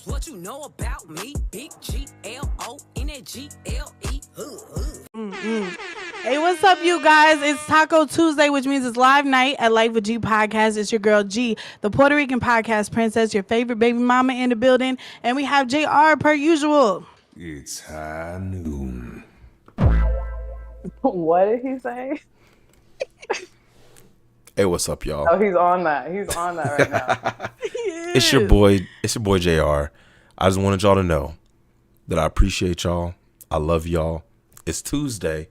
is what you know about me. Big G-L-O-N-G-L-E. Hey, what's up, you guys? It's Taco Tuesday, which means it's live night at Life with G podcast. It's your girl G, the Puerto Rican podcast princess, your favorite baby mama in the building, and we have JR per usual. It's high noon. What did he say? Hey, what's up, y'all? Oh, he's on that. He's on that right now. It's your boy JR. I just wanted y'all to know that I appreciate y'all. I love y'all. It's Tuesday,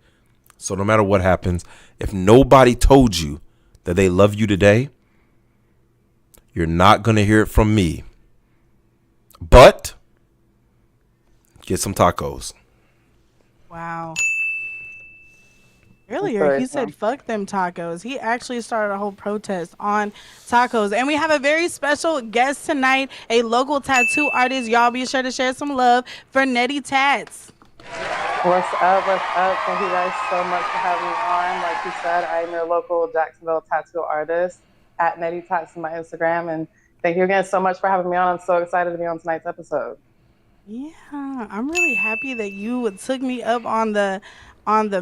so no matter what happens, if nobody told you that they love you today, you're not going to hear it from me. But get some tacos. Wow. Earlier, he said, fuck them tacos. He actually started a whole protest on tacos. And we have a very special guest tonight, a local tattoo artist. Y'all be sure to share some love for Netti Tats. What's up? What's up? Thank you guys so much for having me on. Like you said, I'm your local Jacksonville tattoo artist at Netti Tats on my Instagram. And thank you again so much for having me on. I'm so excited to be on tonight's episode. Yeah, I'm really happy that you took me up on the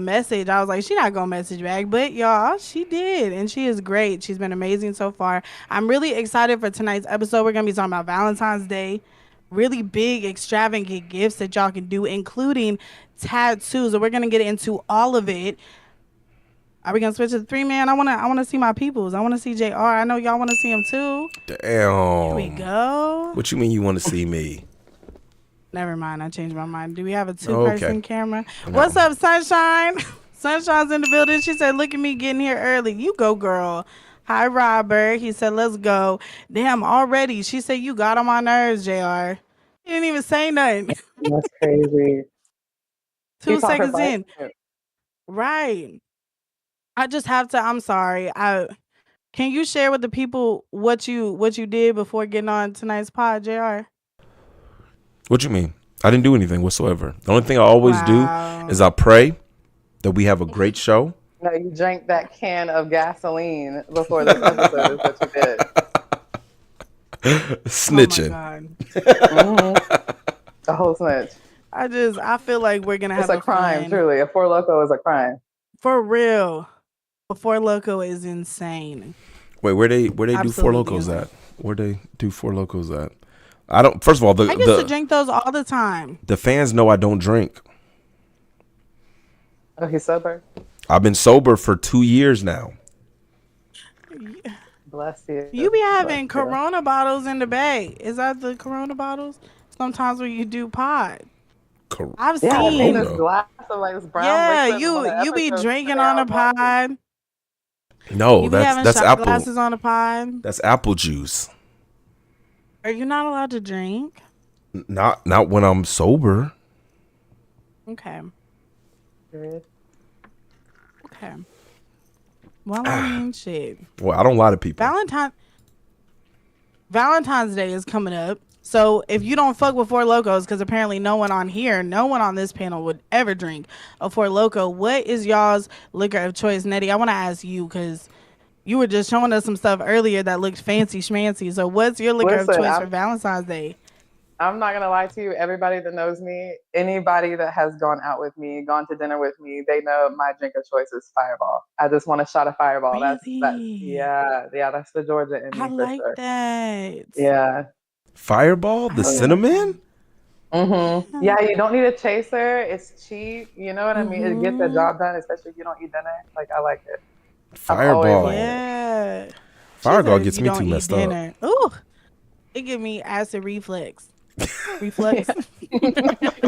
message. I was like, she's not gonna message back, but y'all, she did, and she is great. She's been amazing so far. I'm really excited for tonight's episode. We're gonna be talking about Valentine's Day, really big, extravagant gifts that y'all can do, including tattoos. So we're gonna get into all of it. Are we gonna switch to the 3-man? I wanna see my peoples. I wanna see JR. I know y'all wanna see him too. Damn. Here we go. What you mean you want to see me? Never mind, I changed my mind. Do we have a two-person camera? No. What's up, Sunshine? Sunshine's in the building. She said, look at me getting here early. You go, girl. Hi, Robert. He said, let's go. Damn, already. She said, you got on my nerves, JR. He didn't even say nothing. That's crazy. 2 seconds in. Right. I just have to, I'm sorry. Can you share with the people what you did before getting on tonight's pod, JR? What you mean? I didn't do anything whatsoever. The only thing I always do is I pray that we have a great show. No, you drank that can of gasoline before this episode is what you did. Snitching. Oh my God. The whole snitch. I feel like we're going to have a crime, fun. truly. A Four Loko is a crime. For real. A Four Loko is insane. Wait, where they do Four Locos at? Where they do Four Locos at? I don't. First of all, I used to drink those all the time. The fans know I don't drink. Oh, he's sober? I've been sober for 2 years now. Bless you. You be having Corona bottles in the bag. Is that the Corona bottles? Sometimes when you do pod. I've seen this glass of like this brown. Yeah, you be drinking on a pod. No, you that's shot apple. Glasses on a pod. That's apple juice. Are you not allowed to drink? Not when I'm sober. Okay. Okay. Well, I mean, shit. Well, I don't lie to people. Valentine's Day is coming up. So if you don't fuck with Four Locos, because apparently no one on this panel would ever drink a Four Loko, what is y'all's liquor of choice? Nettie, I want to ask you, because you were just showing us some stuff earlier that looked fancy schmancy. So what's your liquor of choice for Valentine's Day? I'm not going to lie to you. Everybody that knows me, anybody that has gone out with me, gone to dinner with me, they know my drink of choice is Fireball. I just want a shot of Fireball. Really? That's the Georgia in me. I like that. Yeah. Fireball? The cinnamon? Mm-hmm. Yeah, you don't need a chaser. It's cheap. You know what I mean? It gets the job done, especially if you don't eat dinner. Like, I like it. Fireball. Yeah. Fireball gets me too messed up. Ooh. It give me acid reflux. Reflex.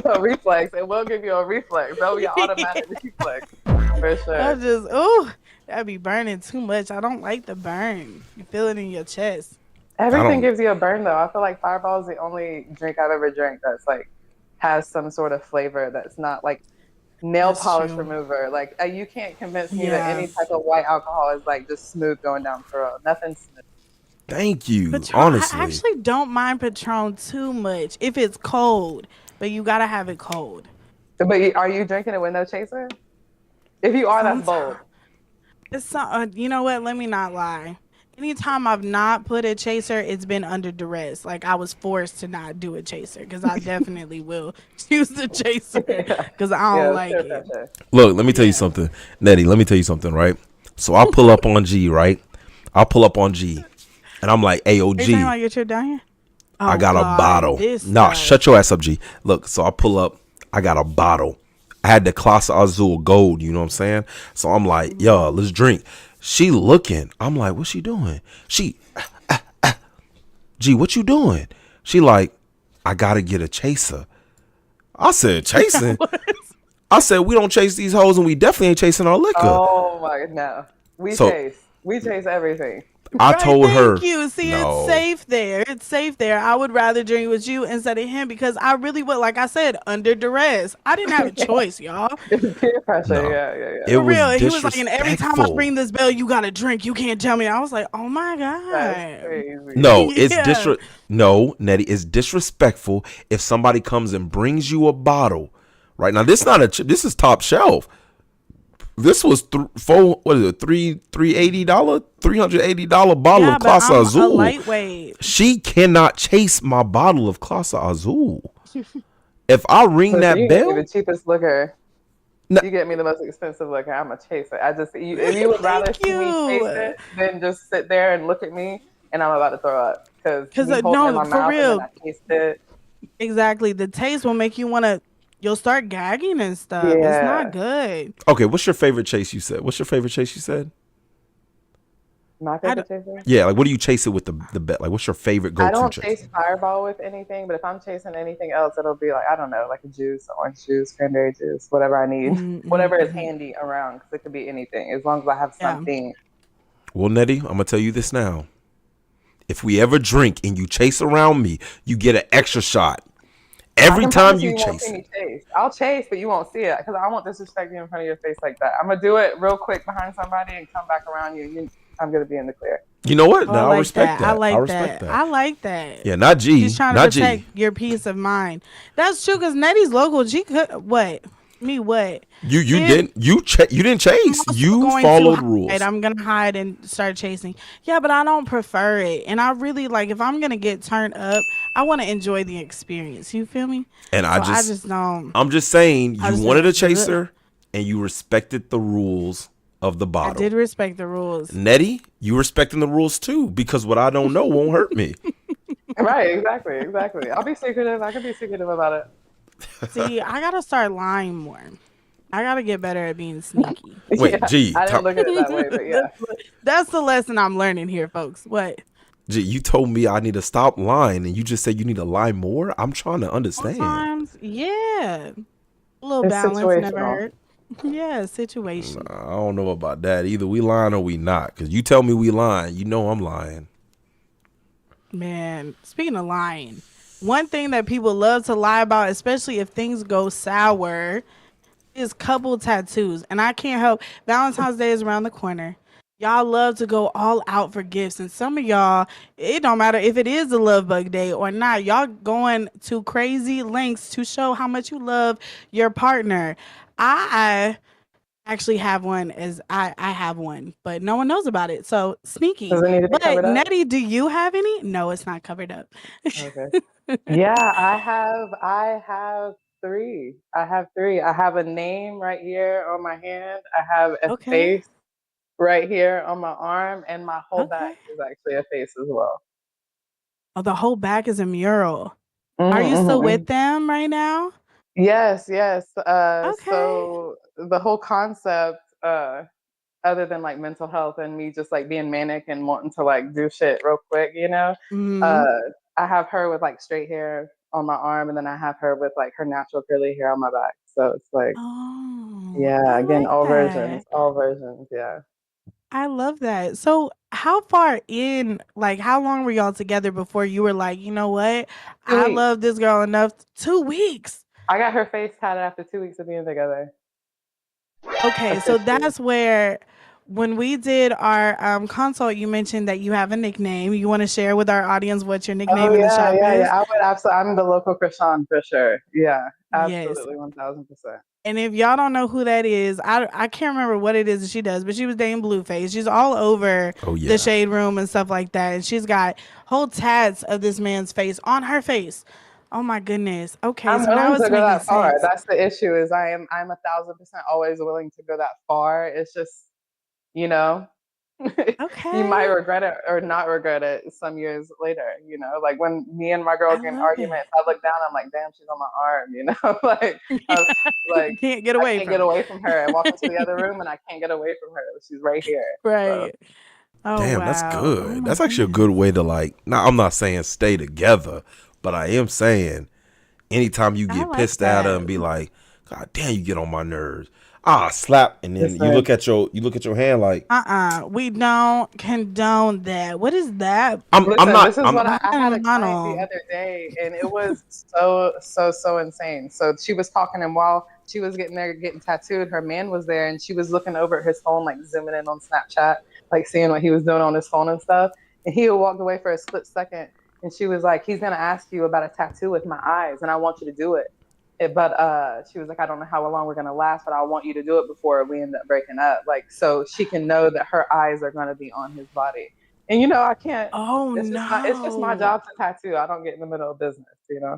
A reflex. It will give you a reflex. That'll be an automatic reflex. For sure. That'd be burning too much. I don't like the burn. You feel it in your chest. Everything gives you a burn, though. I feel like Fireball is the only drink I've ever drank that's like has some sort of flavor that's not like nail polish remover. Like you can't convince me that any type of white alcohol is like just smooth going down the road. Nothing smooth. Thank you. Patron, honestly, I actually don't mind Patron too much if it's cold, but you gotta have it cold. But are you drinking it with no chaser? If you are, that's bold. It's you know what? Let me not lie. anytime I've not put a chaser, it's been under duress. Like I was forced to not do a chaser because I definitely will choose the chaser because I don't Yeah, like peer it. pressure. Look, let me tell you Yeah. something, Nettie. Let me tell you something, right? So I pull up on G, right? I'll pull up on G, and I'm like, "Hey, Are you talking OG, about your trip down here? I Oh got a God, bottle." this Nah, stuff. shut your ass up, G. Look, so I pull up. I got a bottle. I had the Clase Azul Gold. You know what I'm saying? So I'm like, "Yo, let's drink." She looking. I'm like, "What's she doing?" She, G, what you doing? She like, "I gotta get a chaser." I said, "Chasing?" I said, "We don't chase these hoes, and we definitely ain't chasing our liquor." Oh my no. So We chase everything. I Right, told thank her, you. See, it's "No." safe there. It's safe there. I would rather drink with you instead of him because I really would, like I said, under duress. I didn't have a choice, y'all. It's peer pressure. No, Yeah. it For was real. He was like, and every time I disrespectful. ring this bell, you got to drink. You can't tell me. I was like, oh my That's God. crazy. No, it's Yeah. No, Nettie, it's disrespectful if somebody comes and brings you a bottle. Right now, this not this is top shelf. This was what is it, $380, $380 bottle of Yeah, but Clase I'm a Azul. lightweight. She cannot chase my bottle of Clase Azul. If I ring Listen, that you get me the bell, cheapest liquor. no, You get me the most expensive liquor. I'm a chaser. If you would rather Thank see me chase you. it than just sit there and look at me and I'm about to throw up because Because, me holding it in no, my for mouth and then real. I taste it. Exactly. The taste will make you want to, you'll start gagging and stuff. It's not Yeah, good. okay, what's your favorite chase you said? What's your favorite chase you said? my I, d- favorite chaser. Yeah, like what do you chase it with the bet? Like what's your favorite I go-to don't chase? chase Fireball with anything, but if I'm chasing anything else, it'll be like I don't know, like a juice, orange juice, cranberry juice, whatever I need, whatever is mm-hmm. handy around, because it could be anything as long as I have Yeah. something. Well, Nettie, I'm gonna tell you this now. If we ever drink and you chase around me, you get an extra shot. I Every can time promise you, you you won't chase see it. me chase. I'll chase, but you won't see it because I won't disrespect you in front of your face like that. I'm gonna do it real quick behind somebody and come back around you. I'm gonna be in the clear. You know what? Oh, I Now I like respect that. I that. I like respect that. that. I like that. Yeah, not She's G. trying to Not G. protect your peace of mind. That's true because Nettie's local. She could, what? Me, what? You If didn't you didn't I'm chase. also You going to followed hide, rules. I'm going to hide and start chasing. Yeah, but I don't prefer it. And I really like, if I'm going to get turned up, I want to enjoy the experience. You feel me? And So I just don't. I'm just saying I you just wanted a like, ugh. chaser and you respected the rules of the I did bottle. respect the rules. Nettie, you respecting the rules too because what I don't know won't hurt me. Right? Exactly. I'll be secretive. I can be secretive about it. See, I got to start lying more. I got to get better at being sneaky. Wait, Yeah, G, I didn't look at it that way, but yeah. That's the lesson I'm learning here, folks. What? G, you told me I need to stop lying and you just said you need to lie more. I'm trying to understand. Sometimes, yeah. A little It's balance never situational. hurt. Yeah, situation. I don't know about that. Either we lying or we not. Because you tell me we lying, you know I'm lying. Man, speaking of lying, one thing that people love to lie about, especially if things go sour, is couple tattoos. And I can't help. Valentine's Day is around the corner. Y'all love to go all out for gifts. And some of y'all, it don't matter if it is a love bug day or not. Y'all going to crazy lengths to show how much you love your partner. I actually have one as I have one, but no one knows about it. So Does sneaky. it need to be But covered up? Nettie, do you have any? No, it's not covered up. Okay. Yeah, I have three. I have three. I have a name right here on my hand. I have a Okay. face right here on my arm, and my whole back Okay. is actually a face as well. Oh, the whole back is a mural. Are you Mm-hmm, still mm-hmm. with them right now? Yes. Okay. So the whole concept, other than like mental health and me just like being manic and wanting to like do shit real quick, Mm-hmm. uh, I have her with like straight hair on my arm, and then I have her with like her natural curly hair on my back. So it's like, Oh, yeah, I again, like all versions, that. all versions. Yeah. I love that. So, how far in, like, how long were y'all together before you were like, you know what? Two I weeks. love this girl enough. 2 weeks. I got her face tatted after 2 weeks of being together. Okay, so Officially. that's where when we did our consult, you mentioned that you have a nickname. You want to share with our audience what your Oh nickname in the yeah, shop yeah, is? yeah. I would absolutely. I'm the local Chrisean for sure. Yeah. Yes. Absolutely, 1000%. And if y'all don't know who that is, I can't remember what it is that she does, but she was dating Blueface. She's all over Oh the yeah. Shade Room and stuff like that. And she's got whole tats of this man's face on her face. Oh my goodness. Okay, I'm so now willing it's to go making that far. sense. That's the issue. Is I'm 1000% always willing to go that far. It's just, you know, you might Okay. regret it or not regret it some years later. You know, like when me and my girl I get in love it. arguments, I look down, I'm like, damn, she's on my arm. You know, like Can't get I away can't get from it. away from her. I walk into the other room and I can't get away from her. She's right here. So Right. Oh Damn, that's wow. Oh good. my That's actually a goodness. good way to like. Now, I'm not saying stay together, but I am saying anytime you I get like pissed at her that. and be like, God damn, you get on my nerves. Slap, and then listen, you look at your hand like We don't condone that. What is that? I'm listen, this not is what I had a client the Hermano. other day, and it was so insane. So she was talking, and while she was getting tattooed, her man was there, and she was looking over at his phone, like zooming in on Snapchat, like seeing what he was doing on his phone and stuff. And he walked away for a split second, and she was like, "He's gonna ask you about a tattoo with my eyes, and I want you to do it." But she was like, I don't know how long we're gonna last, but I want you to do it before we end up breaking up, like so she can know that her eyes are gonna be on his body. And you know, I can't. Oh It's just my no. job to tattoo. I don't get in the middle of business, you know.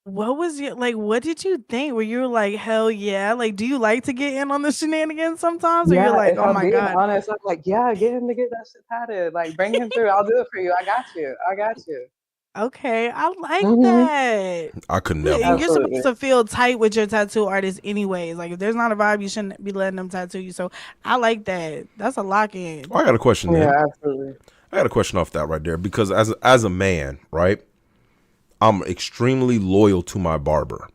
What was your like? What did you think? Were you like, hell yeah? Like, do you like to get in on the shenanigans sometimes? Or you're Yeah, like, if oh I'm my being God. honest, I'm like, yeah, get him to get that shit tatted. Like, bring him through. I'll do it for you. I got you. I got you. Okay, I like Mm-hmm. that. I could And never. you're supposed Absolutely. to feel tight with your tattoo artist anyways. Like if there's not a vibe, you shouldn't be letting them tattoo you. So I like that. That's a lock in. Oh, I got a question then. Yeah, absolutely. I got a question off that right there because as a man, right, I'm extremely loyal to my barber.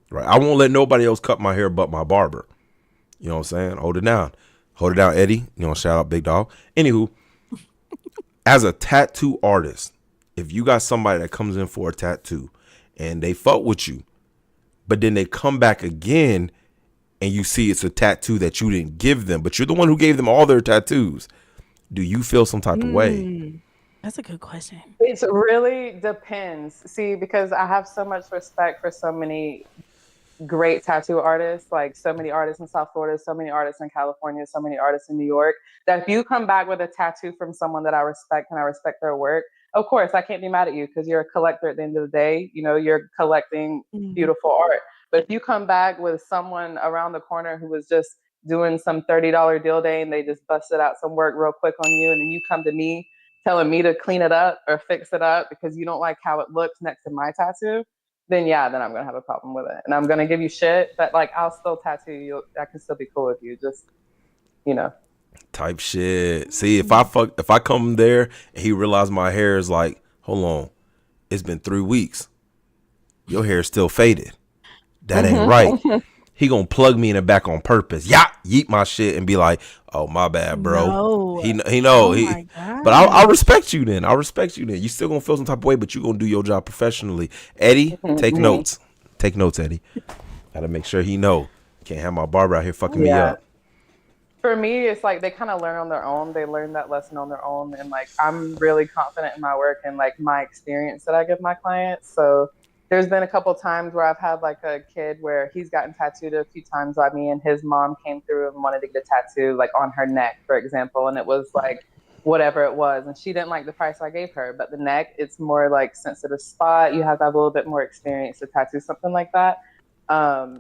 Right, I won't let nobody else cut my hair but my barber. You know what I'm saying? Hold it down, Eddie. You know, shout out Big Dog. Anywho, as a tattoo artist, if you got somebody that comes in for a tattoo and they fuck with you, but then they come back again and you see it's a tattoo that you didn't give them, but you're the one who gave them all their tattoos, do you feel some type of way? That's a good question. It really depends. See, because I have so much respect for so many great tattoo artists, like so many artists in South Florida, so many artists in California, so many artists in New York, that if you come back with a tattoo from someone that I respect and I respect their work, of course, I can't be mad at you because you're a collector at the end of the day. You know, you're collecting Mhm. beautiful art. But if you come back with someone around the corner who was just doing some $30 deal day and they just busted out some work real quick on you, and then you come to me telling me to clean it up or fix it up because you don't like how it looks next to my tattoo, then yeah, then I'm gonna have a problem with it, and I'm gonna give you shit. But like, I'll still tattoo you. I can still be cool with you. Just, you know. Type shit. See, if I come there and he realized my hair is like, hold on, it's been 3 weeks. Your hair is still faded. That ain't right. Mm-hmm. He gonna plug me in the back on purpose. Yeah, yeet my shit and be like, "Oh my bad, bro." No. He know Oh he. my But I gosh. respect you then. I respect you then. You still gonna feel some type of way, but you gonna do your job professionally. Eddie, take Mm-hmm. notes. Take notes, Eddie. Gotta make sure he know. Can't have my barber out here fucking me Yeah. up. For me, it's like they kind of learn on their own. They learn that lesson on their own, and like I'm really confident in my work and like my experience that I give my clients. So there's been a couple times where I've had like a kid where he's gotten tattooed a few times by me, and his mom came through and wanted to get a tattoo like on her neck, for example, and it was like whatever it was, and she didn't like the price I gave her. But the neck, it's more like sensitive spot. You have to have a little bit more experience to tattoo something like that.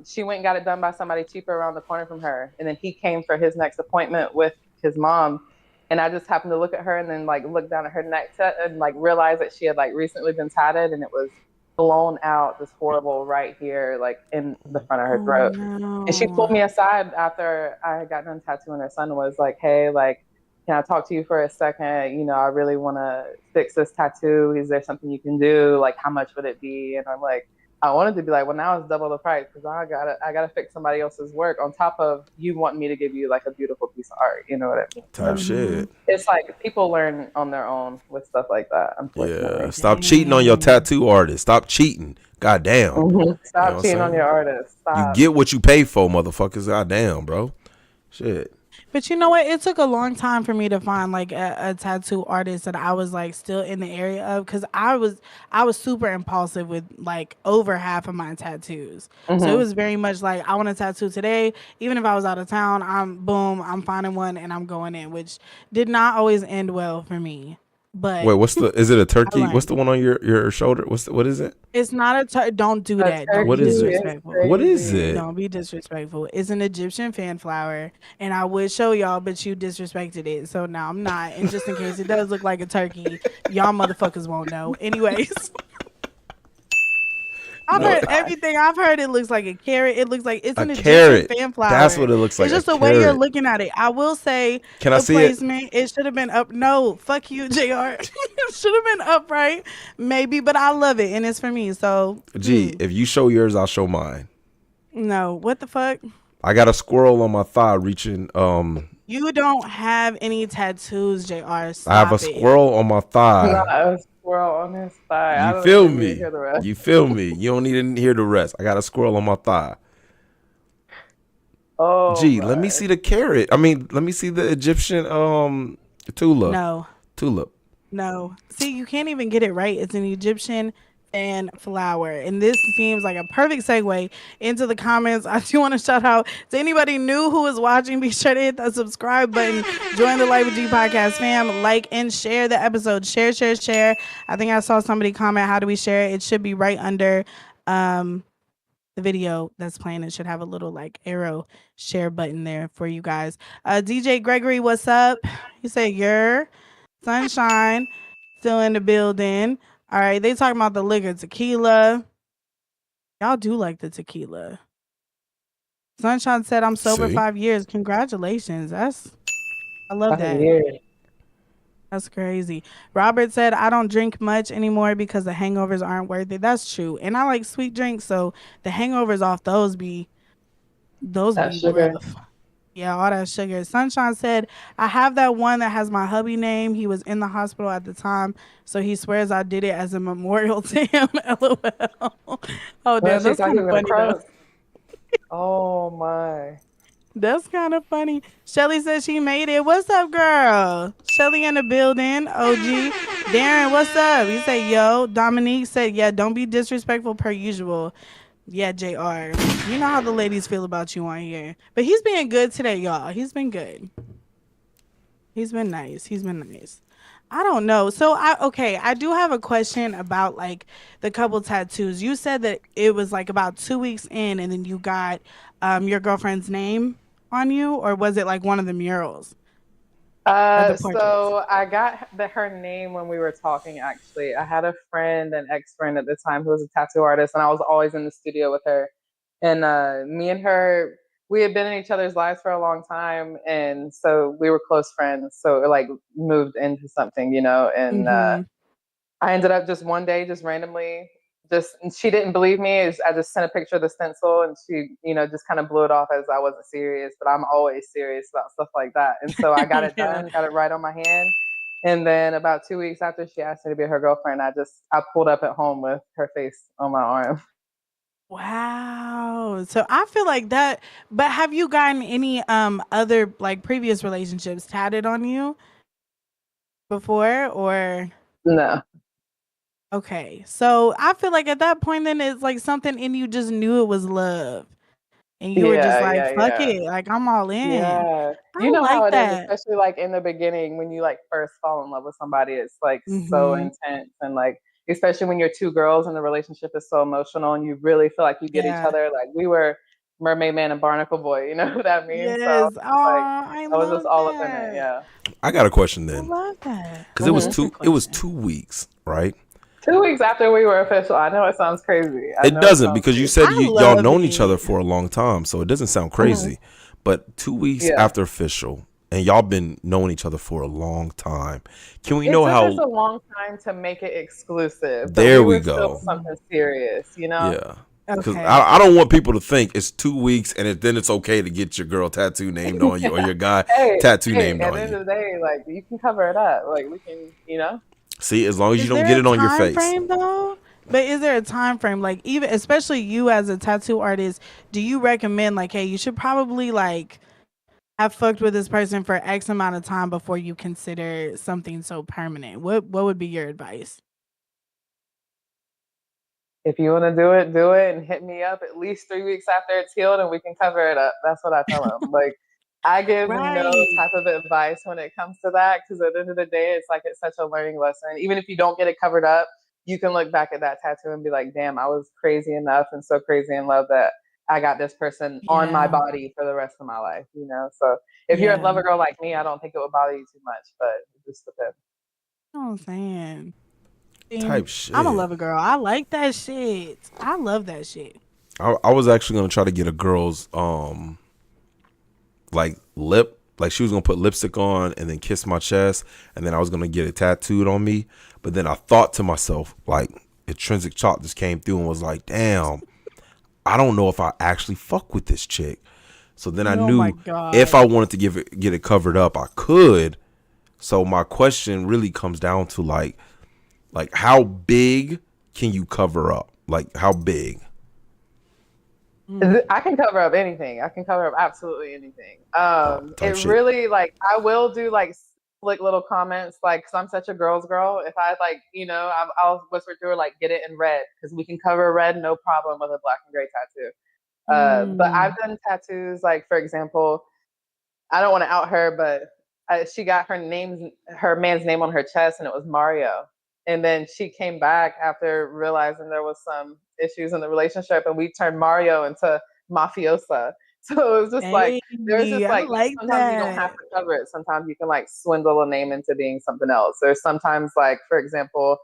She went and got it done by somebody cheaper around the corner from her, and then he came for his next appointment with his mom, and I just happened to look at her and then like look down at her neck and like realize that she had like recently been tatted, and it was blown out, just horrible right here, like in the front of her Oh throat. And she pulled no. me aside after I had got done tattooing her son and was like, hey, like, can I talk to you for a second? You know, I really want to fix this tattoo. Is there something you can do? Like, how much would it be? And I'm like, I wanted to be like, well, now it's double the price because I gotta fix somebody else's work on top of you wanting me to give you like a beautiful piece of art. You know what I mean? Type So Mhm. shit. it's like people learn on their own with stuff like that, Yeah. unfortunately. Stop cheating on your Dang. tattoo artist. Stop cheating. God damn. You know Stop what I'm cheating on your saying? artist. You Stop. get what you pay for, motherfuckers. God damn, bro. Shit. But you know what? It took a long time for me to find like a tattoo artist that I was like still in the area of, because I was super impulsive with like over half of my tattoos. So it Hmm. was very much like I want a tattoo today, even if I was out of town. I'm finding one and I'm going in, which did not always end well for me. Wait, But is it a I turkey? What's learned. the one on your shoulder? What is it? It's not don't do A that. Don't What be is turkey it? is disrespectful. What is crazy. it? Don't be disrespectful. It's an Egyptian fan flower, and I would show y'all, but you disrespected it. So now I'm not. And just in case it does look like a turkey, y'all motherfuckers won't know. Anyways, I've No, heard Oh everything. I've heard it looks like a carrot. It looks like it's a an Egyptian carrot. fan That's flower. what it looks like. It's A just the way you're carrot. looking at it. I will say Can I the see it? placement, it should have been up. No, fuck you, JR. It should have been upright, maybe, but I love it and it's for me. So, Gee, if you show yours, I'll show mine. no, what the fuck? I got a squirrel on my thigh reaching. You don't have any tattoos, JR. I have a Stop it. squirrel on my not thigh. a squirrel on his thigh. I You don't feel even need to me? hear the rest. You feel me? You don't need to hear the rest. I got a squirrel on my thigh. Oh Gee, let me my. see the carrot. I mean, let me see the Egyptian tulip. No, Tulip. no. See, you can't even get it right. It's an Egyptian fan flower. And this seems like a perfect segue into the comments. I do want to shout out to anybody new who is watching. Be sure to hit that subscribe button. Join the Life with G podcast fam. Like and share the episode. Share, share, share. I think I saw somebody comment, how do we share it? It should be right under the video that's playing. It should have a little like arrow share button there for you guys. DJ Gregory, what's up? You say you're sunshine still in the building. All right, they talking about the liquor tequila. Y'all do like the tequila. Sunshine said I'm sober See, 5 years. Congratulations. I love That's that. weird. That's crazy. Robert said I don't drink much anymore because the hangovers aren't worth it. That's true. And I like sweet drinks, so the hangovers off those That be sugar. rough. Yeah, all that sugar. Sunshine said, I have that one that has my hubby name. He was in the hospital at the time, so he swears I did it as a memorial to him. LOL. Oh, Well, damn, she that's thought kind you of were gonna funny, though. croak. Oh my. That's kind of funny. Shelly said she made it. What's up, girl? Shelly in the building. OG. Darren, what's up? He said, yo. Dominique said, yeah, don't be disrespectful per usual. Yeah, JR. You know how the ladies feel about you on here. But he's being good today, y'all. He's been good. He's been nice. He's been nice. I don't know. So I do have a question about like the couple tattoos. You said that it was like about 2 weeks in and then you got your girlfriend's name on you, or was it like one of the murals or the portraits? So I got her name when we were talking. Actually, I had a friend, an ex-friend at the time, who was a tattoo artist, and I was always in the studio with her. And me and her, we had been in each other's lives for a long time, and so we were close friends. So it like moved into something, And Mm-hmm. I ended up just one day, just randomly, and she didn't believe me. I just sent a picture of the stencil, and she, just kind of blew it off as I wasn't serious. But I'm always serious about stuff like that. And so I got it Yeah. done, got it right on my hand. And then about 2 weeks after she asked me to be her girlfriend, I pulled up at home with her face on my arm. Wow. So I feel like that, but have you gotten any other like previous relationships tatted on you before, or No. okay. So I feel like at that point then it's like something in you just knew it was love. And you were just Yeah, like, yeah, fuck yeah. it. Like I'm all in. Yeah. I You know how like it is, that. especially like in the beginning when you like first fall in love with somebody. It's like so Mm-hmm. intense, and like especially when you're two girls and the relationship is so emotional and you really feel like you get each Yeah. other. Like we were Mermaid Man and Barnacle Boy, you know what that means? So Yes. Oh, like I I was just love all up in it, that. yeah. I got a question I then, love that. because Oh, what's your it was question? 2 weeks, right? 2 weeks after we were official. I know it sounds crazy. I It know it doesn't, sounds because you crazy. said I y'all love known each other it. for a long time, so it doesn't sound Mhm. crazy. But 2 weeks Yeah. after official, and y'all been knowing each other for a long time. Can we It know took us how? a long time to make it exclusive, but There we we were still go. something serious, you know? Yeah. Because Okay. I don't want people to think it's 2 weeks and then it's okay to get your girl tattoo named on you or your guy Hey, tattoo hey, named at on the end you. of the day, like you can cover it up. Like we can. See, as long as you Is don't there get a it on your time face. frame though? But is there a time frame, like even especially you as a tattoo artist, do you recommend like, hey, you should probably like have fucked with this person for X amount of time before you consider something so permanent? What would be your advice? If you want to do it, and hit me up at least 3 weeks after it's healed, and we can cover it up. That's what I tell them. Like, I give no Right. type of advice when it comes to that, because at the end of the day, it's like it's such a learning lesson. Even if you don't get it covered up, you can look back at that tattoo and be like, damn, I was crazy enough and so crazy in love that I got this person on my Yeah. body for the rest of my life, you know? So if you're a Yeah. lover girl like me, I don't think it would bother you too much, but it just depends. You know what I'm saying? Type I'm a shit. lover girl. I like that shit. I love that shit. I was actually gonna try to get a girl's like lip, like she was gonna put lipstick on and then kiss my chest, and then I was gonna get it tattooed on me. But then I thought to myself, like, intrinsic chalk just came through and was like, damn, I don't know if I actually fuck with this chick. So then I Oh my knew if I god. wanted to get it covered up, I could. So my question really comes down to like how big can you cover up? Like how big? I can cover up anything. I can cover up absolutely anything. Type It shit. really, like, I will do like slick little comments, like, cause I'm such a girl's girl. If I, like, I'll whisper to her like, get it in red, because we can cover red no problem with a black and gray tattoo. But Mm. I've done tattoos, like, for example, I don't want to out her, but she got her man's name on her chest, and it was Mario. And then she came back after realizing there was some issues in the relationship, and we turned Mario into mafiosa. So it was just like, Hey, there's just I like, like sometimes you don't have that. to cover it. Sometimes you can like swindle a name into being something else. There's sometimes, like, for example,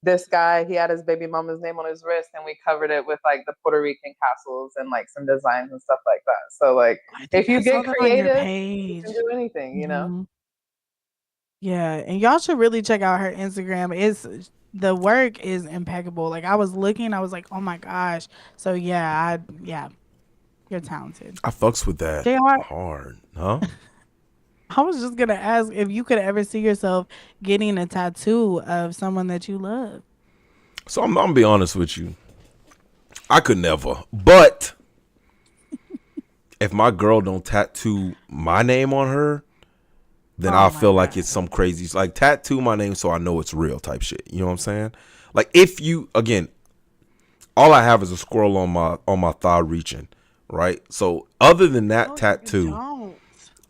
this guy, he had his baby mama's name on his wrist, and we covered it with like the Puerto Rican castles and like some designs and stuff like that. So like, I if think I you saw get that on your creative, you can page. do anything, you know? Hmm. Yeah, and y'all should really check out her Instagram. The work is impeccable. Like I was looking, I was like, oh my gosh. So yeah, you're talented. I fucks with that JR, hard, huh? I was just gonna ask if you could ever see yourself getting a tattoo of someone that you love. So I'm gonna be honest with you. I could never. But if my girl don't tattoo my name on her, then I Oh my feel like it's god. some crazy, like, tattoo my name so I know it's real type shit. You know what I'm saying? Like, if you, again, all I have is a squirrel on my thigh reaching, right? So other than that No, you tattoo,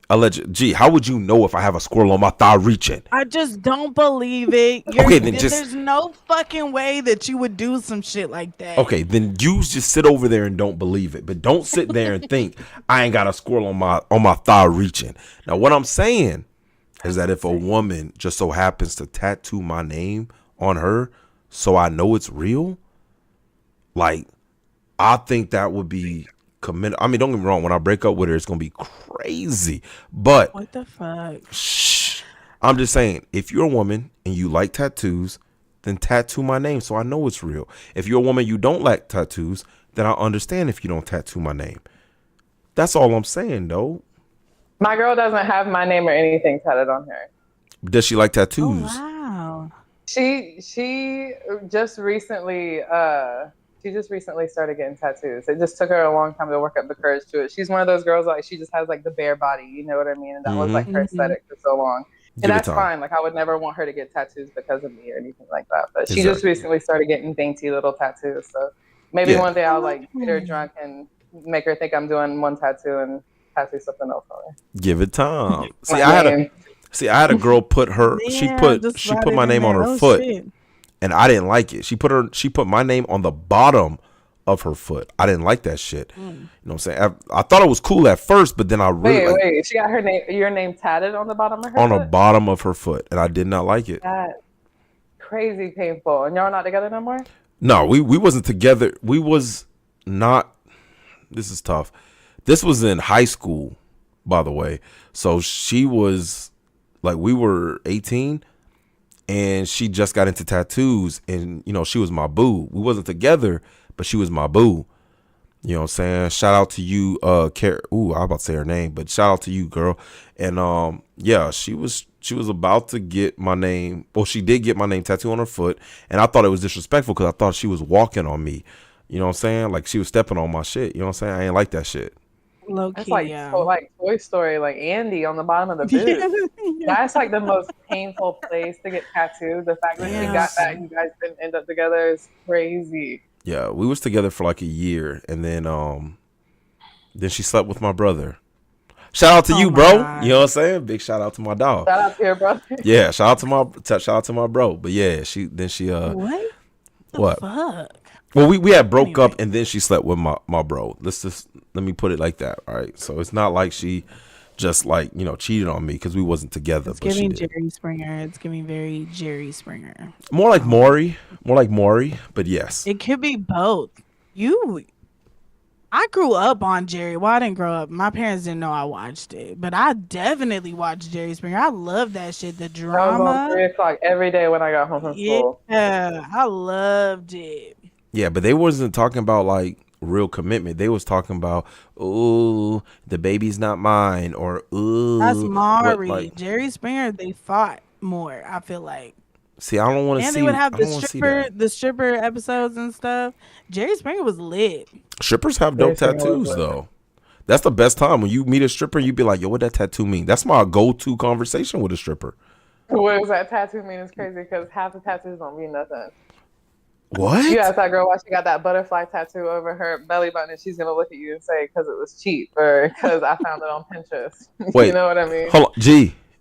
don't. gee, how would you know if I have a squirrel on my thigh reaching? I just don't believe it. Okay, then just There's no fucking way that you would do some shit like that. okay, then you just sit over there and don't believe it. But don't sit there and think I ain't got a squirrel on my thigh reaching. Now what I'm saying is that if a woman just so happens to tattoo my name on her so I know it's real, like, I think that would be commendable. I mean, don't get me wrong, when I break up with her, it's gonna be crazy. But What the fuck? shh, I'm just saying, if you're a woman and you like tattoos, then tattoo my name so I know it's real. If you're a woman you don't like tattoos, then I understand if you don't tattoo my name. That's all I'm saying, though. My girl doesn't have my name or anything tatted on her. Does she like Oh tattoos? wow. She just recently started getting tattoos. It just took her a long time to work up the courage to it. She's one of those girls, like, she just has like the bare body, you know what I mean? And that was like her Hmm. aesthetic for so long. And Give it that's time. fine. Like, I would never want her to get tattoos because of me or anything like that. But she just Exactly. recently started getting dainty little tattoos. So maybe Yeah. one day I I'll love like get her that. drunk and make her think I'm doing one tattoo and tattoo something else on her. Give it time. My name. I had a girl put her Yeah, just she slide put it my in name on there. her Oh foot, shit. and I didn't like it. She put my name on the bottom of her foot. I didn't like that shit. You know what I'm saying? I thought it was cool at first, but then I really Wait. She got your name tatted on the bottom of her on the foot? bottom of her foot, and I did not like it. That's crazy painful. And y'all not together no more? No, we wasn't together. We was not. This is tough. This was in high school, by the way. So she was like, we were 18, and she just got into tattoos, and she was my boo. We wasn't together, but she was my boo. You know what I'm saying? Shout out to you, ooh, I was about to say her name, but shout out to you, girl. And yeah, she was about to get my name. Well, she did get my name tattooed on her foot, and I thought it was disrespectful because I thought she was walking on me. You know what I'm saying? Like she was stepping on my shit. You know what I'm saying? I ain't like that shit. Low That's key, like yeah. like Toy Story, like Andy on the bottom of the boot. That's like the most painful place to get tattooed. The fact that she Yeah. got that and you guys didn't end up together is crazy. Yeah, we was together for like a year, and then she slept with my brother. Shout out to Oh you, my bro. God. You know what I'm saying? Big shout out to my dog. Shout out to your brother. Yeah, shout out to my bro. But yeah, she What the what? fuck? Well, we had broke Anyway. up, and then she slept with my bro. Let me put it like that. All right, so it's not like she just like cheated on me because we wasn't together. It's But she giving did. Jerry Springer. It's giving very Jerry Springer. More like Maury. But yes. It could be both. I grew up on Jerry. Well, I didn't grow up. My parents didn't know I watched it, but I definitely watched Jerry Springer. I love that shit. The That was on drama. 3 o'clock every day when I got home from school. Yeah, I loved it. Yeah, but they wasn't talking about like real commitment. They was talking about, ooh, the baby's not mine, or ooh, That's what, Maury. like. Jerry Springer, they fought more, I feel like. See, I don't want to And see. they would have I don't want to see that. the stripper episodes and stuff. Jerry Springer was lit. Strippers have dope Very similar, tattoos but- though. That's the best time when you meet a stripper. You be like, yo, what that tattoo mean? That's my go-to conversation with a stripper. What does that tattoo mean? It's crazy because half the tattoos don't mean nothing. What? You ask that girl why she got that butterfly tattoo over her belly button, and she's gonna look at you and say, "Because it was cheap," or "Because I found it on Pinterest." Wait, you know what I mean? Hold on,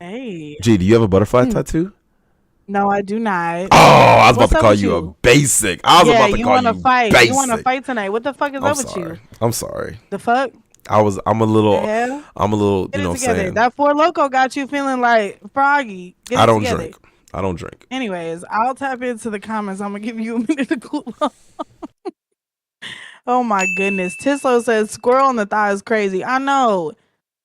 Hey. G, do you have a butterfly tattoo? No, I do not. Oh, I was What's about to up call with you a you? basic. I was about to you call wanna you fight. basic. You want to fight tonight. What the fuck is I'm up with sorry. you? I'm sorry. The fuck? I'm a little. Yeah. I'm a little. Get You know it what I'm together. saying? That Four Loco got you feeling like froggy. Get I it don't together. drink. I don't drink. Anyways, I'll tap into the comments. I'm gonna give you a minute to cool off. Oh my goodness. Tislo says squirrel in the thigh is crazy. I know.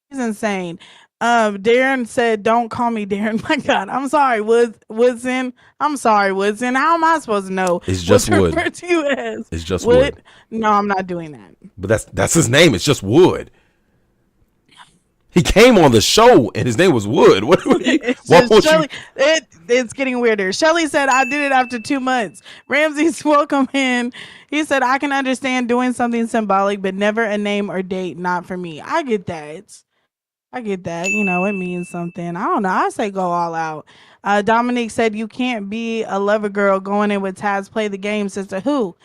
He's insane. Darren said, "Don't call me Darren." My God, I'm sorry, Woodson. I'm sorry, Woodson. How am I supposed to know? It's just what to Wood. refer to you as? It's just Wood. No, I'm not doing that. But that's his name. It's just Wood. He came on the show and his name was Wood. What won't you? It's getting weirder. Shelly said, "I did it after 2 months." Ramsey's welcome in. He said, "I can understand doing something symbolic, but never a name or date. Not for me." I get that. You know, it means something. I don't know. I say go all out. Dominique said, "You can't be a lover girl going in with Taz. Play the game, sister." Who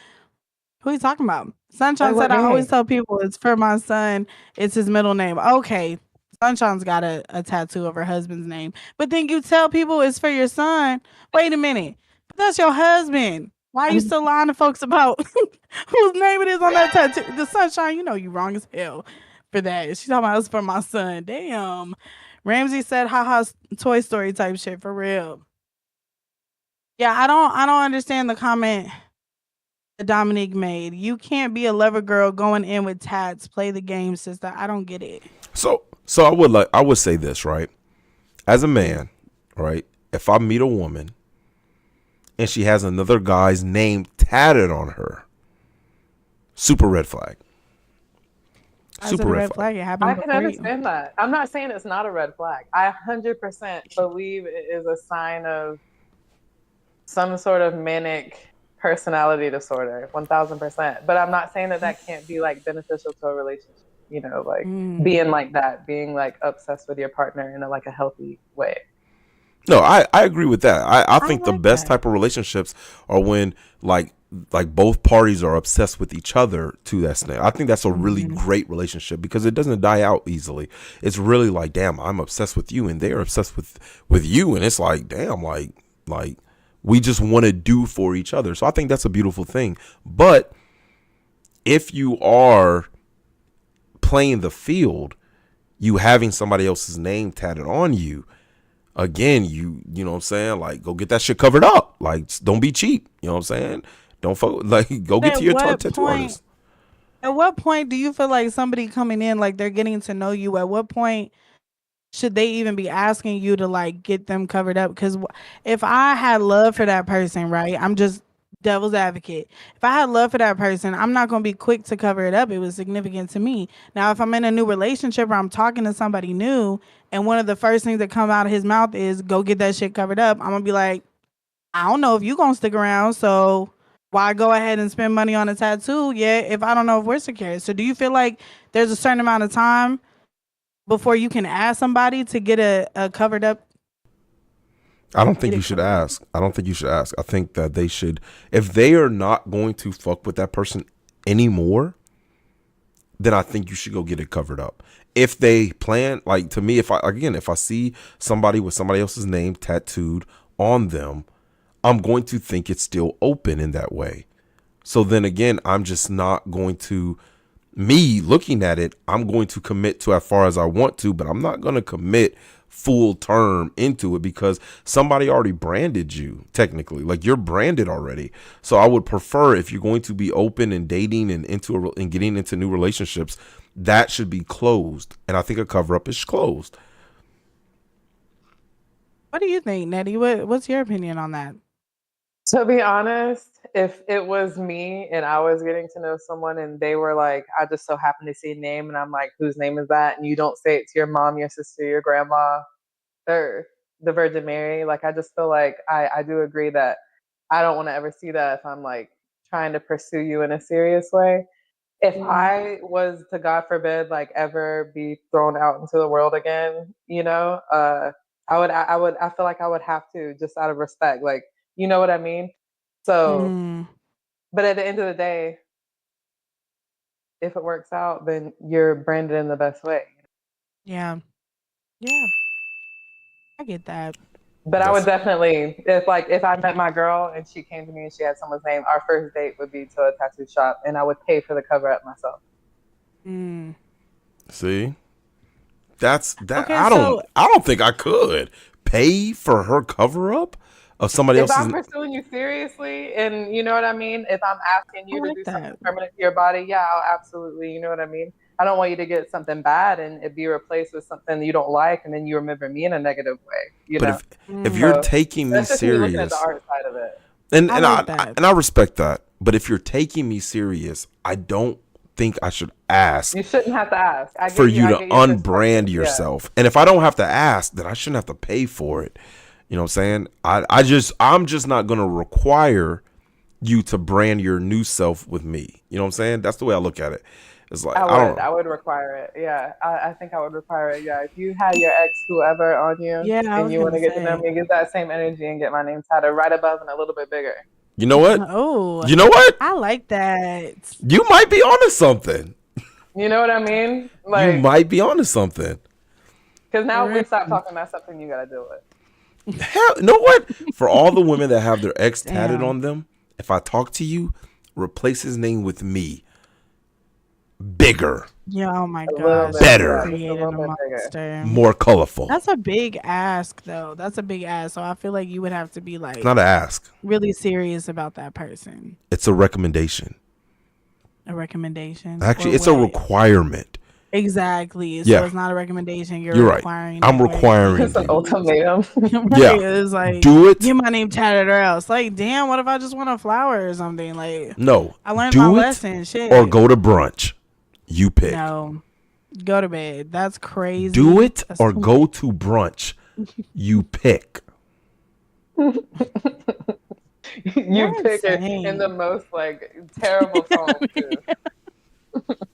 are you talking about? Sunshine Like, said, what "I always game? tell people it's for my son. It's his middle name." Okay. Sunshine's got a tattoo of her husband's name. But then you tell people it's for your son. Wait a minute. But that's your husband. Why are you still lying to folks about whose name it is on that tattoo? The Sunshine, you know you wrong as hell for that. She's talking about it's for my son. Damn. Ramsey said, haha, Toy Story type shit for real. Yeah, I don't understand the comment that Dominique made. You can't be a lover girl going in with tats. Play the game, sister. I don't get it. So I would say this, right? As a man, right? If I meet a woman and she has another guy's name tatted on her, super red flag. Super red flag. It happened I can before you. understand that. I'm not saying it's not a red flag. I 100% believe it is a sign of some sort of manic personality disorder, 1000%. But I'm not saying that can't be like beneficial to a relationship. You know, like being like that, being like obsessed with your partner in a healthy way. No, I agree with that. I think like the best that. type of relationships are when like both parties are obsessed with each other to that extent. I think that's a really great relationship because it doesn't die out easily. It's really like, damn, I'm obsessed with you and they're obsessed with you, and it's like, damn, like we just want to do for each other. So I think that's a beautiful thing. But if you are playing the field, you having somebody else's name tatted on you, again, you know what I'm saying? Like, go get that shit covered up. Like, don't be cheap. You know what I'm saying? Don't go get to your tattoo artist. At what point do you feel like somebody coming in, like they're getting to know you? At what point should they even be asking you to like get them covered up? Because if I had love for that person, right? I'm just devil's advocate. If I had love for that person, I'm not going to be quick to cover it up. It was significant to me. Now, if I'm in a new relationship or I'm talking to somebody new and one of the first things that come out of his mouth is go get that shit covered up, I'm going to be like, I don't know if you going to stick around. So why go ahead and spend money on a tattoo yet if I don't know if we're secure? So do you feel like there's a certain amount of time before you can ask somebody to get a covered up? I don't think you should ask. I don't think you should ask. I think that they should, if they are not going to fuck with that person anymore, then I think you should go get it covered up. If they plan, like, to me, if I see somebody with somebody else's name tattooed on them, I'm going to think it's still open in that way. So then again, I'm just not going to, me looking at it, I'm going to commit to as far as I want to, but I'm not going to commit full term into it because somebody already branded you technically. Like, you're branded already. So I would prefer, if you're going to be open and dating and and getting into new relationships, that should be closed. And I think a cover up is closed. What do you think, Nettie? What's your opinion on that? To be honest, if it was me and I was getting to know someone and they were like, I just so happened to see a name and I'm like, whose name is that? And you don't say it to your mom, your sister, your grandma, or the Virgin Mary. Like, I just feel like I do agree that I don't want to ever see that if I'm like trying to pursue you in a serious way. If I was to, God forbid, like ever be thrown out into the world again, I feel like I would have to, just out of respect, like, you know what I mean? So, but at the end of the day, if it works out, then you're branded in the best way. Yeah. I get that. But I would definitely, if I met my girl and she came to me and she had someone's name, our first date would be to a tattoo shop and I would pay for the cover up myself. See? That's that. Okay, I don't think I could pay for her cover up of somebody else's. If I'm pursuing you seriously, and you know what I mean, if I'm asking you to do something permanent to your body, yeah, I'll absolutely. You know what I mean. I don't want you to get something bad and it be replaced with something you don't like, and then you remember me in a negative way. But if you're taking me serious, looking at the art side of it, and I respect that. But if you're taking me serious, I don't think I should ask. You shouldn't have to ask for you to unbrand yourself. Yeah. And if I don't have to ask, then I shouldn't have to pay for it. You know what I'm saying? I'm just not going to require you to brand your new self with me. You know what I'm saying? That's the way I look at it. It's like I would require it. Yeah, I think I would require it. Yeah, if you had your ex whoever on you, and you want to get to know me, get that same energy and get my name tatted right above and a little bit bigger. You know what? Oh, you know what? I like that. You might be onto something. You know what I mean? Like, you might be onto something. Because now we stop talking about something you got to deal with. Hell, you know what? For all the women that have their ex tatted on them, if I talk to you, replace his name with me. Bigger. Yeah, oh my gosh. Better. More colorful. That's a big ask, though. That's a big ask. So I feel like you would have to be like, it's not an ask. Really serious about that person. It's a recommendation. A recommendation? Actually, it's a requirement. Exactly. So it's not a recommendation. You're requiring. Right. I'm requiring. It's an ultimatum. Right. Yeah. It's like, do it. Get my name tatted or else. Like, damn, what if I just want a flower or something? Like, no. I learned my lesson. Shit. Or go to brunch. You pick. No. Go to bed. That's crazy. Do it or go to brunch. You pick. You pick it in the most like terrible tone too.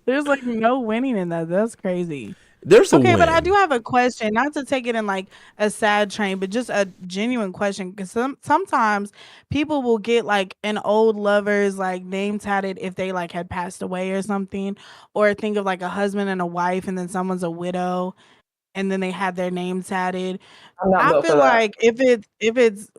There's like no winning in that. That's crazy. There's a win. But I do have a question, not to take it in like a sad train, but just a genuine question. Because sometimes people will get like an old lover's like name tatted if they like had passed away or something, or think of like a husband and a wife, and then someone's a widow, and then they had their name tatted. I feel like if it's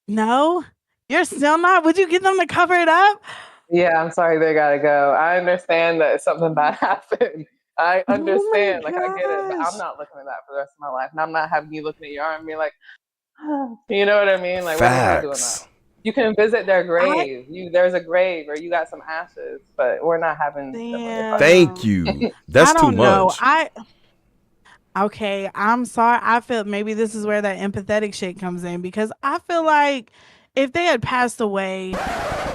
no, you're still not. Would you get them to cover it up? Yeah, I'm sorry, they gotta go. I understand that something bad happened. I understand, I get it, but I'm not looking at that for the rest of my life. And I'm not having you looking at your arm and being like, oh. You know what I mean? Like, what am I doing that? You can visit their grave. There's a grave or you got some ashes, but we're not having. Thank you. That's too much. Okay, I'm sorry. I feel maybe this is where that empathetic shit comes in, because I feel like if they had passed away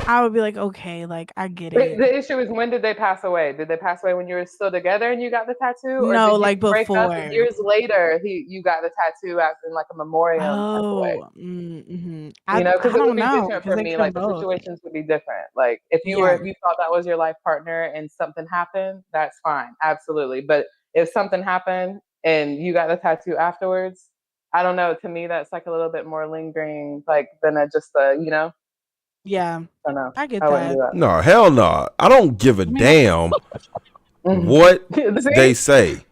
I would be like, okay, like I get it. The issue is, when did they pass away? Did they pass away when you were still together and you got the tattoo, or No, did you like break up before. and years later you got the tattoo after like a memoriam type of way? I Because it don't would be know different because for they me. could Like the both. situations would be different. Like if you thought that was your life partner and something happened, that's fine, absolutely. But if something happened and you got the tattoo afterwards, I don't know. To me, that's like a little bit more lingering, like than just a. Yeah, I don't know. I get I wouldn't do that. that. No, hell no. I don't give a I mean, damn what they say.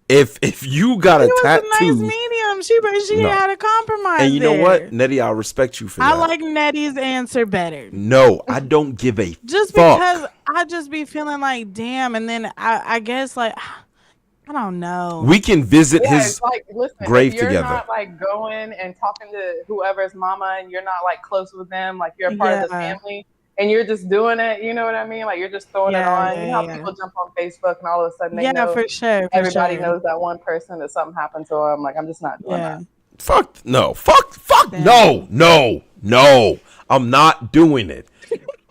If you got a it was a nice tattoo, medium. She no. had a compromise. And you know there. what, Nettie, I respect you for that. I like Nettie's answer better. No, I don't give a Just fuck. because I just be feeling like, damn, and then I guess like I don't know. We can visit his listen, grave if you're together. not like going and talking to whoever's mama and you're not like close with them, like you're a part of the family and you're just doing it, you know what I mean? Like you're just throwing it on. You know how people jump on Facebook and all of a sudden they know for sure. Everybody knows that one person that something happened to them. Like I'm just not doing that. Fuck no. Fuck no. I'm not doing it.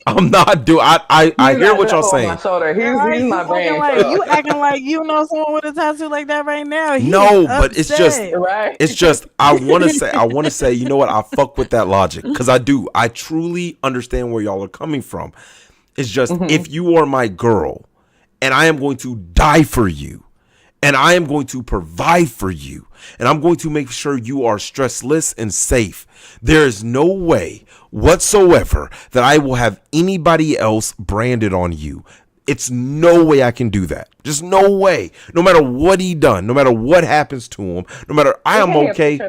I'm not doing. I hear what y'all saying. My shoulder. He's my brain. You acting like you know someone with a tattoo like that right now. No, but it's just right. It's just I want to say. You know what? I fuck with that logic because I do. I truly understand where y'all are coming from. It's just if you are my girl, and I am going to die for you, and I am going to provide for you, and I'm going to make sure you are stressless and safe. There is no way whatsoever that I will have anybody else branded on you. It's no way I can do that. Just no way. No matter what he done, no matter what happens to him, no matter I am okay.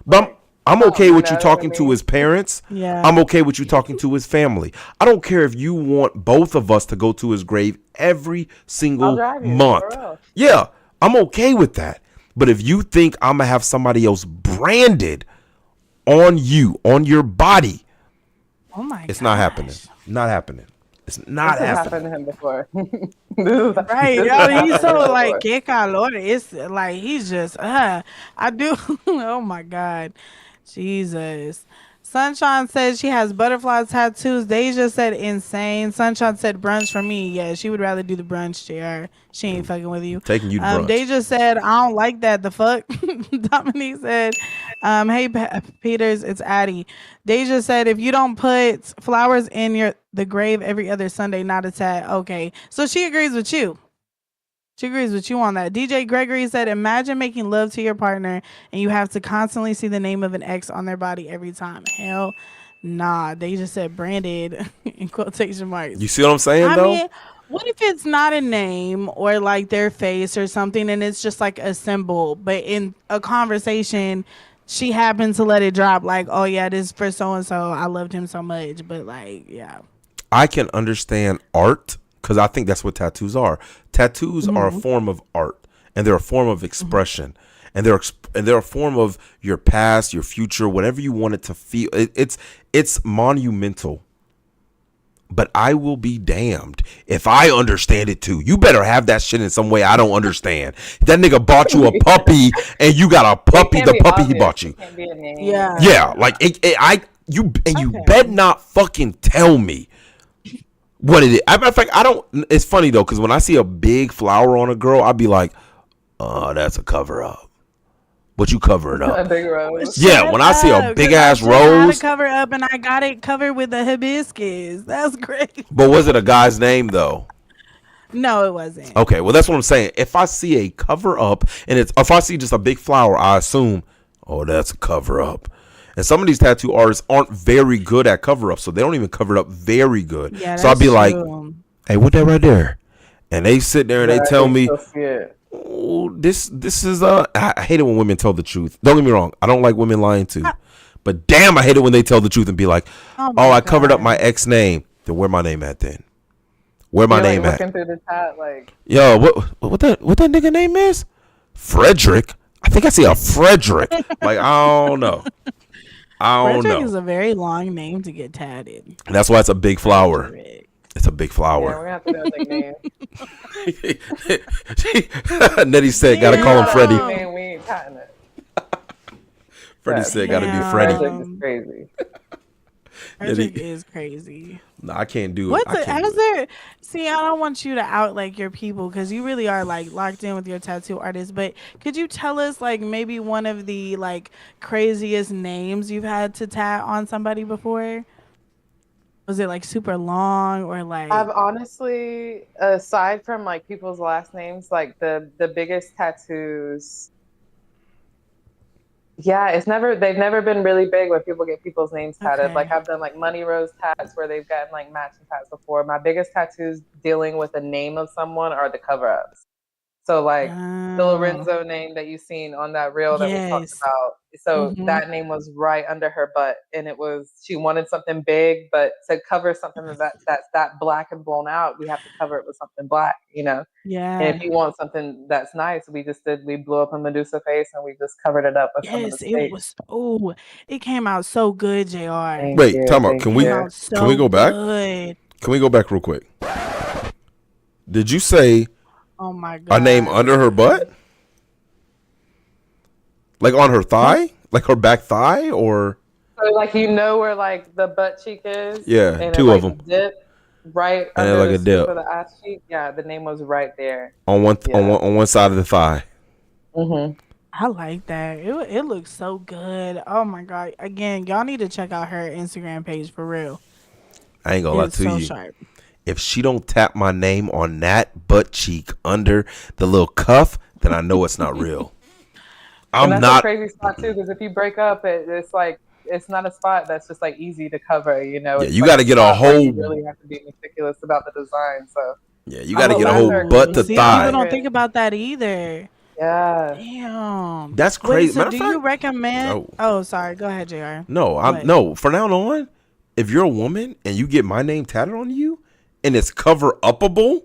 But I'm okay with you talking to his parents. Yeah. I'm okay with you talking to his family. I don't care if you want both of us to go to his grave every single month. Yeah, I'm okay with that. But if you think I'm going to have somebody else branded on you, on your body, oh my it's not happening. Not happening. It's not this happening. Happened to him before. Right, yo, he's so like que calor. It's like he's just I do. Oh my God, Jesus. Sunshine says she has butterfly tattoos. Deja said insane. Sunshine said brunch for me. Yeah, she would rather do the brunch, JR. She ain't fucking with you. Taking you to brunch. Deja said, I don't like that. The fuck? Dominique said, hey, Peters, it's Addie. Deja said, if you don't put flowers in the grave every other Sunday, not a tat. Okay. So she agrees with you. She agrees with you on that. DJ Gregory said, imagine making love to your partner and you have to constantly see the name of an ex on their body every time. Hell nah. They just said branded in quotation marks. You see what I'm saying, though? Mean, what if it's not a name or like their face or something and it's just like a symbol, but in a conversation, she happened to let it drop like, oh yeah, this is for so-and-so. I loved him so much. But like, yeah. I can understand art. Because I think that's what tattoos are. Tattoos are a form of art, and they're a form of expression, and they're a form of your past, your future, whatever you want it to feel. It's monumental. But I will be damned if I understand it too. You better have that shit in some way I don't understand. That nigga bought you a puppy, and you got a puppy. The puppy he bought you. Yeah. Like you bet not fucking tell me what it is. Matter of fact, I don't. It's funny though, because when I see a big flower on a girl, I'd be like, "Oh, that's a cover up." What you covering up? A big rose. Yeah, when I see a big ass rose, I cover up, and I got it covered with a hibiscus. That's great. But was it a guy's name though? No, it wasn't. Okay, well that's what I'm saying. If I see a cover up, and if I see just a big flower, I assume, oh, that's a cover up. And some of these tattoo artists aren't very good at cover up, so they don't even cover it up very good. Yeah, so I'd be like, hey, what that right there? And they sit there and they tell me, oh, this is I hate it when women tell the truth. Don't get me wrong, I don't like women lying too. But damn, I hate it when they tell the truth and be like, oh I covered up my ex name. Then where my name at then? Where my name at? Through the chat, like, yo, what that nigga name is? Frederick. I think I see a Frederick. Like, I don't know. Frederick is a very long name to get tatted. And that's why it's a big flower. Frederick. It's a big flower. Yeah, we're gonna have to know the name. Nettie said, gotta call him Freddie. Man, we ain't tatting it. Freddie said, gotta be Freddie. Frederick is crazy. Frederick is crazy. No, I can't do it. See, I don't want you to out like your people because you really are like locked in with your tattoo artist. But could you tell us like maybe one of the like craziest names you've had to tat on somebody before? Was it like super long or like? I've honestly, aside from like people's last names, like the biggest tattoos. Yeah, they've never been really big where people get people's names tatted. Okay. Like I've done like Money Rose tats where they've gotten like matching tats before. My biggest tattoos dealing with the name of someone are the cover ups. So like the Lorenzo name that you've seen on that reel that we talked about. So that name was right under her butt, and she wanted something big, but to cover something that's that black and blown out, we have to cover it with something black, you know. Yeah. And if you want something that's nice, we blew up a Medusa face and we just covered it up with some of the steaks. It came out so good, JR. Wait, time out. Can we go back? Good. Can we go back real quick? Did you say oh my God, a name under her butt? Like on her thigh? Like her back thigh or so like where like the butt cheek is? Yeah, and two of them. Dip right and under like the a dip of the ass cheek. Yeah, the name was right there. On one side of the thigh. I like that. It looks so good. Oh my God. Again, y'all need to check out her Instagram page for real. I ain't gonna lie to you. Sharp. If she don't tap my name on that butt cheek under the little cuff, then I know it's not real. And that's a crazy spot too, because if you break up, it's like it's not a spot that's just like easy to cover. You know, yeah, you got to get a whole. You really have to be meticulous about the design. So yeah, you got to get a whole butt to thigh. People don't think about that either. Yeah. Damn. That's crazy. Wait, so do you recommend? Oh, sorry. Go ahead, JR. No, for now on, if you're a woman and you get my name tatted on you and it's cover upable,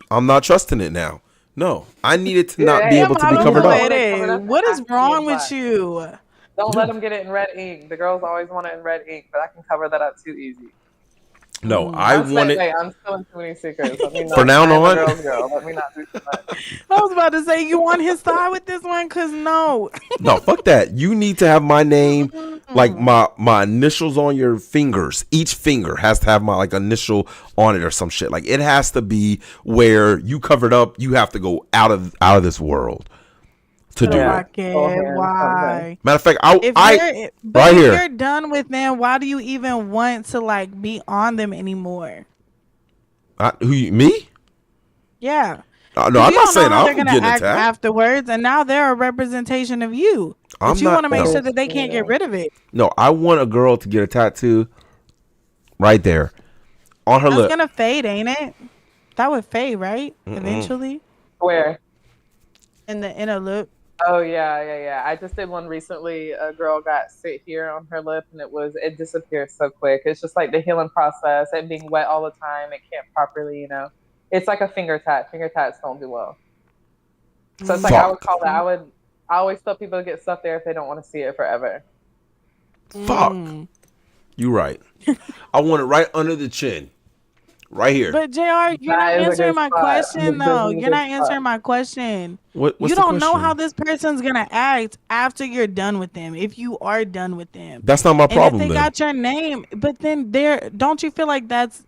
I'm not trusting it now. No, I need it to not be able to be covered up. What is wrong with you? Don't let them get it in red ink. The girls always want it in red ink, but I can cover that up too easy. No, I want it. I'm still in too many secrets. For now on, let me not do too much. I was about to say, you want his thigh with this one? Cause no, fuck that. You need to have my name, like my initials on your fingers. Each finger has to have my like initial on it or some shit. Like it has to be where you covered up. You have to go out of this world to do it. Why? Matter of fact, if you're done with them, why do you even want to like be on them anymore? Me? Yeah. No, I'm not saying I'm gonna act afterwards, and now they're a representation of you. But you want to make sure that they can't get rid of it. No, I want a girl to get a tattoo right there on her lip. It's gonna fade, ain't it? That would fade, right? Eventually. Where? In the inner lip. Oh yeah. I just did one recently. A girl got sit here on her lip, and it disappeared so quick. It's just like the healing process. It being wet all the time. It can't properly, you know. It's like a finger tat. Finger tats don't do well. So it's like I would call that. I always tell people to get stuff there if they don't want to see it forever. Fuck. You right. I want it right under the chin. Right here. But JR, you're not answering my question though. You're not answering my question. What's you don't know how this person's gonna act after you're done with them. If you are done with them, that's not my problem. And if they got your name, but then don't you feel like that's?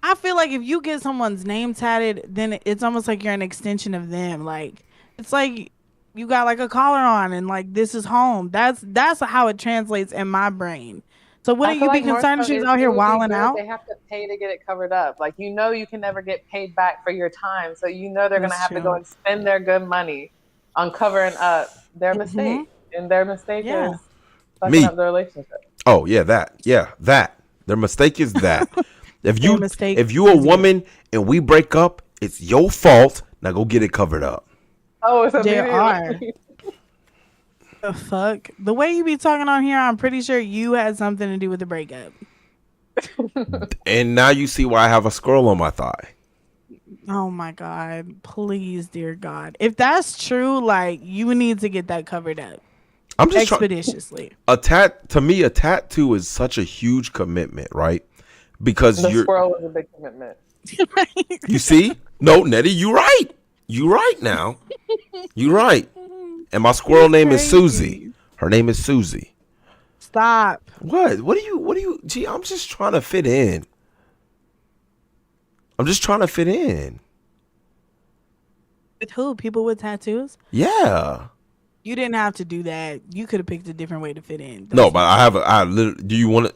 I feel like if you get someone's name tatted, then it's almost like you're an extension of them. Like it's like you got like a collar on, and like this is home. That's how it translates in my brain. So wouldn't you be concerned if she's out here wilding out? They have to pay to get it covered up. Like, you know, you can never get paid back for your time. So, you know, they're going to have to go and spend their good money on covering up their mistake. And their mistake is fucking up the relationship. Oh, yeah, that. Their mistake is that. If you a woman and we break up, it's your fault. Now go get it covered up. Oh, it's a The fuck? The way you be talking on here, I'm pretty sure you had something to do with the breakup. And now you see why I have a scroll on my thigh. Oh my God. Please, dear God. If that's true, like, you need to get that covered up. I'm just expeditiously. To me, a tattoo is such a huge commitment, right? Because the squirrel is a big commitment. You see? No, Nettie, you right. You right now. You right. And my squirrel name is Susie. Her name is Susie. stop. What? What do you? Gee, I'm just trying to fit in. With who? People with tattoos? Yeah. You didn't have to do that. You could have picked a different way to fit in. No, but I literally. Do you want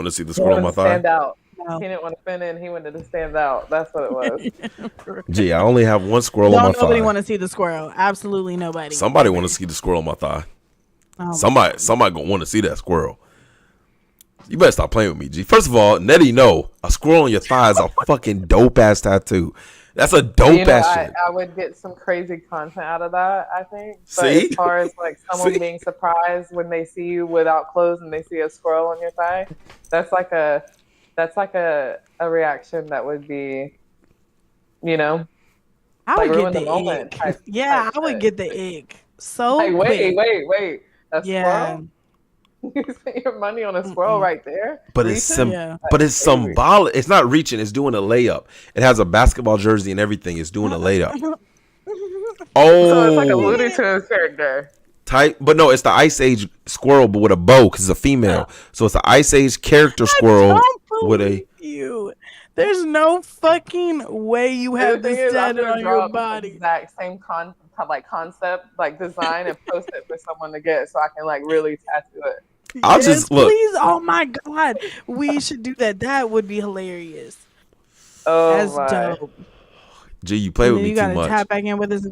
to see the squirrel on my thigh? Stand out. No. He didn't want to fit in. He wanted to stand out. That's what it was. Gee, I only have one squirrel on my thigh. Nobody want to see the squirrel. Absolutely nobody. Somebody want to see the squirrel on my thigh. Oh, Somebody gonna want to see that squirrel. You better stop playing with me, G. First of all, Nettie, no, a squirrel on your thigh is a fucking dope ass tattoo. That's a dope ass shit. I would get some crazy content out of that, I think. But See? as far as like someone being surprised when they see you without clothes and they see a squirrel on your thigh, that's like a reaction that would be, I like would ruin get the the moment. ick. I would get the ick. So like, quick. wait. A Yeah. squirrel? You spent your money on a squirrel right there? But it's symbolic. It's not reaching. It's doing a layup. It has a basketball jersey and everything. It's doing a layup. So it's like alluding to his character. But no, it's the Ice Age squirrel, but with a bow because it's a female. So it's the Ice Age character squirrel with a. There's no fucking way you have this tatted on your body. Exact same concept, like design, and post it for someone to get, so I can like really tattoo it. I'll just look. Please, oh my god, we should do that. That would be hilarious. Oh, that's dope. Gee, you play with me too much. You gotta tap back in with us.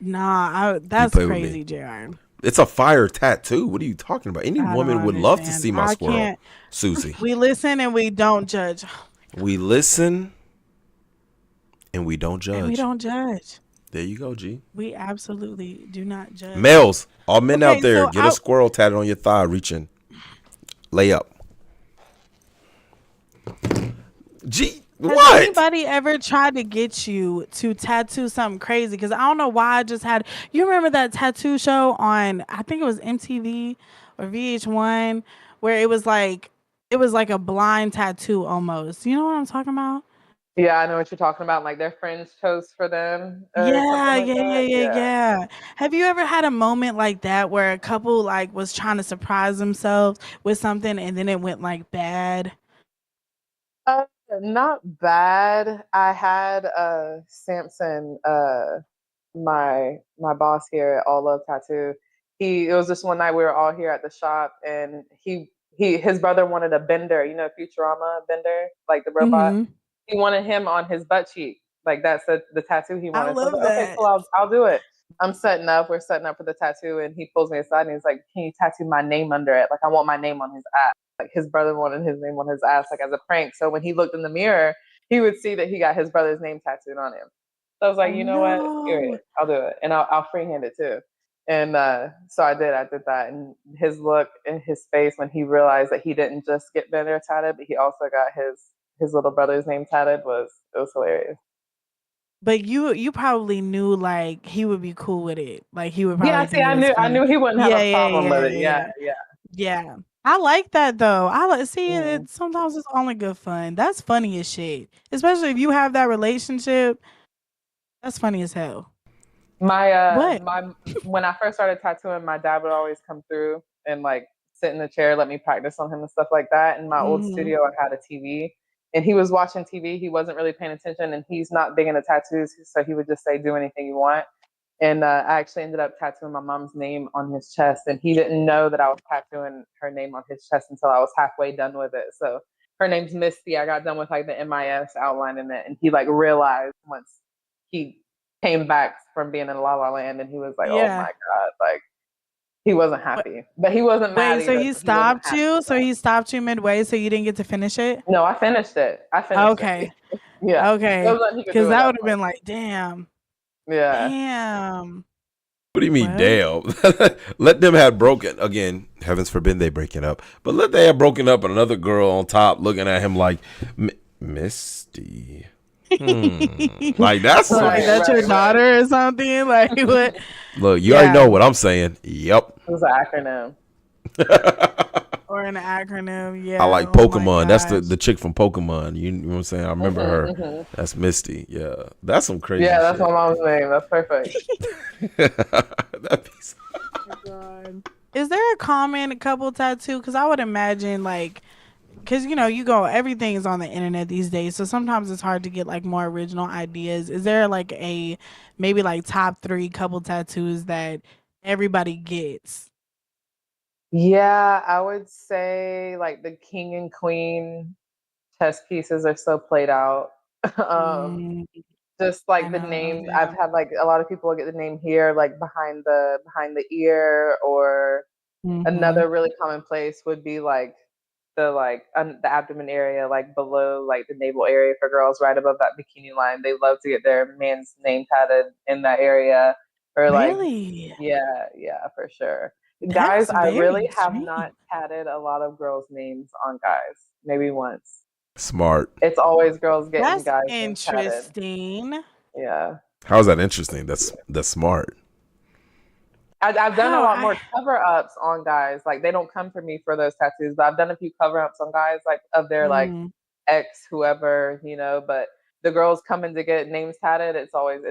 Nah, that's crazy, JR. It's a fire tattoo. What are you talking about? Any woman would love to see my squirrel, Susie. We listen and we don't judge. We listen and we don't judge. And we don't judge. There you go, G. We absolutely do not judge. Males, all men out there, get a squirrel tatted on your thigh, reaching. Lay up. G, what? Has anybody ever tried to get you to tattoo something crazy? Because I don't know why I just had. You remember that tattoo show on, I think it was MTV or VH1, where it was like a blind tattoo almost. You know what I'm talking about? Yeah, I know what you're talking about. Like their friends chose for them. Yeah. Have you ever had a moment like that where a couple like was trying to surprise themselves with something and then it went like bad? Not bad. I had Samson, my boss here at All Love Tattoo. It was just one night we were all here at the shop, and his brother wanted a bender, Futurama bender, like the robot. Mm-hmm. He wanted him on his butt cheek. Like that's the tattoo he wanted. I love that. Okay, cool, I'll do it. We're setting up for the tattoo, and he pulls me aside and he's like, "Can you tattoo my name under it? Like I want my name on his ass." Like his brother wanted his name on his ass, like as a prank. So when he looked in the mirror, he would see that he got his brother's name tattooed on him. So I was like, what? Here, I'll do it, and I'll freehand it too. And so I did that, and his look in his face when he realized that he didn't just get Bender tatted, but he also got his little brother's name tatted was hilarious. But you probably knew like he would be cool with it. Like he would probably I knew he wouldn't have a problem with it. Yeah. I like that though. It sometimes it's only good fun. That's funny as shit. Especially if you have that relationship. That's funny as hell. When I first started tattooing, my dad would always come through and like sit in the chair, let me practice on him and stuff like that. In my old studio, I had a TV. And he was watching TV. He wasn't really paying attention, and he's not big into tattoos, so he would just say, "Do anything you want." And I actually ended up tattooing my mom's name on his chest, and he didn't know that I was tattooing her name on his chest until I was halfway done with it. So her name's Misty. I got done with like the MIS outline in it, and he like realized once he came back from being in La La Land, and he was like, "Oh my god!" Like he wasn't happy, but he wasn't mad. Wait, so he stopped you? So he stopped you midway, so you didn't get to finish it? No, I finished it. Okay. Yeah. Okay. Because that would have been like, damn. Yeah. Damn. What do you mean, damn? Let them have broken again. Heavens forbid they breaking up, but let they have broken up and another girl on top looking at him like Misty. Like that's like that's your daughter or something. Like what? Look, you already know what I'm saying. Yep. It was an acronym. Or an acronym, yeah. I like Pokemon. That's the chick from Pokemon. You know what I'm saying? I remember her. Mm-hmm. That's Misty. Yeah. That's some crazy shit. That's my mom's name. That's perfect. That'd be so... Oh my God. Is there a common couple tattoo? Because I would imagine like, because you go everything's on the internet these days, so sometimes it's hard to get like more original ideas. Is there like a maybe like top three couple tattoos that everybody gets? Yeah, I would say like the king and queen chess pieces are so played out. um, Mm, just I like the know. names, I've Yeah. had like a lot of people get the name here, like behind the ear, or Hmm. another really common place would be like the abdomen area, like below like the navel area for girls, right above that bikini line. They love to get their man's name tatted in that area, or like Really? yeah, for sure. Guys, That's I very really have extreme. not tatted a lot of girls' names on guys. Maybe once. Smart. It's always girls getting That's guys' names tatted. interesting. Yeah. How's that interesting? That's smart. I've done a How lot I more cover ups on guys. Like they don't come for me for those tattoos, but I've done a few cover ups on guys like of their like mm, ex whoever, but the girls coming to get names tatted, it's always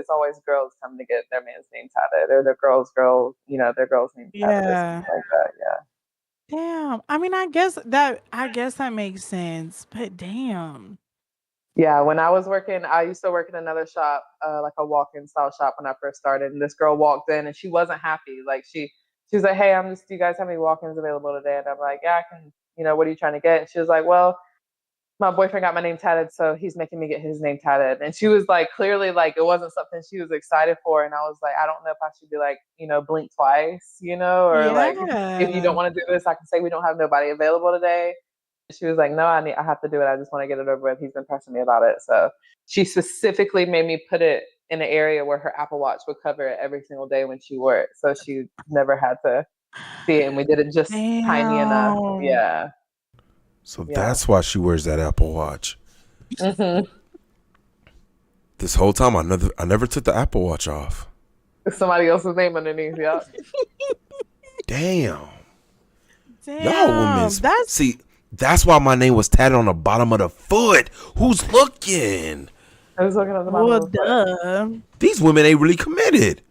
girls coming to get their man's name tatted, or their girl's name tatted or something yeah. like that. Yeah. Damn. I mean, I guess that makes sense, but damn. Yeah, when I used to work in another shop, like a walk-in style shop when I first started, and this girl walked in and she wasn't happy. Like she was like, "Hey, do you guys have any walk-ins available today?" And I'm like, "Yeah, I can. What are you trying to get?" And she was like, "Well, my boyfriend got my name tatted, so he's making me get his name tatted." And she was like, clearly, like it wasn't something she was excited for. And I was like, I don't know if I should be like, blink twice, or like, if you don't Yeah. want to do this, I can say we don't have nobody available today. She was like, no, I have to do it. I just want to get it over with. He's been pressing me about it. So she specifically made me put it in an area where her Apple Watch would cover it every single day when she wore it. So she never had to see it. And we did it just tiny enough. Damn. Yeah. So Yeah. that's why she wears that Apple Watch. Hmm. This whole time I never took the Apple Watch off. Somebody else's name underneath. Yeah. Damn. Y'all Damn. women's see, that's why my name was tatted on the bottom of the foot. Who's looking? I was looking at the bottom Well, of the foot. duh. These women ain't really committed.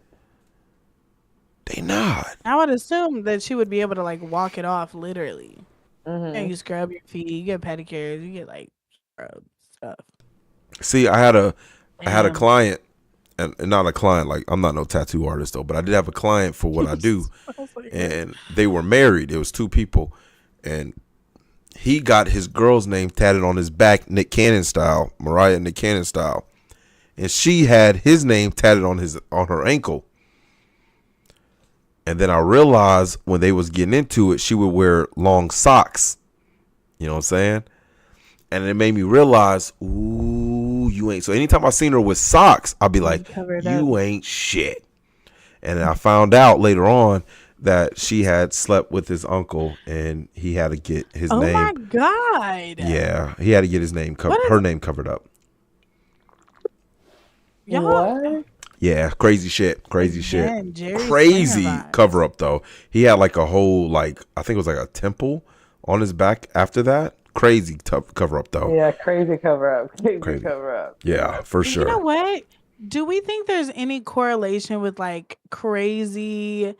They not. I would assume that she would be able to like walk it off literally. And Hmm. you scrub your feet, you get pedicures, you get like scrub stuff. See, I had a Damn. client, and not a client, like I'm not no tattoo artist though, but I did have a client for what I do, I was like, what? and they were married. It was two people, and he got his girl's name tatted on his back, Nick Cannon style, Mariah Nick Cannon style, and she had his name tatted on her ankle. And then I realized when they was getting into it, she would wear long socks. You know what I'm saying? And it made me realize, ooh, you ain't. So anytime I seen her with socks, I'd be like, Cover it up. you ain't shit. And I found out later on that she had slept with his uncle, and he had to get his Oh name. my god. Yeah, he had to get his name covered, What her is name covered up. y'all? What? Yeah, crazy shit, crazy shit, Again, Jerry Springer crazy cover vibes. up though. He had like a whole I think it was like a temple on his back after that. Crazy tough cover up though. Yeah, crazy cover up. Crazy Crazy. cover up. Yeah, Yeah. for You know sure. what? Do we think there's any correlation with like crazy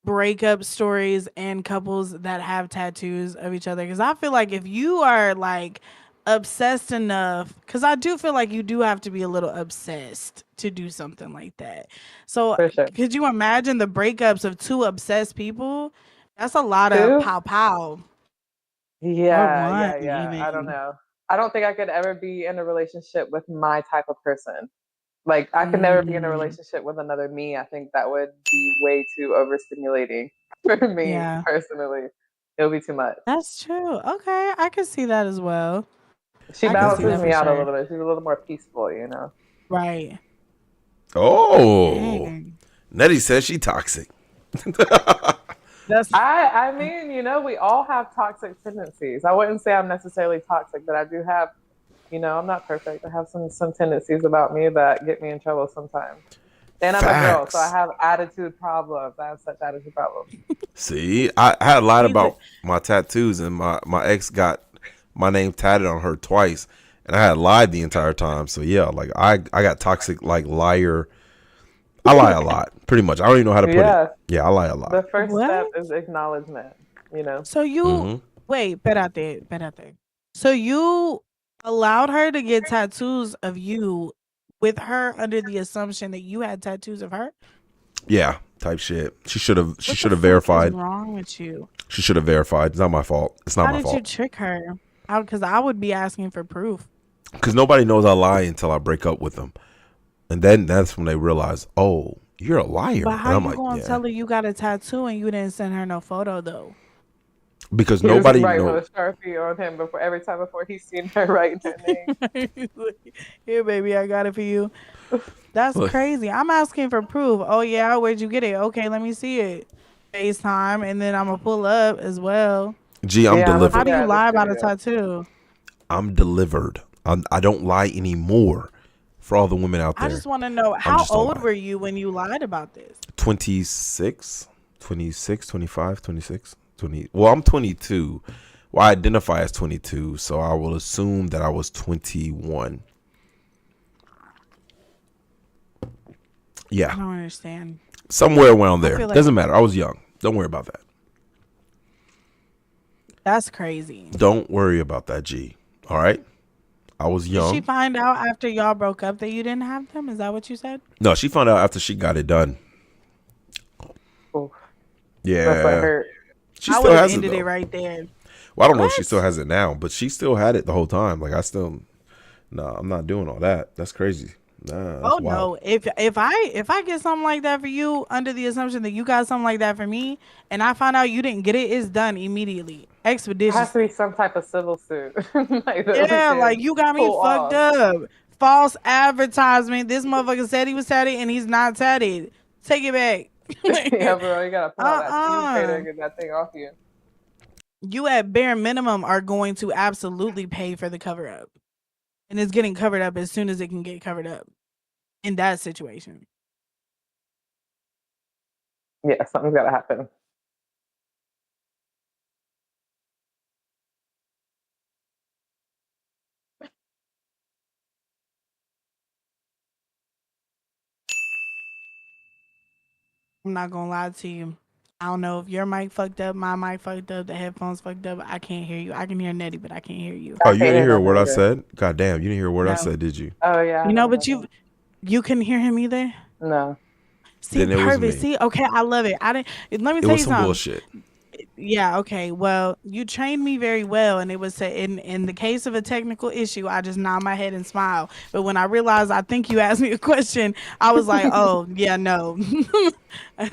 breakup stories and couples that have tattoos of each other? Because I feel like if you are like obsessed enough, because I do feel like you do have to be a little obsessed to do something like that. So For sure. could you imagine the breakups of two obsessed people? That's a lot of Two? pow pow. Or Yeah, one yeah, yeah. I don't even. know. I don't think I could ever be in a relationship with my type of person. Like I could never be in a Mm, relationship with another me. I think that would be way too overstimulating for me yeah, personally. It would be too much. that's true. Okay, I can see that as well. She I can see balances that for me out a sure. little bit. She's a little more peaceful. Right. Oh, Dang. Nettie says she toxic. That's I mean, we all have toxic tendencies. I wouldn't say I'm necessarily toxic, but I do have, I'm not perfect. I have some tendencies about me that get me in trouble sometimes. And I'm a girl, so I Facts. have attitude problems. I have such attitude problems. See, I had lied he's a, about my tattoos, and my ex got my name tatted on her twice, and I had lied the entire time. So yeah, like I got toxic like liar. I lie a lot, pretty much. I don't even know how to put it. Yeah, I lie a lot. The first step is acknowledgement, So you, wait, bet out there. So you allowed her to get tattoos of you with her under the assumption that you had tattoos of her? Yeah, type shit. She should have verified. What's wrong with you? She should have verified. It's not my fault. It's not my fault. How did you trick her? Because I would be asking for proof. Because nobody knows I lie until I break up with them. And then that's when they realize, oh, you're a liar. But how you going to tell her you got a tattoo and you didn't send her no photo, though? Because nobody knows. He was writing a Sharpie on him before he's seen her writing her name. Here, baby, I got it for you. That's crazy. I'm asking for proof. Oh, yeah, where'd you get it? Okay, let me see it. FaceTime, and then I'm going to pull up as well. Gee, I'm delivered. How do you lie about a tattoo? I'm delivered. I don't lie anymore. For all the women out there. I just want to know, how old were you when you lied about this? 26, 25, 26, 20. Well, I'm 22. Well, I identify as 22, so I will assume that I was 21. Yeah. I don't understand. Somewhere around there. Doesn't matter. I was young. Don't worry about that. That's crazy. Don't worry about that, G. All right? I was young. Did she find out after y'all broke up that you didn't have them? Is that what you said? No, she found out after she got it done. Oh. Yeah. That's what hurt. She still has it, ended it right there. Well, I don't know if she still has it now, but she still had it the whole time. Like I'm not doing all that. That's crazy. Nah, that's wild. No. If I get something like that for you under the assumption that you got something like that for me, and I find out you didn't get it, it's done immediately. Expeditious. It has to be some type of civil suit. Like you got me fucked up. False advertisement. This motherfucker said he was tatted and he's not tatted. Take it back. Yeah, bro, you gotta pull out that to get that thing off you. You at bare minimum are going to absolutely pay for the cover up. And it's getting covered up as soon as it can get covered up in that situation. Yeah, something's gotta happen. I'm not gonna lie to you. I don't know if your mic fucked up, my mic fucked up, the headphones fucked up. I can't hear you. I can hear Netti, but I can't hear you. Oh, you didn't hear a word I said? God damn, you didn't hear a word I said, did you? Oh yeah. But you couldn't hear him either? No. See, perfect. See, okay, I love it. Let me tell you something. Bullshit. Yeah, okay. Well, you trained me very well, and it was in the case of a technical issue, I just nod my head and smile. But when I realized I think you asked me a question, I was like, oh, yeah, no.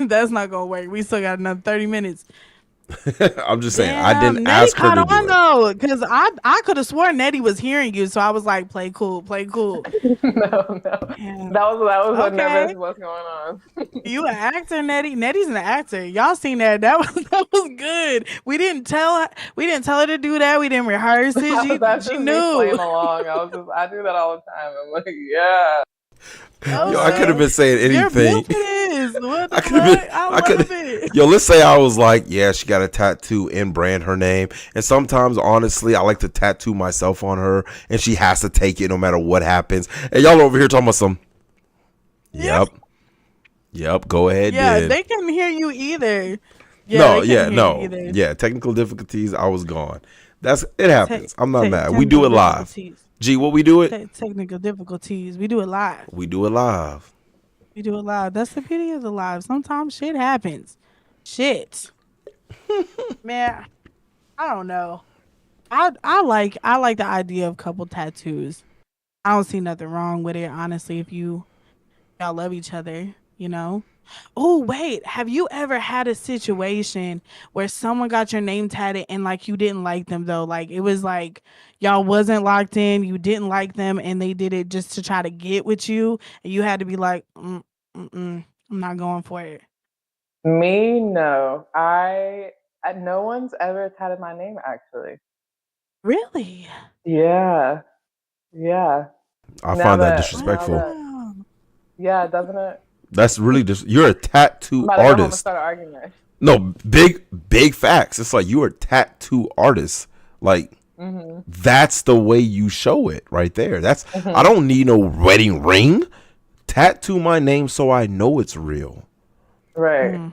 That's not going to work. We still got another 30 mintes. I'm just saying, I didn't ask her to do it. Though, because I could have sworn Netti was hearing you, so I was like, play cool. No. That was what nervous what's going on. You an actor, Netti? Netti's an actor. Y'all seen that? That was good. We didn't tell her to do that. We didn't rehearse it. She knew. Playing along. I do that all the time. I'm like, yeah. Yo, I could have been saying anything. What I love it. Yo, let's say I was like, yeah, she got a tattoo and brand her name. And sometimes, honestly, I like to tattoo myself on her, and she has to take it no matter what happens. And y'all over here talking about some. Yep. Go ahead. Yeah, they couldn't hear you either. Yeah, technical difficulties. I was gone. It happens. I'm not mad. We do it live. G, what we do it? Technical difficulties. We do it live. That's the beauty of the live. Sometimes shit happens. Shit. Man, I don't know. I like the idea of couple tattoos. I don't see nothing wrong with it, honestly, if y'all love each other, you know. Oh, wait. Have you ever had a situation where someone got your name tatted and like you didn't like them though? Like it was like y'all wasn't locked in, you didn't like them, and they did it just to try to get with you, and you had to be like, I'm not going for it. Me, no. No one's ever tatted my name actually. Really? Yeah. I find that disrespectful. Yeah, doesn't it? That's really just you're a tattoo artist. Start an argument. No, big facts. It's like you're a tattoo artist. Like that's the way you show it right there. That's I don't need no wedding ring tattoo my name so I know it's real. Right.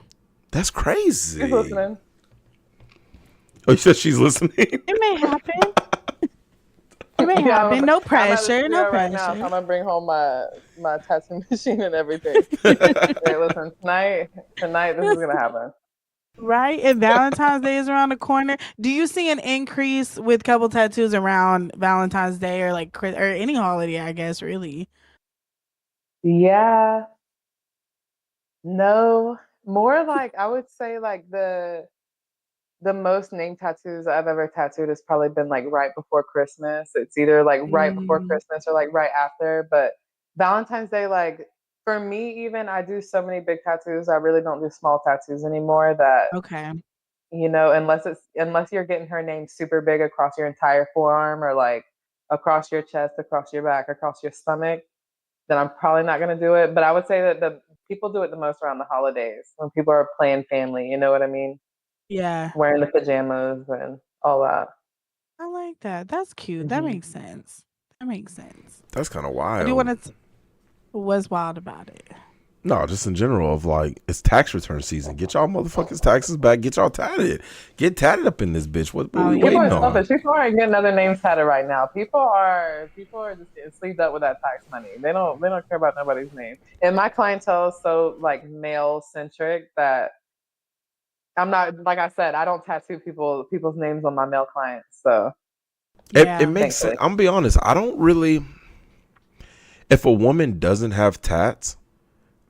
That's crazy. She's listening. Oh, you said she's listening? It may happen. It may happen. No pressure. No pressure. Now, I'm gonna bring home my tattoo machine and everything. Hey, listen, tonight, this is gonna happen. Right, and Valentine's Day is around the corner. Do you see an increase with couple tattoos around Valentine's Day or like or any holiday? I guess really. Yeah. No, more like I would say like the most name tattoos I've ever tattooed has probably been like right before Christmas. It's either like right before Christmas or like right after. But Valentine's Day, like for me, even I do so many big tattoos. I really don't do small tattoos anymore. That Okay. Unless you're getting her name super big across your entire forearm or like across your chest, across your back, across your stomach, then I'm probably not gonna do it. But I would say that the people do it the most around the holidays when people are playing family. You know what I mean? Yeah. Wearing the pajamas and all that. I like that. That's cute. That makes sense. That makes sense. That's kind of I do wild. want to. What's wild about it? No, just in general of like, it's tax return season. Get y'all motherfuckers taxes back. Get y'all tatted. Get tatted up in this bitch. What we waiting on? People aren't getting other names tatted right now. People are just getting sleeved up with that tax money. They don't care about nobody's name. And my clientele is so like male centric that I'm not, like I said, I don't tattoo people's names on my male clients. So it makes sense. I'm gonna be honest. I don't really. If a woman doesn't have tats,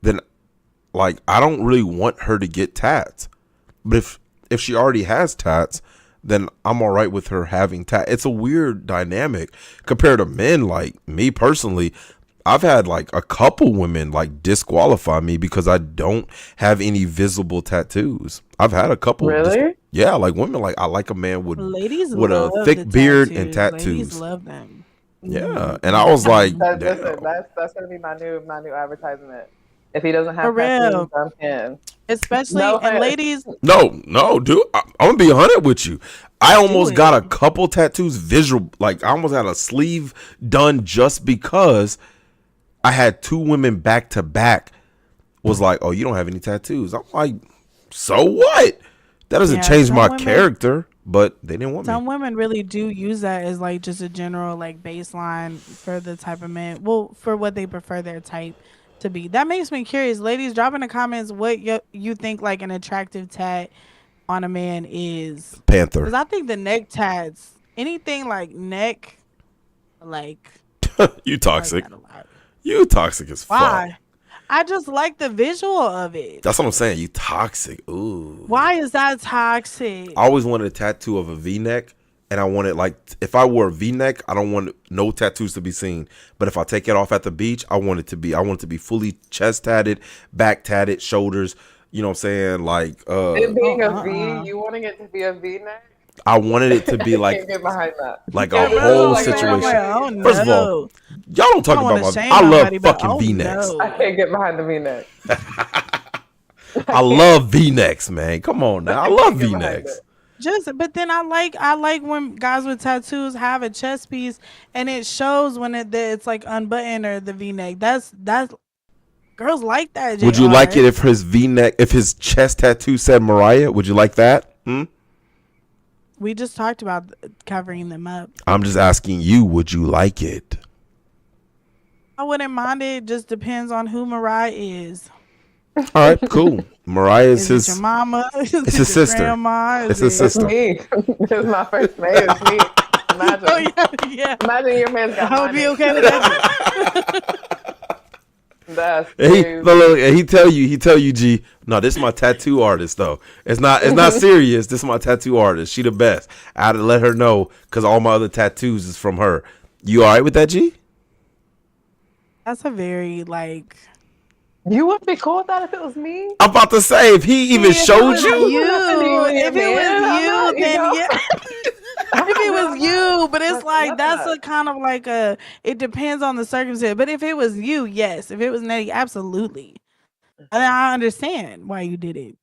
then like I don't really want her to get tats. But if she already has tats, then I'm all right with her having tats. It's a weird dynamic compared to men. Like me personally, I've had like a couple women like disqualify me because I don't have any visible tattoos. I've had a couple. Really? Yeah, like women. Like I like a man with a thick beard and tattoos. Ladies love them. Yeah, and I was like, that's gonna be my new advertisement. If he doesn't have tattoos, I'm in. Especially and ladies. No, dude. I'm gonna be 100 with you. I almost got a couple tattoos visual. Like I almost had a sleeve done just because I had two women back to back. Was like, oh, you don't have any tattoos. I'm like, so what? That doesn't change my character. But they didn't want me. Some women really do use that as like just a general like baseline for the type of man. Well, for what they prefer their type to be. That makes me curious. Ladies, drop in the comments what you think like an attractive tat on a man is. Panther. Because I think the neck tats, anything like neck, like. You toxic. You toxic as fuck. Why? I just like the visual of it. That's what I'm saying. You toxic. Ooh. Why is that toxic? I always wanted a tattoo of a V-neck, and I wanted like if I wore a V-neck, I don't want no tattoos to be seen. But if I take it off at the beach, I want it to be fully chest tatted, back tatted, shoulders. You know what I'm saying? Like it being a V, you wanting it to be a V-neck? I wanted it to be like, I can't get behind that. Like a whole situation. First of all, y'all don't talk about my. I love fucking V-necks. I can't get behind the V-neck. I love V-necks, man. Come on now, I love V-necks. But then I like when guys with tattoos have a chest piece and it shows when it's like unbuttoned or the V-neck. That's girls like that. JR. Would you like it if his chest tattoo said Mariah? Would you like that? We just talked about covering them up. I'm just asking you, would you like it? I wouldn't mind it. Just depends on who Mariah is. All right, cool. Mariah is his your mama. It's his sister. Grandma? It's his sister. It's me. This is my first name. It's me. Imagine. Oh, yeah. Imagine your man's got I would be okay with that. That's he tell you, G. No, this is my tattoo artist though. It's not serious. This is my tattoo artist. She the best. I had to let her know because all my other tattoos is from her. You all right with that, G? That's a very like. You would be cool with that if it was me. I'm about to say if he even showed you. If it was you, then yeah. If it was you, but it's like that's a kind of like a. It depends on the circumstance. But if it was you, yes. If it was Nettie, absolutely. And I understand why you did it.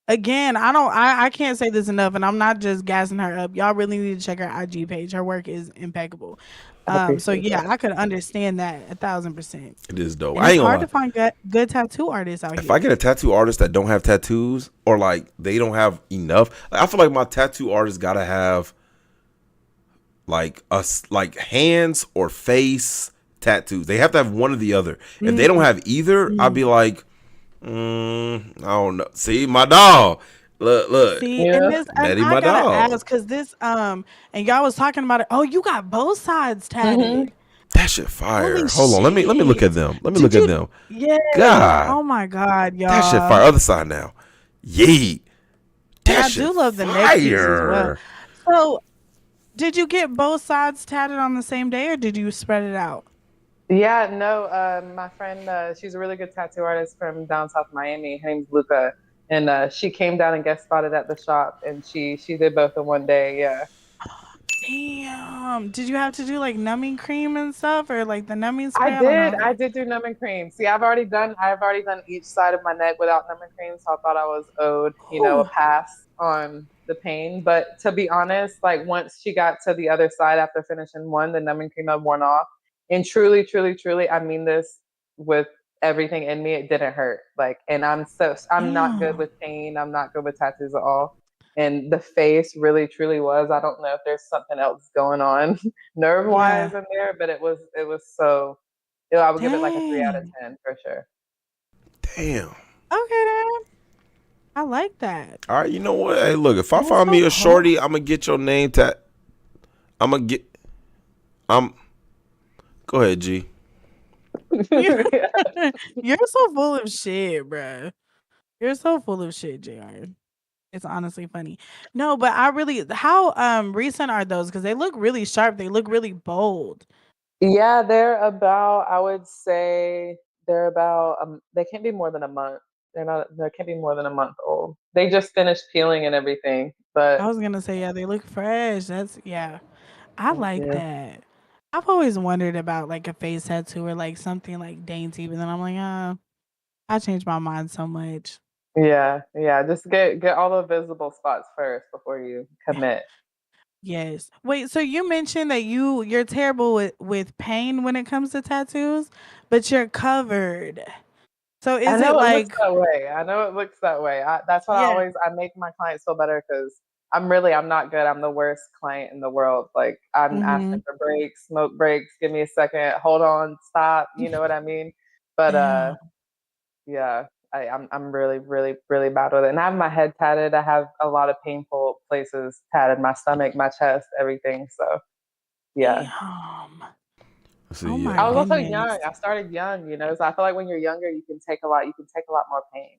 Again, I can't say this enough, and I'm not just gassing her up. Y'all really need to check her IG page. Her work is impeccable. I So appreciate yeah, that. I could understand that 1,000%. It is dope. And I it's ain't gonna hard lie. to find good tattoo artists out If I here. get a tattoo artist that don't have tattoos or like they don't have enough, like, I feel like my tattoo artist gotta have like like hands or face tattoos. They have to have one or the other. If they don't Mm, have either, I'd mm. be like, I don't know. See, my dog. Look, See, and Yeah. this, and Nettie, I my gotta dog. ask, cause this, and y'all was talking about it. Oh, you got both sides Hmm. tatted. That shit Holy fire. Hold on, let me look shit! at them. Let me look Did at you? them. Yes. God, Oh my God, that shit y'all. fire. Other side now. Yeet. And That I shit do love the neck piece as well. fire. So, did you get both sides tatted on the same day, or did you spread it out? Yeah, no, my friend, she's a really good tattoo artist from down south Miami. Her name's Luca, and she came down and guest spotted at the shop, and she did both in one day. Yeah, Damn. Did you have to do like numbing cream and stuff, or like the numbing I spray? I don't know did. how I that. did do numbing cream. See, I've already done each side of my neck without numbing cream, so I thought I was owed, a Whew. pass on the pain. But to be honest, like once she got to the other side after finishing one, the numbing cream had worn off. And truly, truly, truly, I mean this with everything in me, it didn't hurt. Like, and I'm not good Damn. with pain. I'm not good with tattoos at all. And the face really, truly was. I don't know if there's something else going on nerve wise Yeah. in there, but it was so I would give it like a 3 out of Dang. 10 for sure. Damn. Okay, then. I like that. All right, you know what? Hey, look, if I That's find so me a cool. shorty, I'm gonna get your name tat. I'm gonna get. I'm. Go ahead, G. You're, you're so full of shit, bruh. You're so full of shit, JR. It's honestly funny. No, but I really, how recent are those? Because they look really sharp. They look really bold. Yeah, they're about, I would say they're about, they can't be more than a month. They can't be more than a month old. They just finished peeling and everything. I But was gonna say, yeah, they look fresh. That's yeah. I like yeah, that. I've always wondered about like a face tattoo or like something like dainty, but then I'm like, I changed my mind so much. yeah. Just get all the visible spots first before you commit. Yes. Wait, so you mentioned that you're terrible with pain when it comes to tattoos, but you're covered. So I is it know it looks like that way. I know it looks that way. That's what yeah. I make my clients feel better because I'm not good. I'm the worst client in the world. Like I'm asking Mhm. for breaks, smoke breaks. Give me a second. Hold on. Stop. You know what I mean? But Damn. yeah, I'm really, really, really bad with it. And I have my head tatted. I have a lot of painful places tatted. My stomach, my chest, everything. So yeah. Damn. See, Oh my I was yeah. also goodness. young. I started young, so I feel like when you're younger, you can take a lot more pain.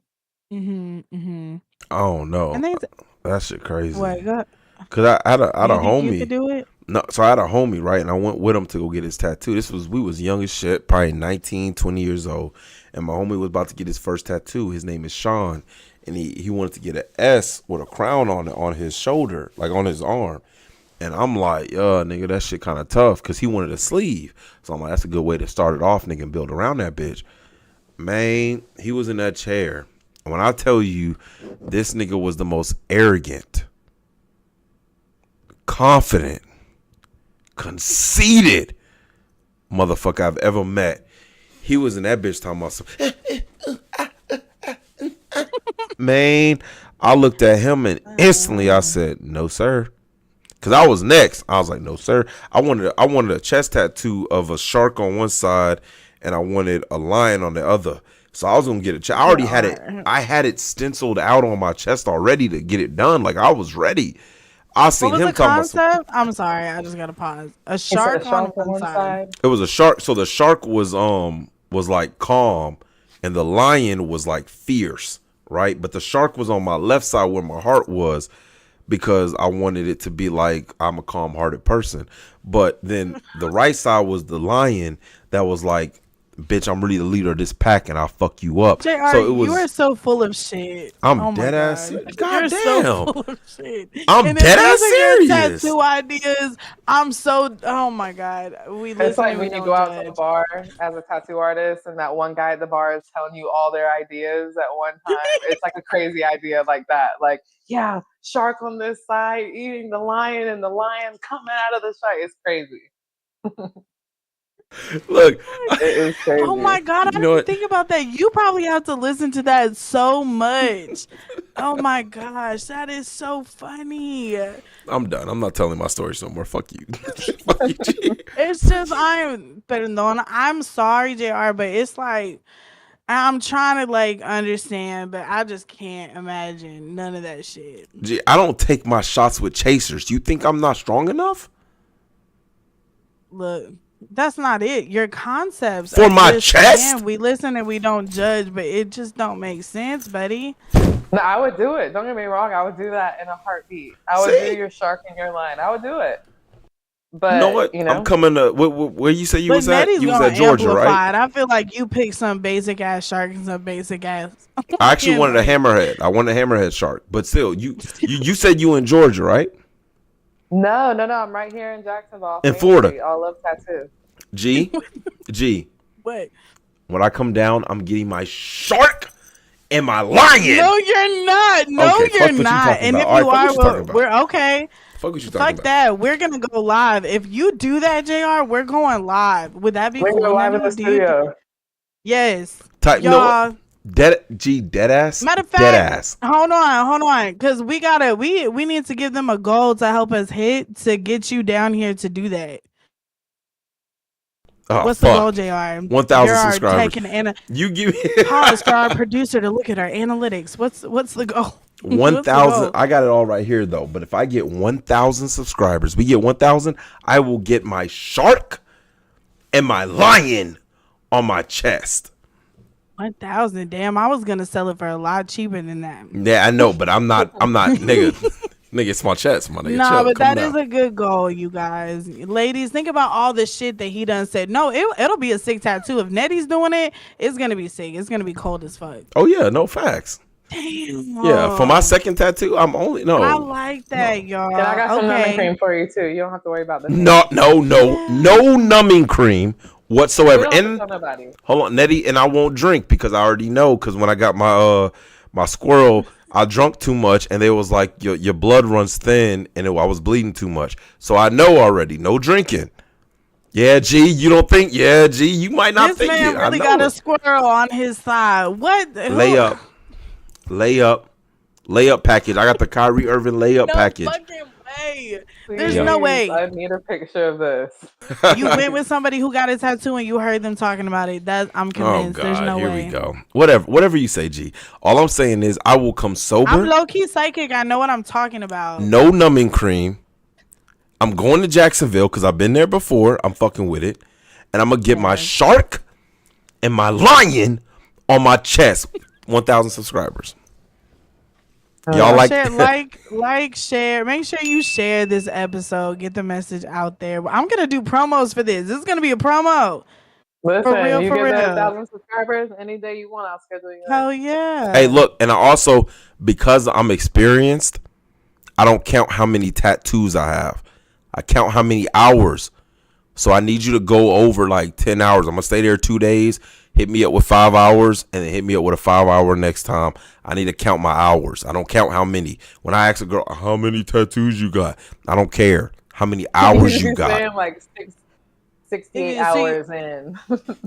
Mhm. Mhm. I don't And know. they That shit crazy. what? Go, Cause I had you a think you could homie. do it? No, so I had a homie, right? And I went with him to go get his tattoo. We was young as shit, probably 19, 20 years old. And my homie was about to get his first tattoo. His name is Sean. And he wanted to get an S with a crown on it on his shoulder, like on his arm. And I'm like, nigga, that shit kind of tough because he wanted a sleeve. So I'm like, that's a good way to start it off, nigga, and build around that bitch. Man, he was in that chair. When I tell you, this nigga was the most arrogant, confident, conceited motherfucker I've ever met. He was in that bitch talking about some. Man, I looked at him and instantly I said, no, sir. Cause I was next. I was like, no, sir. I wanted a chest tattoo of a shark on one side and I wanted a lion on the other. So I was gonna get I Your already had it. art. I had it stenciled out on my chest already to get it done. Like I was ready. I What seen was him the talking about some. concept? I'm sorry, I just gotta pause. A He said a shark on shark on one one side. side. It was a shark. So the shark was like calm, and the lion was like fierce, right? But the shark was on my left side where my heart was, because I wanted it to be like I'm a calm-hearted person. But then the right side was the lion that was like bitch, I'm really the leader of this pack and I'll fuck you up. JR, So it was, you are so full of shit. I'm dead ass serious. God You're damn. so full of shit. I'm dead ass serious. Tattoo ideas. I'm so, oh my God. It's like when you go out to the bar as a tattoo artist and that one guy at the bar is telling you all their ideas at one time. It's like a crazy idea like that. Like, yeah, shark on this side eating the lion and the lion coming out of the shark. It's crazy. Look, it is crazy. Oh my God, I didn't think about that. You probably have to listen to that so much. Oh my gosh, that is so funny. I'm done. I'm not telling my stories no more. Fuck you. Fuck you, G. It's just, I'm sorry, JR, but it's like, I'm trying to like understand, but I just can't imagine none of that shit. G, I don't take my shots with chasers. You think I'm not strong enough? Look, that's not it. Your concepts for my chest. We listen and we don't judge, but it just don't make sense, buddy. No, I would do it. Don't get me wrong. I would do that in a heartbeat. I would do your shark and your line. I would do it. But you know what? I'm coming to where you say you was at. You was at Georgia, right? I feel like you picked some basic ass shark and some basic ass. I actually wanted a hammerhead. I wanted a hammerhead shark, but still, you said you in Georgia, right? No. I'm right here in Jacksonville. In Florida. I love tattoo. G. What? When I come down, I'm getting my shark and my lion. No, you're not. No, okay, you're not. And if you are, we're okay. Fuck what you talking about. That. We're gonna go live. If you do that, JR, we're going live. Would that be cool? We're going live in the studio. Yes. Y'all. Dead ass. Matter of fact, dead ass. Hold on, because we need to give them a goal to help us hit to get you down here to do that. Oh, what's the goal, JR? 1,000 subscribers. You give me Paul, our producer, to look at our analytics. What's the goal? 1,000. I got it all right here though. But if I get 1,000 subscribers, we get 1,000. I will get my shark and my lion on my chest. 1,000. Damn, I was gonna sell it for a lot cheaper than that. Yeah, I know, but I'm not, nigga. Nigga, it's my chest, my nigga. No, but that is a good goal, you guys. Ladies, think about all the shit that he done said. No, it'll be a sick tattoo. If Netti's doing it, it's gonna be sick. It's gonna be cold as fuck. Oh yeah, no facts. Damn. Yeah, for my second tattoo, I like that, y'all. And I got some numbing cream for you too. You don't have to worry about this. No numbing cream whatsoever. And hold on, Nettie, and I won't drink because I already know. Because when I got my squirrel, I drunk too much, and they was like, your blood runs thin, and I was bleeding too much. So I know already, no drinking. Yeah, G, you don't think? Yeah, G, you might not think it. This man really got a squirrel on his side. What? Layup package. I got the Kyrie Irving layup package. Fucking way. There's no way. I need a picture of this. You went with somebody who got a tattoo and you heard them talking about it. I'm convinced. Oh God, there's no here way. we go. Whatever you say, G. All I'm saying is I will come sober. I'm low key psychic. I know what I'm talking about. No numbing cream. I'm going to Jacksonville because I've been there before. I'm fucking with it, and I'm gonna get my shark and my lion on my chest. 1,000 subscribers. Y'all share. Make sure you share this episode. Get the message out there. I'm gonna do promos for this. This is gonna be a promo. Listen, for real, you get that 1,000 subscribers any day you want. I'll schedule you. Hell yeah. Hey, look, and I also, because I'm experienced, I don't count how many tattoos I have. I count how many hours. So I need you to go over like 10 hours. I'm gonna stay there 2 days. Hit me up with 5 hours, and then hit me up with a 5 hour next time. I need to count my hours. I don't count how many. When I ask a girl, how many tattoos you got? I don't care how many hours you got. Saying like 68 hours in.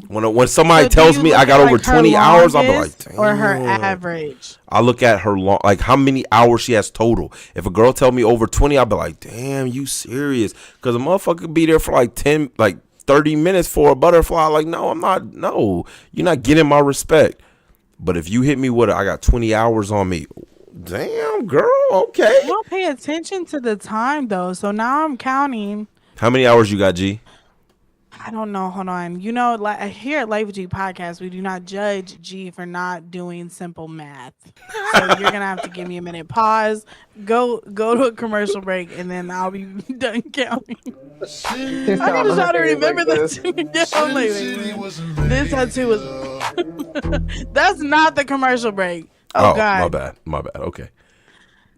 When somebody tells me I got over 20 hours, I'll be like, damn. Or her average. I look at her like how many hours she has total. If a girl tell me over 20, I'll be like, damn, you serious? Because a motherfucker could be there for like 30 minutes for a butterfly. Like, no, I'm not. No, you're not getting my respect. But if you hit me with I got 20 hours on me, damn, girl, okay. You don't pay attention to the time though. So now I'm counting. How many hours you got, G? I don't know. Hold on. You know, like here at Life G Podcast, we do not judge G for not doing simple math. So you're gonna have to give me a minute. Pause. Go to a commercial break, and then I'll be done counting. She's I counting gotta on her try to fingers like remember this. that. Yeah, I'm like, this tattoo was. That's not the commercial break. Oh Oh, my God. bad. My bad. Okay.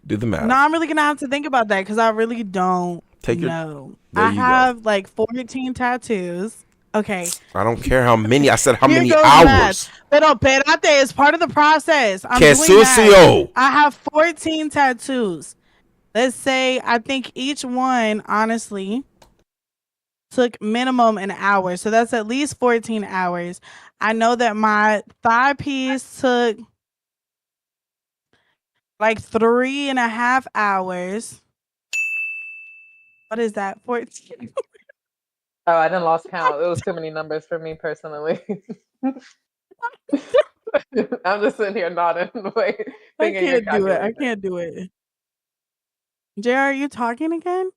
Do the No, math. I'm really gonna have to think about that because I really don't Take your. know. There I you go. have like 14 tattoos. Okay, I don't care how many. I said how here many goes math. hours. Pero espérate, it's part of the process. I'm Que doing math. sucio. I have 14 tattoos. Let's say I think each one, honestly, took minimum an hour. So that's at least 14 hours. I know that my thigh piece took like 3.5 hours. What is that? 14. Oh, I didn't lost count. It was too many numbers for me personally. I'm just sitting here nodding, like I thinking you're can't do it. I calculating. can't do it. JR, are you talking again?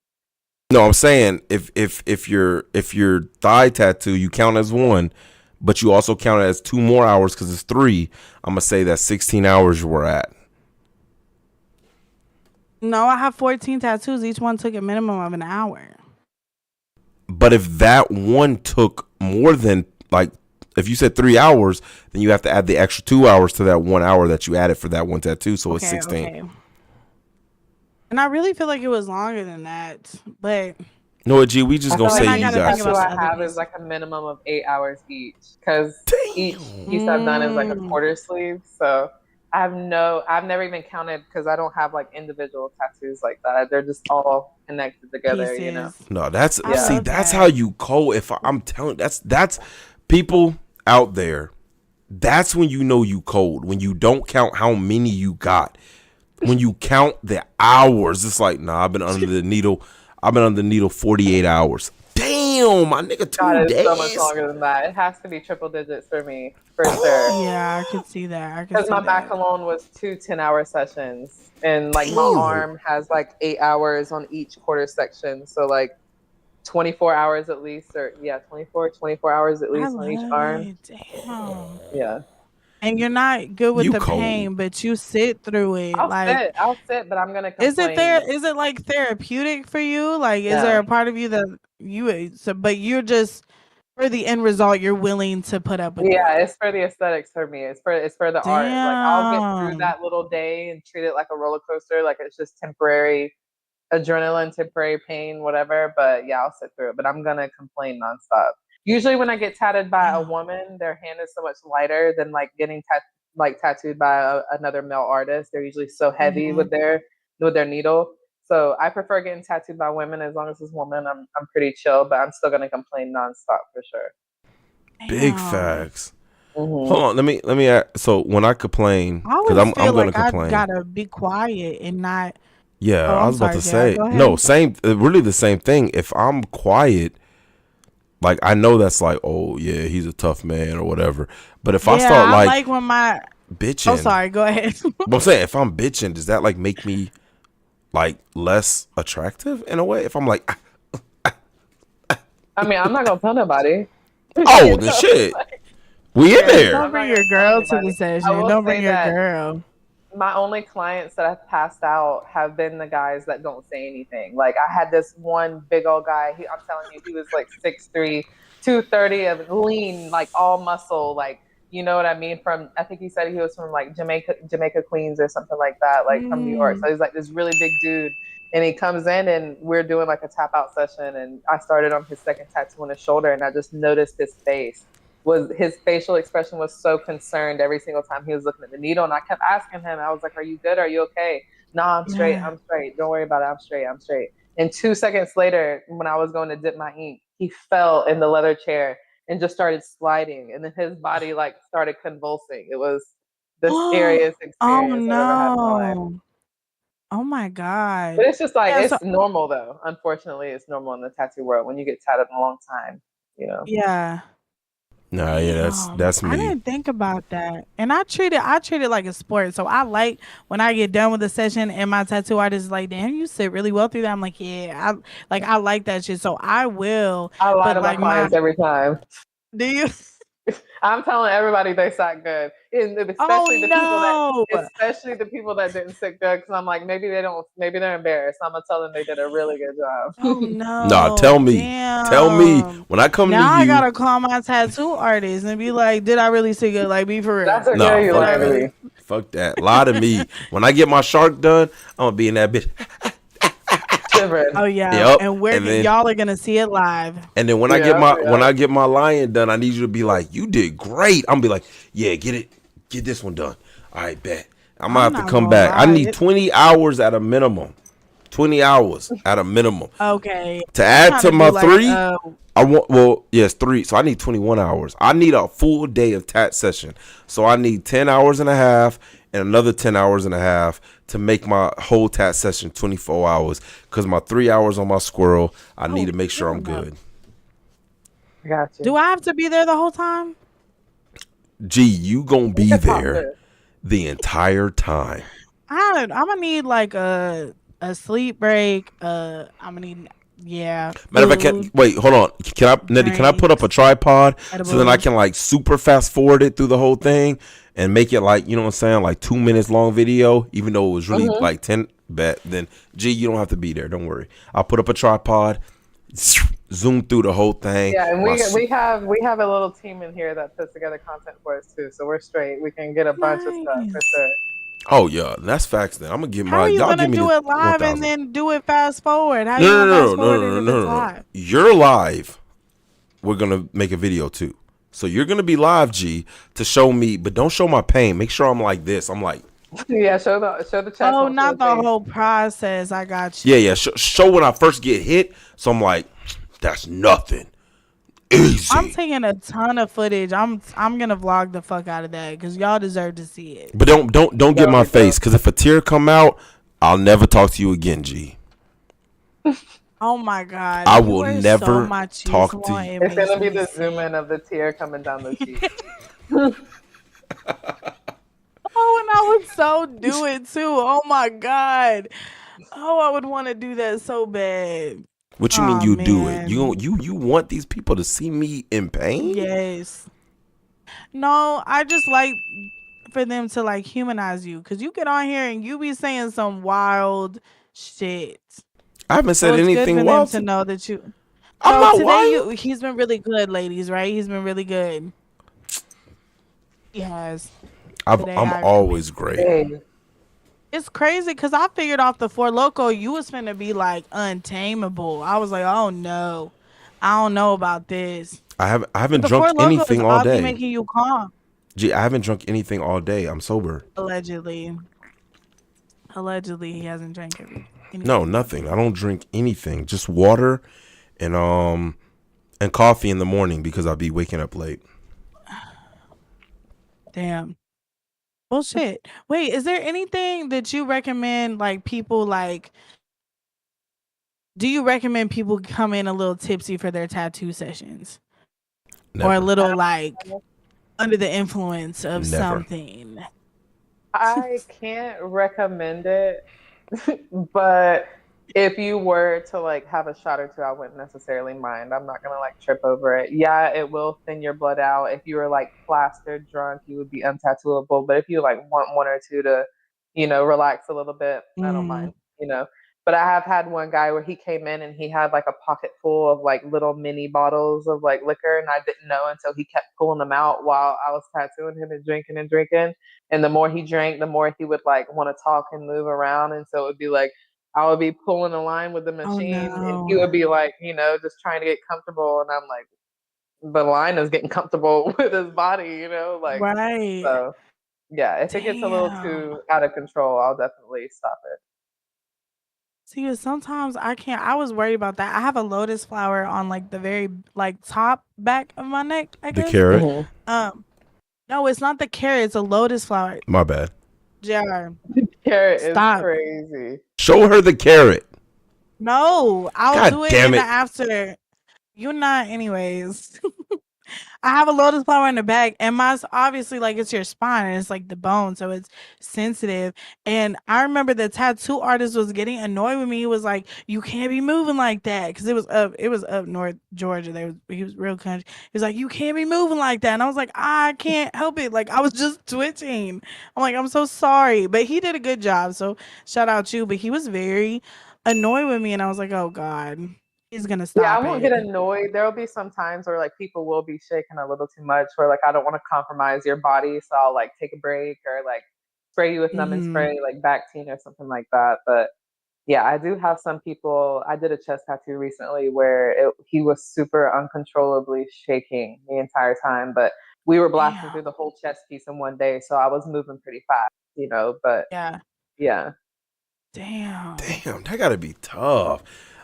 No, I'm saying if your thigh tattoo you count as one, but you also count it as 2 more hours because it's 3. I'm gonna say that's 16 hours you were at. No, I have 14 tattoos. Each one took a minimum of an hour. But if that one took more than like, if you said 3 hours, then you have to add the extra 2 hours to that 1 hour that you added for that one tattoo. So it's 16. Okay. And I really feel like it was longer than that. But No, G, we just I gonna feel say like I you gotta got think about tattoo the I other have piece. is like a minimum of 8 hours each because each Damn. piece I've done is like a quarter sleeve. So I've never even counted because I don't have like individual tattoos like that. They're just all connected together, you know. Pieces. No, that's I see, love that's that. how you code. If I'm telling, that's people out there. That's when you know you cold. When you don't count how many you got. When you count the hours, it's like, nah, I've been under the needle. I've been under the needle 48 hours. Damn, my nigga, God, 2 it's so much days. longer than that. It has to be triple digits for me, for sure. Yeah, I could see that. I could Because see my back that. alone was 2 10-hour sessions. And like my Damn. arm has like 8 hours on each quarter section. So like 24 hours at least, or yeah, 24 hours at I least on each love arm. it. Damn. Yeah. And you're not good with You the cold. pain, but you sit through it. Like, I'll sit, but I'm gonna is it complain. is it like therapeutic for you? Like, is there No. a part of you that but you're just for the end result, you're willing to put up with Yeah, it. it's for the aesthetics for me. It's for the art. Like I'll get through Damn. that little day and treat it like a roller coaster, like it's just temporary adrenaline, temporary pain, whatever. But yeah, I'll sit through it. But I'm gonna complain nonstop. Usually, when I get tatted by a Damn. woman, their hand is so much lighter than like getting tattooed by another male artist. They're usually so heavy Mhm. with their needle. So I prefer getting tattooed by women. As long as it's woman, I'm pretty chill. But I'm still gonna complain nonstop for sure. Big Damn. facts. Mm-hmm. Hold on, let me ask, so when I complain, I because always I'm feel gonna like I complain. gotta be quiet and not. Yeah, Oh, I I'm was about sorry, to JR. say Go no, ahead. same, really the same thing. If I'm quiet, like I know that's like, oh yeah, he's a tough man or whatever. But if I Yeah, start I like like when my. Oh, bitching, sorry. Go ahead. but I'm saying if I'm bitching, does that like make me like less attractive in a way? If I'm like, I mean, I'm not gonna tell nobody. oh You then know? shit, Like, we in yeah, there. Don't I'm not bring gonna your tell girl to the anybody. I session. will Don't bring say your that girl. my only clients that I've passed out have been the guys that don't say anything. Like I had this one big old guy. I'm telling you, he was like 6'3", 230 of lean, like all muscle, like you know what I mean. From I think he said he was from like Jamaica Queens or something like that, like from New York. So Mm. he's like this really big dude, and he comes in and we're doing like a tap out session, and I started on his second tattoo on his shoulder, and I just noticed his facial expression was so concerned every single time he was looking at the needle. And I kept asking him, I was like, are you good? Are you okay? No, I'm straight. Yeah. I'm straight. Don't worry about it. I'm straight. I'm straight. And 2 seconds later, when I was going to dip my ink, he fell in the leather chair and just started sliding. And then his body like started convulsing. It was the scariest Oh experience I've ever had in my life. no. Oh my God. But it's just like, Yeah. So it's normal though. Unfortunately, it's normal in the tattoo world when you get tatted a long time, you know? yeah. Nah, yeah, that's I me. didn't think about that. And I treat it like a sport. So I like when I get done with the session and my tattoo artist is like, damn, you sit really well through that. I'm like, yeah, I like that shit. So I will, I lie but to my like my clients every time. do you I'm telling everybody they sat good, and Oh no. especially the people that didn't sit good, because I'm like, maybe they don't, maybe they're embarrassed. I'm gonna tell them they did a really good Oh job. Nah, no. tell me Damn. when I come to Now I you. gotta call my tattoo artist and be like, did I really see good? Like, be for That's real. a Nah, girl you Did fuck I lying to that. really? me. Fuck that. Lie to me. When I get my shark done, I'm gonna be in that bitch. Shivering. Oh yeah. Yep. And And then y'all are gonna see it live. when I get Yeah, my yeah. lion done, I need you to be like, you did great. I'm gonna be like, yeah, get this one done. All right, bet. I'm gonna I'm have to not come gonna back. I lie. need 20 hours at a minimum. 20 hours at a minimum. Okay. To I'm add trying to to my do like 3, I want yes, 3. So I need 21 hours. I need a full day of tat session. So I need 10 hours and a half and another 10 hours and a half to make my whole tat session 24 hours, cuz my 3 hours on my squirrel, I need to make sure hell I'm no. good. Got Do you. I have to be there the whole time? Gee, you going to You be can pop there this. the entire time. I'm gonna need like a sleep break. I'm gonna need Matter of fact, food, wait, hold on. Can I, Nettie? Can I put up a drinks, tripod so then I edibles. can like super fast forward it through the whole thing and make it like, you know what I'm saying, like 2 minutes long video, even though it was really Mm-hmm. like 10. Bet then, G, you don't have to be there. Don't worry. I'll put up a tripod, zoom through the whole thing. Yeah, and we have a little team in here that puts together content for us too, so we're straight. We can get a bunch of stuff for Nice. sure. Oh yeah, that's facts. Then I'm gonna get How are my. you Y'all gonna give me do the it live and 1,000. then do it fast forward? How No, you gonna no, no, fast no, forward no, it no, if no, it's no, no. live? You're live. We're gonna make a video too. So you're gonna be live, G, to show me, but don't show my pain. Make sure I'm like this. I'm like, Yeah, show the chest, Oh, don't show not the the face. whole process. I got yeah, you. yeah. Show when I first get hit. So I'm like, that's nothing. I'm Easy. taking a ton of footage. I'm gonna vlog the fuck out of that because y'all deserve to see it. But don't get That'll my be face, dope. because if a tear come out, I'll never talk to you again, G. Oh my god, I you will are so never talk to machismo. you. It It's makes gonna be me the zoom sick. in of the tear coming down the cheek. Oh, and I would so do it too. Oh my god. Oh, I would want to do that so bad. What you mean Oh you do it? man. You want these people to see me in pain? Yes. No, I just like for them to like humanize you because you get on here and you be saying some wild shit. I haven't So said it's good anything for them wild. to know that you. I'm No, not today wild. he's been really good, ladies. Right? He's been really good. He has. Today I'm I agree. always great. Hey, It's crazy because I figured off the Four Loco you was finna be like untamable. I was like, oh no, I don't know about this. I But haven't the Four drunk Loco is anything all oddly day. making you calm. Gee, I haven't drunk anything all day. I'm sober. Allegedly, allegedly he hasn't drank No, anything all nothing. day. I don't drink anything. Just water and coffee in the morning because I'll be waking up late. Damn. Bullshit. Wait, is there anything that you recommend like people like do you recommend people come in a little tipsy for their tattoo sessions? Or a Never. little like under the influence of Never. something? I can't recommend it, but if you were to like have a shot or two, I wouldn't necessarily mind. I'm not gonna like trip over it. Yeah, it will thin your blood out. If you were like plastered drunk, you would be untattooable. But if you like want one or two to, relax a little bit, I don't Mhm. mind. But I have had one guy where he came in and he had like a pocket full of like little mini bottles of like liquor, and I didn't know until he kept pulling them out while I was tattooing him and drinking and drinking. And the more he drank, the more he would like want to talk and move around. And so it would be like I would be pulling a line with the Oh machine, and he no. would be like, just trying to get comfortable. And I'm like, the line is getting comfortable with his body, like Right. so. Yeah, if it gets a little Damn. too out of control, I'll definitely stop it. See, sometimes I can't. I was worried about that. I have a lotus flower on like the very like top back of my neck, I The guess. carrot. Mhm. Um, no, it's not the carrot. It's a lotus flower. My bad. JR, Carrot is stop. crazy. Show her the carrot. No, I'll God do it damn in the it. after. You're not, anyways. I have a lotus flower in the back, and mine's obviously like it's your spine, and it's like the bone, so it's sensitive. And I remember the tattoo artist was getting annoyed with me. He was like, "You can't be moving like that," because it was up north Georgia. He was real country. He was like, "You can't be moving like that," and I was like, "I can't help it. Like I was just twitching." I'm like, "I'm so sorry," but he did a good job. So shout out you. But he was very annoyed with me, and I was like, "Oh God." He's gonna Yeah, I stop won't get it. annoyed. There will be some times where like people will be shaking a little too much, where like I don't want to compromise your body, so I'll like take a break or like spray you with numbing Hmm. spray, like Bactine or something like that. But yeah, I do have some people. I did a chest tattoo recently where he was super uncontrollably shaking the entire time, but we were blasting Damn. through the whole chest piece in one day, so I was moving pretty fast, But Yeah. yeah, Damn. Damn, that gotta be tough.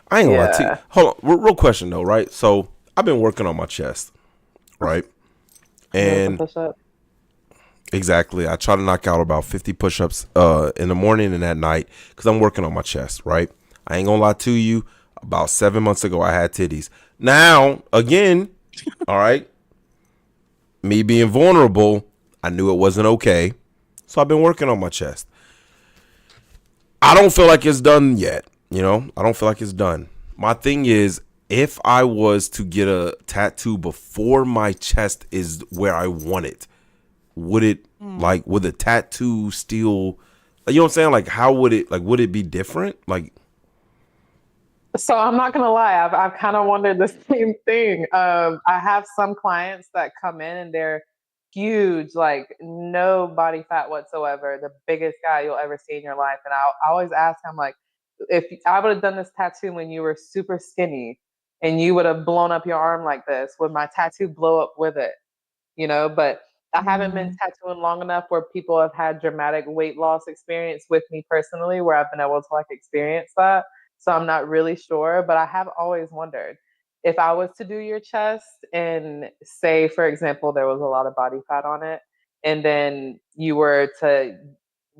I ain't gonna lie to you. yeah. Hold on, real question though, right? So I've been working on my chest, right? Doing some And push ups. exactly, I try to knock out about 50 push-ups in the morning and at night because I'm working on my chest, right? I ain't gonna lie to you. About 7 months ago, I had titties. Now, again, all right, me being vulnerable, I knew it wasn't okay, so I've been working on my chest. I don't feel like it's done yet. I don't feel like it's done. My thing is, if I was to get a tattoo before my chest is where I want it, would it would the tattoo still, you know what I'm saying? Like, how would it, would it be different? Like, So I'm not gonna lie, I've kind of wondered the same thing. I have some clients that come in and they're huge, like no body fat whatsoever, the biggest guy you'll ever see in your life. And I always ask him like, if I would have done this tattoo when you were super skinny and you would have blown up your arm like this, would my tattoo blow up with it? But I haven't been Mm, tattooing long enough where people have had dramatic weight loss experience with me personally, where I've been able to like experience that. So I'm not really sure, but I have always wondered if I was to do your chest and say, for example, there was a lot of body fat on it, and then you were to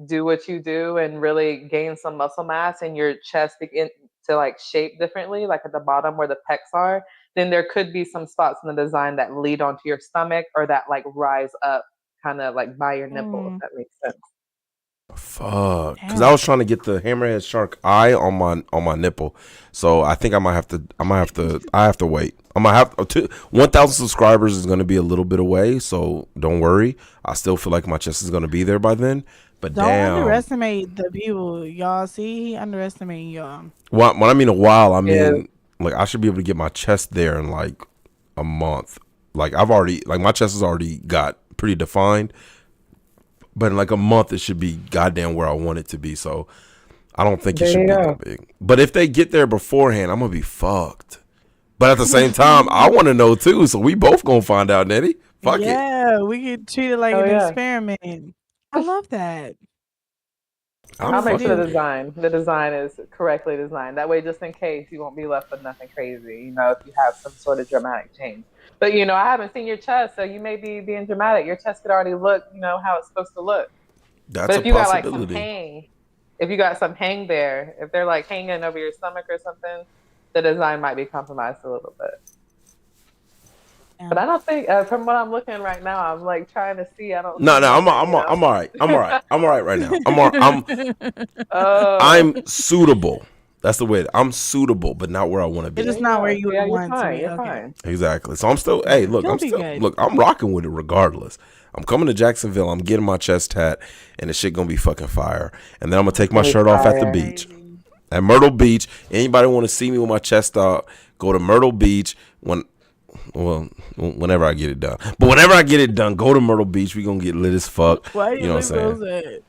do what you do and really gain some muscle mass and your chest begin to like shape differently, like at the bottom where the pecs are, then there could be some spots in the design that lead onto your stomach or that like rise up kind of like by your nipple, if mm, that makes sense. fuck, because I damn. was trying to get the hammerhead shark eye on my nipple, so I think I have to wait. I'm gonna have to 1,000 subscribers is gonna be a little bit away, so don't worry. I still feel like my chest is gonna be there by then. But Don't damn, underestimate the people, y'all. See, he underestimating y'all. when I mean a while, I Yeah. mean like I should be able to get my chest there in like a month. Like I've already, like my chest has already got pretty defined, but in like a month it should be goddamn where I want it to be. So I don't think it There should you be that go. big. But if they get there beforehand, I'm gonna be fucked. But at the same time, I want to know too. So we both gonna find out, Nettie. Fuck it. Yeah, we get treated like Oh an yeah. experiment. I love that. I I'm I'll really make sure fucking do. with it. the design is correctly designed. That way, just in case, you won't be left with nothing crazy, if you have some sort of dramatic change. But, I haven't seen your chest, so you may be being dramatic. Your chest could already look, how it's supposed to look. That's But a if you got like some possibility. hang, if you got some hang there, if they're like hanging over your stomach or something, the design might be compromised a little bit. But Yeah. I don't think, from what I'm looking right now, I'm like trying to see. I don't No, see no, nothing, I'm all right. I'm all right. I'm all right right now. Oh, I'm suitable. That's the way. I'm suitable, but not where I want to It's there be. just you not where go. you Yeah, would you're want it to fine. be. You're Okay. fine. Exactly. So I'm still. Hey, Yeah. look, You'll be good. I'm rocking with it regardless. I'm coming to Jacksonville. I'm getting my chest tat, and the shit gonna be fucking fire. And then I'm gonna take my Gonna be shirt off at the fire. beach. Crazy. At Myrtle Beach. Anybody want to see me with my chest out? Go to Myrtle Beach whenever I get it done. But whenever I get it done, go to Myrtle Beach. We gonna get lit as fuck. Why You you know look what I'm so saying? sad?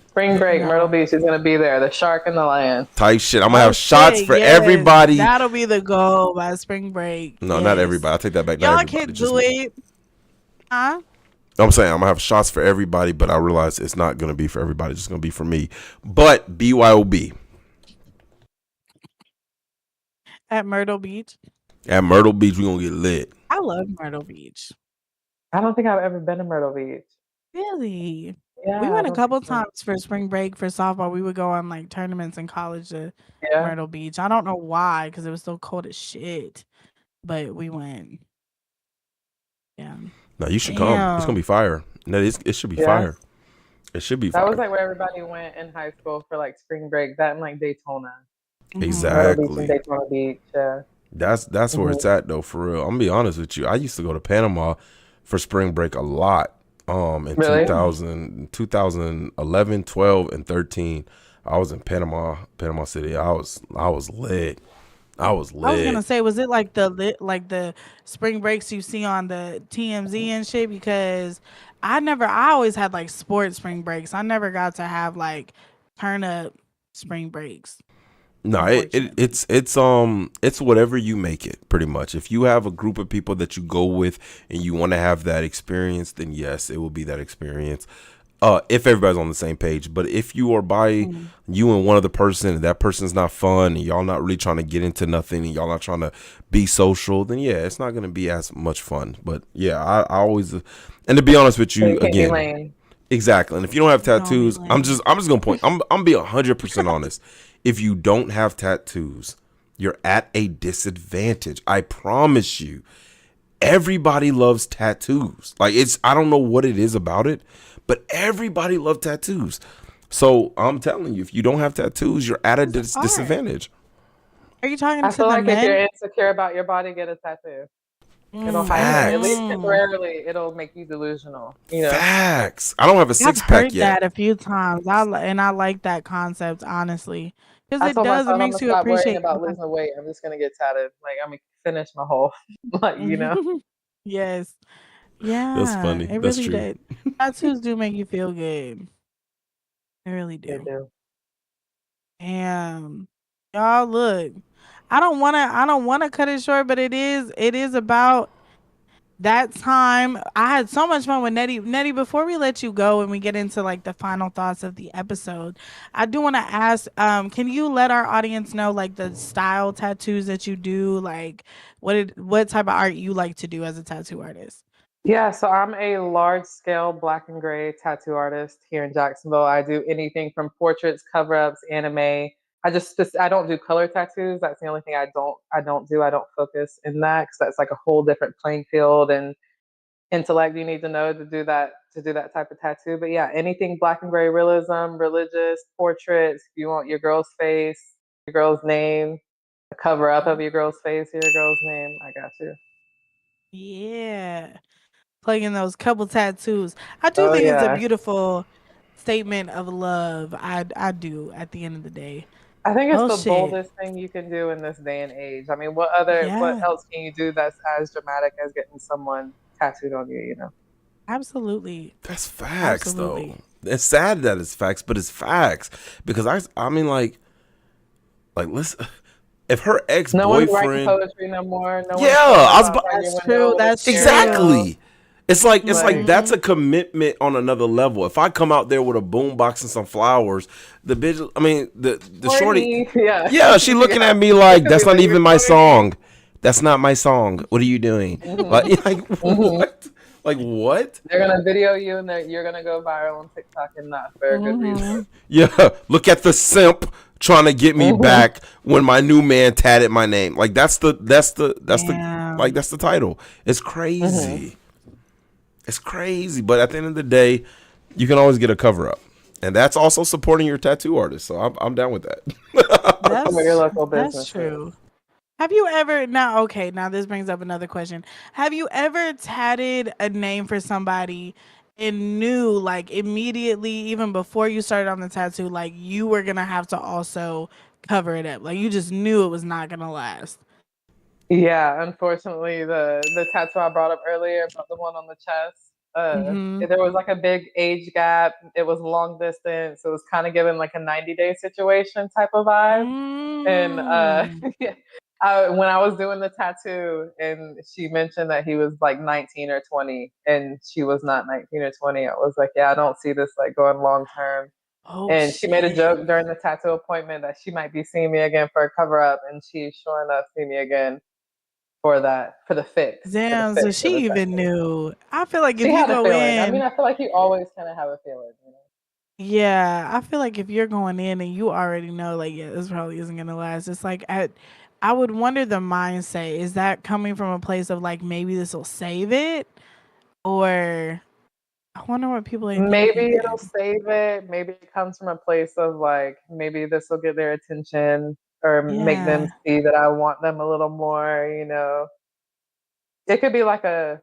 Spring break, Myrtle No. Beach is gonna be there. The shark and the lion. Type shit. I'm gonna Oh have shots shit, for yes. everybody. That'll be the goal by spring break. No, not Yes. everybody. I take that back. Not Y'all everybody. can Just do me. it. Huh? I'm saying I'm gonna have shots for everybody, but I realize it's not gonna be for everybody. It's just gonna be for me. But BYOB At Myrtle Beach. at Myrtle Beach, we gonna get lit. I love Myrtle Beach. I don't think I've ever been to Myrtle Beach. Really? We Yeah, I went a don't think couple so. times for spring break for softball. We would go on like tournaments in college to Yeah. Myrtle Beach. I don't know why, because it was so cold as shit. But we went. No, you should come. It's gonna Damn. be fire. No, it should be Yeah. fire. It should be That was fire. like where everybody went in high school for like spring break. That and like Daytona, Hmm. Myrtle Beach and Exactly. Daytona Beach. Yeah. That's where Hmm. it's at though, for real. I'm gonna be honest with you. I used to go to Panama for spring break a lot. In Really? 2011, 12, and 13. I was in Panama City. I was lit. I was I was gonna lit. say, was it like the spring breaks you see on the TMZ and shit? Because I always had like sports spring breaks. I never got to have like turn up spring breaks, No, unfortunately. it's whatever you make it, pretty much. If you have a group of people that you go with and you want to have that experience, then yes, it will be that experience. If everybody's on the same page. But if you are by Mm. you and one other person and that person's not fun and y'all not really trying to get into nothing and y'all not trying to be social, then yeah, it's not gonna be as much fun. But yeah, I always, and to be honest with So you, you can't be again, lame. exactly. And if you don't have Don't be tattoos, lame. I'm just gonna point. I'm be 100% honest. If you don't have tattoos, you're at a disadvantage. I promise you. Everybody loves tattoos. Like, I don't know what it is about it, but everybody loves tattoos. So I'm telling you, if you don't have tattoos, you're at a It's art. disadvantage. Are you talking I to feel the like if you're men? insecure about your body, get a tattoo. It'll heighten it. At least Facts. Mm-mm. temporarily, it'll make you delusional. You know? Facts. I don't have a I've six pack heard yet. that a few times. And I like that concept, honestly, because I it told does. It myself I'm makes gonna you stop worrying appreciate about losing weight. I'm just gonna get tatted. Like I'm gonna finish my whole, like your. Yes. That's Yeah. funny. It That's really true. did. Tattoos do make you feel good. They really they do. do. Damn. Y'all look. I don't wanna cut it short, but it is about that time. I had so much fun with Nettie. Nettie, before we let you go and we get into like the final thoughts of the episode, I do want to ask, can you let our audience know like the style tattoos that you do, like what type of art you like to do as a tattoo artist? Yeah, so I'm a large scale black and gray tattoo artist here in Jacksonville. I do anything from portraits, cover ups, anime. I don't do color tattoos. That's the only thing I don't do. I don't focus in that because that's like a whole different playing field and intellect you need to know to do that type of tattoo. But yeah, anything black and gray realism, religious portraits. If you want your girl's face, your girl's name, a cover up of your girl's face, or your girl's name, I got you. Yeah. Plugging those couple tattoos. I do Oh think it's a yeah. beautiful statement of love. I do at the end of the day. I think it's Oh the shit. boldest thing you can do in this day and age. I mean, what Yeah, else can you do that's as dramatic as getting someone tattooed on you? absolutely. That's facts, though. Absolutely. It's sad that it's facts, but it's facts because I mean, like listen, if her ex No one's writing boyfriend, poetry no more. No yeah, one's throwing I them was outside your That's window true. with a That's true. stereo. exactly. It's like Like that's Mhm. a commitment on another level. If I come out there with a boombox and some flowers, the bitch, I mean the shorty, horny. Yeah. yeah, she looking Yeah. at me It like could be that's not like you're even my horny. song. That's not my song. What are you doing? Hmm. Like Hmm. what? Like what? They're gonna video you and you're gonna go viral on TikTok and not for a good reason. Mhm. Yeah, look at the simp trying to get me Hmm. back when my new man tatted my name. Like that's the like Damn. that's the title. It's Hmm. crazy. It's crazy, but at the end of the day, you can always get a cover up, and that's also supporting your tattoo artist. So I'm down with that. Support your local That's businesses. true. Have you ever now okay, now this brings up another question. Have you ever tatted a name for somebody and knew like immediately even before you started on the tattoo like you were going to have to also cover it up. Like you just knew it was not going to last. Yeah, unfortunately, the tattoo I brought up earlier about the one on the chest, Mhm. there was like a big age gap. It was long distance. It was kind of given like a 90-day situation type of vibe. And Mm. yeah, when I was doing the tattoo, and she mentioned that he was like 19 or 20, and she was not 19 or 20, I was like, yeah, I don't see this like going long term. Oh And she made a shit. joke during the tattoo appointment that she might be seeing me again for a cover up, and she sure enough see me again for the Damn, so fix of the she even tattoo. knew. I feel like if She you had a go feeling. I mean, in, I feel like you always kind of have a feeling. yeah, I feel like if you're going in and you already know, like, yeah, this probably isn't gonna last. It's like I would wonder the mindset. Is that coming from a place of like maybe this will save it, Or I wonder what people are Maybe thinking. it'll save it. Maybe it comes from a place of like, maybe this will get their attention or make them Yeah. see that I want them a little more, you know. It could be like a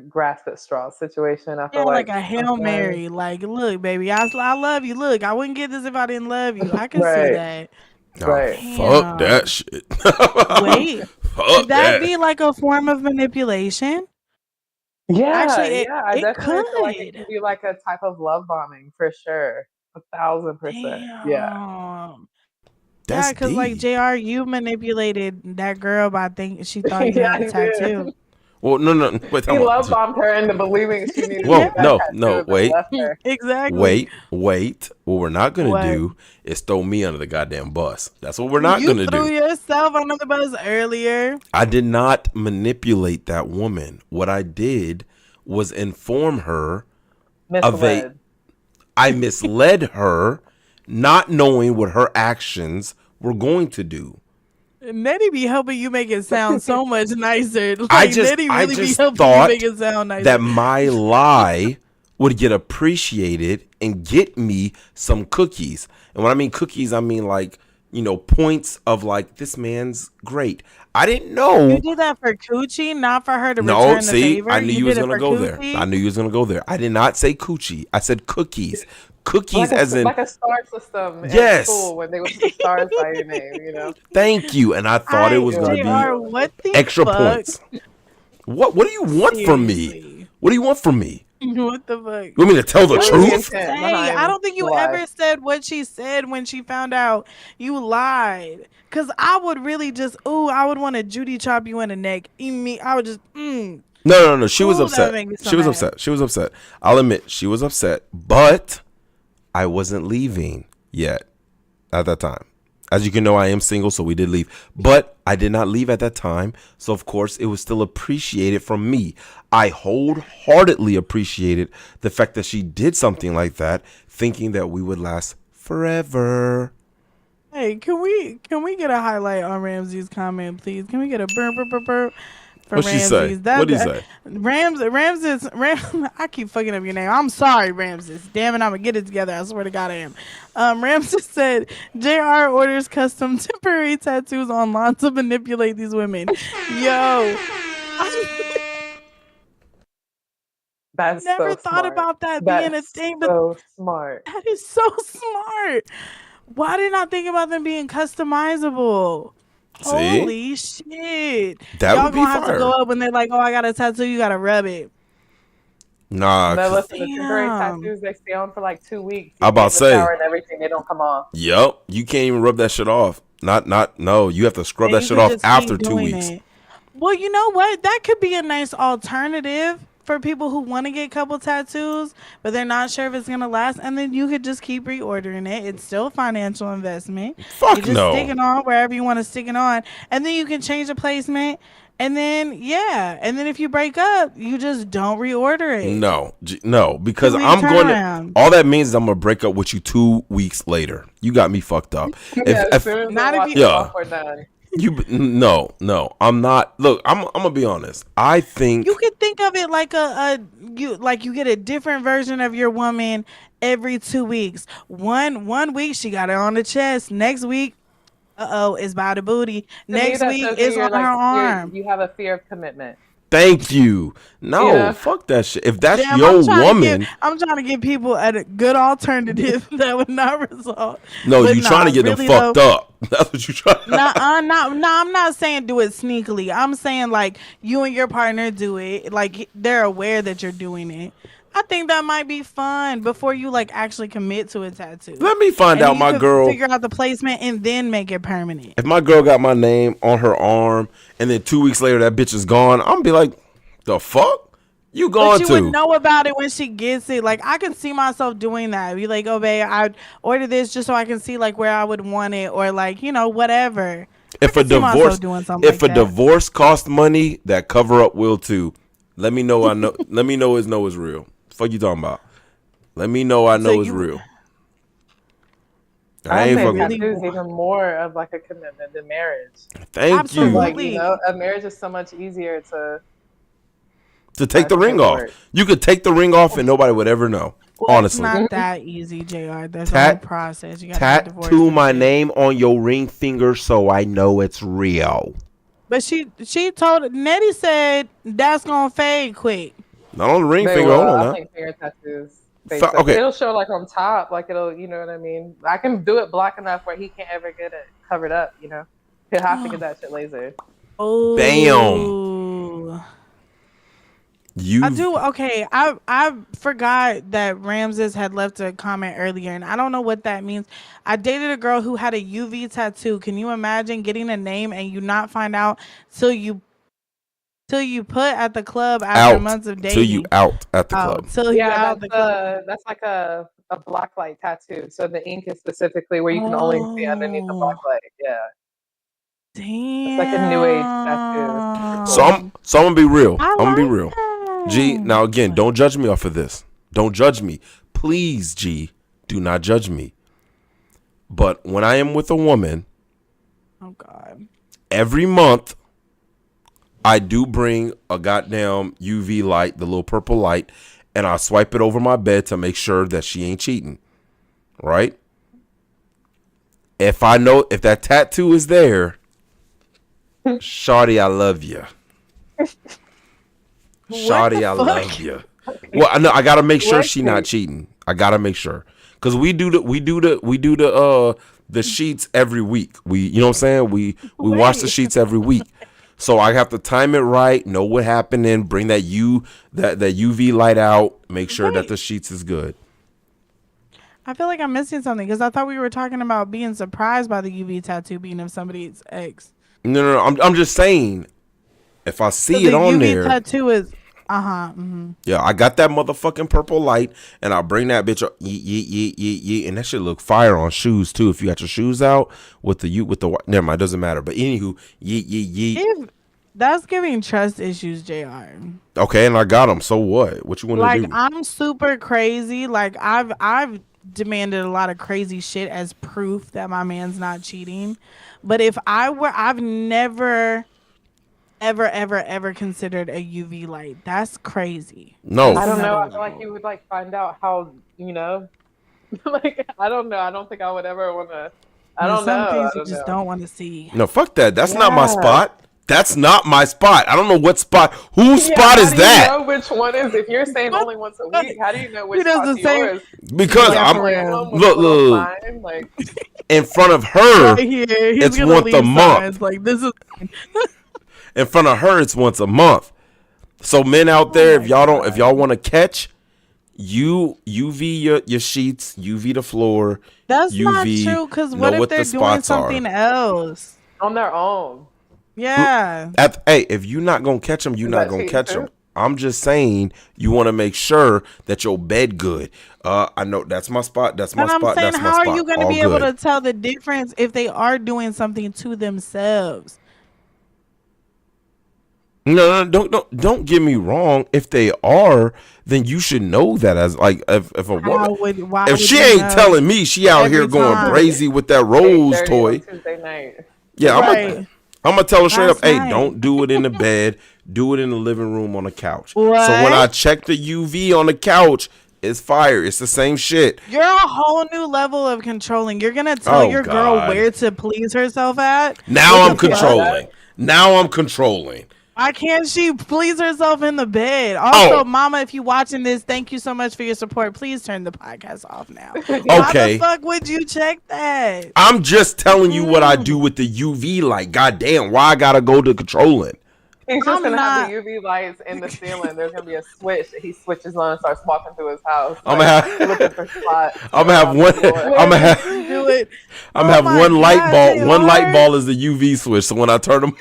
grasp at straw situation. I Yeah, feel like like a Hail sometimes. Mary. Like, look, baby, I love you. Look, I wouldn't get this if I didn't love you. I can see Right, that. Nah, right. fuck that Damn. shit. Wait, could Fuck that that. be like a form of manipulation? Yeah, Actually, yeah. I it definitely feel like it could. can be like a type of love bombing for sure. 1,000%. Yeah. Damn. Yeah, That's because like deep. JR, you manipulated that girl by thinking she thought you Yeah, had a I did. tattoo. Well, no. Wait, He come on. love bombed her into believing she needed to Yeah, Whoa, get that tattoo no. and then Wait, left her. exactly. wait. What we're not gonna What? do is throw me under the goddamn bus. That's what we're not You gonna threw do. yourself under the bus earlier. I did not manipulate that woman. What I did was inform her of a. Misled. I misled her, not knowing what her actions were going to do. Nettie be helping you make it sound so much nicer. I Like just Nettie I really be just helping you make thought it sound that nicer. my lie would get appreciated and get me some cookies. And when I mean cookies, I mean like, points of like, this man's great. I didn't You know. did that for Coochie, not for her to No, return the see, I favor. knew You you was did it gonna for go there. I Coochie. knew you was gonna go there. I did not say coochie. I said cookies. Cookies Like a as in like a star system in yes. school when they would put the stars by your name, you know? Thank you. And I thought it I was gonna be JR, what the extra fuck? points. What do you want from me? Seriously. What do you want from me? What the fuck? You want me to tell the What was the What did you truth? intent say? I behind don't think the you lie? ever said what she said when she found out you lied. Cause I would really just, I would want to Judy chop you in the neck. I would just, No. She was that would upset. make me so She was mad. upset. She was upset. I'll admit she was upset, but I wasn't leaving yet at that time. As you can know, I am single, so we did leave. But I did not leave at that time. So, of course, it was still appreciated from me. I wholeheartedly appreciated the fact that she did something like that, thinking that we would last forever. Hey, can we get a highlight on Ramsey's comment, please? Can we get a burr from What'd she say? Ramses? What'd he say? Ramses. I keep fucking up your name. I'm sorry, Ramses. Damn it, I'm gonna get it together. I swear to God, I am. Ramses said, "Jr. orders custom temporary tattoos online to manipulate these women." Yo, I That's never so thought smart. about that being a That's thing, but so smart. that is so smart. Why didn't I think about them being customizable? See? Holy shit. That Y'all would be gonna have to go fire. up when they're like, oh, I got a tattoo, you gotta rub it. Nah, No, 'cause listen, the temporary Damn. tattoos, they stay on for like 2 weeks. I You about take to the say, shower and everything, they don't come off. yup, you can't even rub that shit off. No, you have to scrub And that you shit could off just after keep 2 doing weeks. it. Well, you know what? That could be a nice alternative for people who want to get couple tattoos, but they're not sure if it's gonna last. And then you could just keep reordering it. It's still a financial investment. You Fuck just stick no. it on wherever you want to stick it on, and then you can change the placement. And then if you break up, you just don't reorder it. No, because 2 week I'm going to. turnaround. All that means is I'm gonna break up with you 2 weeks later. You got me fucked up. Yeah, as soon as Not they if wash you- it Yeah. off, we're done. No, I'm not. Look, I'm gonna be honest. I think You could think of it like you get a different version of your woman every 2 weeks. One week she got it on the chest. Next week, it's by the booty. To me, Next that week shows me it's you're on her like arm. you have a fear of commitment. Thank you. No, Yeah. fuck that shit. If that's Damn, your woman, I'm trying to give people a good alternative that would not result. no, But you trying to get really them fucked though, up. That's what you trying. I'm not saying do it sneakily. I'm saying like you and your partner do it. Like they're aware that you're doing it. I think that might be fun before you like actually commit to a tattoo. Let me find And out you my could girl. figure out the placement and then make it permanent. If my girl got my name on her arm and then 2 weeks later that bitch is gone, I'm gonna be like, the fuck? You But gone you to? would know about it when she gets it. Like I can see myself doing that. Be like, oh babe, I'd order this just so I can see like where I would want it or like, whatever. If I a can see myself divorce, doing something if like a that. divorce costs money, that cover up will too. Let me know. I know. Let me know is real. Fuck you talking about? Let me know I know So it's you- real. I I ain't say fucking. really tattoos want- even more of like a commitment than marriage. Thank Absolutely. you. Like, a marriage is so much easier to to take the ring off. You could take the ring off and nobody would ever know. Well, honestly, it's not that easy, Jr. There's a whole process. You got to tattoo my name on your ring finger so I know it's real. But she told Nettie said that's gonna fade quick. Not on the ring finger. Hold on, I think finger tattoos. Okay. It'll show like on top, like it'll, you know what I mean. I can do it black enough where he can't ever get it covered up. You know, he'll have to get that shit lasered. Oh, bam. I do. Okay, I forgot that Ramses had left a comment earlier, and I don't know what that means. I dated a girl who had a UV tattoo. Can you imagine getting a name and you not find out till you put at the club after months of dating? Till you out at the club. Till you out the club. That's like a black light tattoo. So the ink is specifically where you can only see underneath the black light. Yeah. Damn. It's like a new age tattoo. So I'm gonna be real. I'm gonna be real. G, now again, don't judge me off of this. Don't judge me. Please, G, do not judge me. But when I am with a woman, oh God, every month I do bring a goddamn UV light, the little purple light, and I swipe it over my bed to make sure that she ain't cheating. Right? If I know if that tattoo is there, shawty, I love you. Shawty, I love you. Well, I know I gotta make sure she not cheating. I gotta make sure because we do the sheets every week. You know what I'm saying? We wash the sheets every week. So I have to time it right, know what happened, and bring that UV light out. Make sure that the sheets is good. I feel like I'm missing something because I thought we were talking about being surprised by the UV tattoo being of somebody's ex. No. I'm just saying. If I see it on there, the UV tattoo is, mm-hmm. Yeah, I got that motherfucking purple light, and I bring that bitch up, and that shit look fire on shoes too. If you got your shoes out with the never mind, it doesn't matter. But anywho, that's giving trust issues, Jr. Okay, and I got them. So what? What you want to do? Like I'm super crazy. Like I've demanded a lot of crazy shit as proof that my man's not cheating. But if I've never ever considered a UV light. That's crazy. No, I don't know. I feel like you would like find out how, you know, like I don't know. I don't think I would ever want to. I don't know. Some things you just don't want to see. No, fuck that. That's not my spot. That's not my spot. I don't know what spot. Whose spot is that? How do you know which one is? If you're saying only once a week, how do you know which spot's yours? Because I'm look. Like, in front of her, right here, it's once a month. Like this is. In front of her, it's once a month. So men out there, if y'all want to catch, UV your sheets, UV the floor. That's UV, not true. Because what if they're doing something else on their own? Yeah. Hey, if you're not gonna catch them, you're not gonna catch them. I'm just saying you want to make sure that your bed good. I know that's my spot. That's my spot. I'm saying, how are you gonna be able to tell the difference if they are doing something to themselves? No, don't get me wrong. If they are, then you should know that as like if a woman, if she ain't telling me she out here going crazy with that Rose toy. Tuesday night. Yeah, I'm gonna tell her straight up. Hey, don't do it in the bed. Do it in the living room on the couch. What? So when I check the UV on the couch, it's fire. It's the same shit. You're a whole new level of controlling. You're gonna tell your girl where to please herself at. Now I'm controlling. Why can't she please herself in the bed? Also, Mama, if you're watching this, thank you so much for your support. Please turn the podcast off now. Okay. Why the fuck would you check that? I'm just telling you what I do with the UV light. Goddamn, why I gotta go to controlling? He's just gonna have the UV lights in the ceiling. There's gonna be a switch that he switches on and starts walking through his house. I'm gonna have one light ball. One light ball is the UV switch. So when I turn them,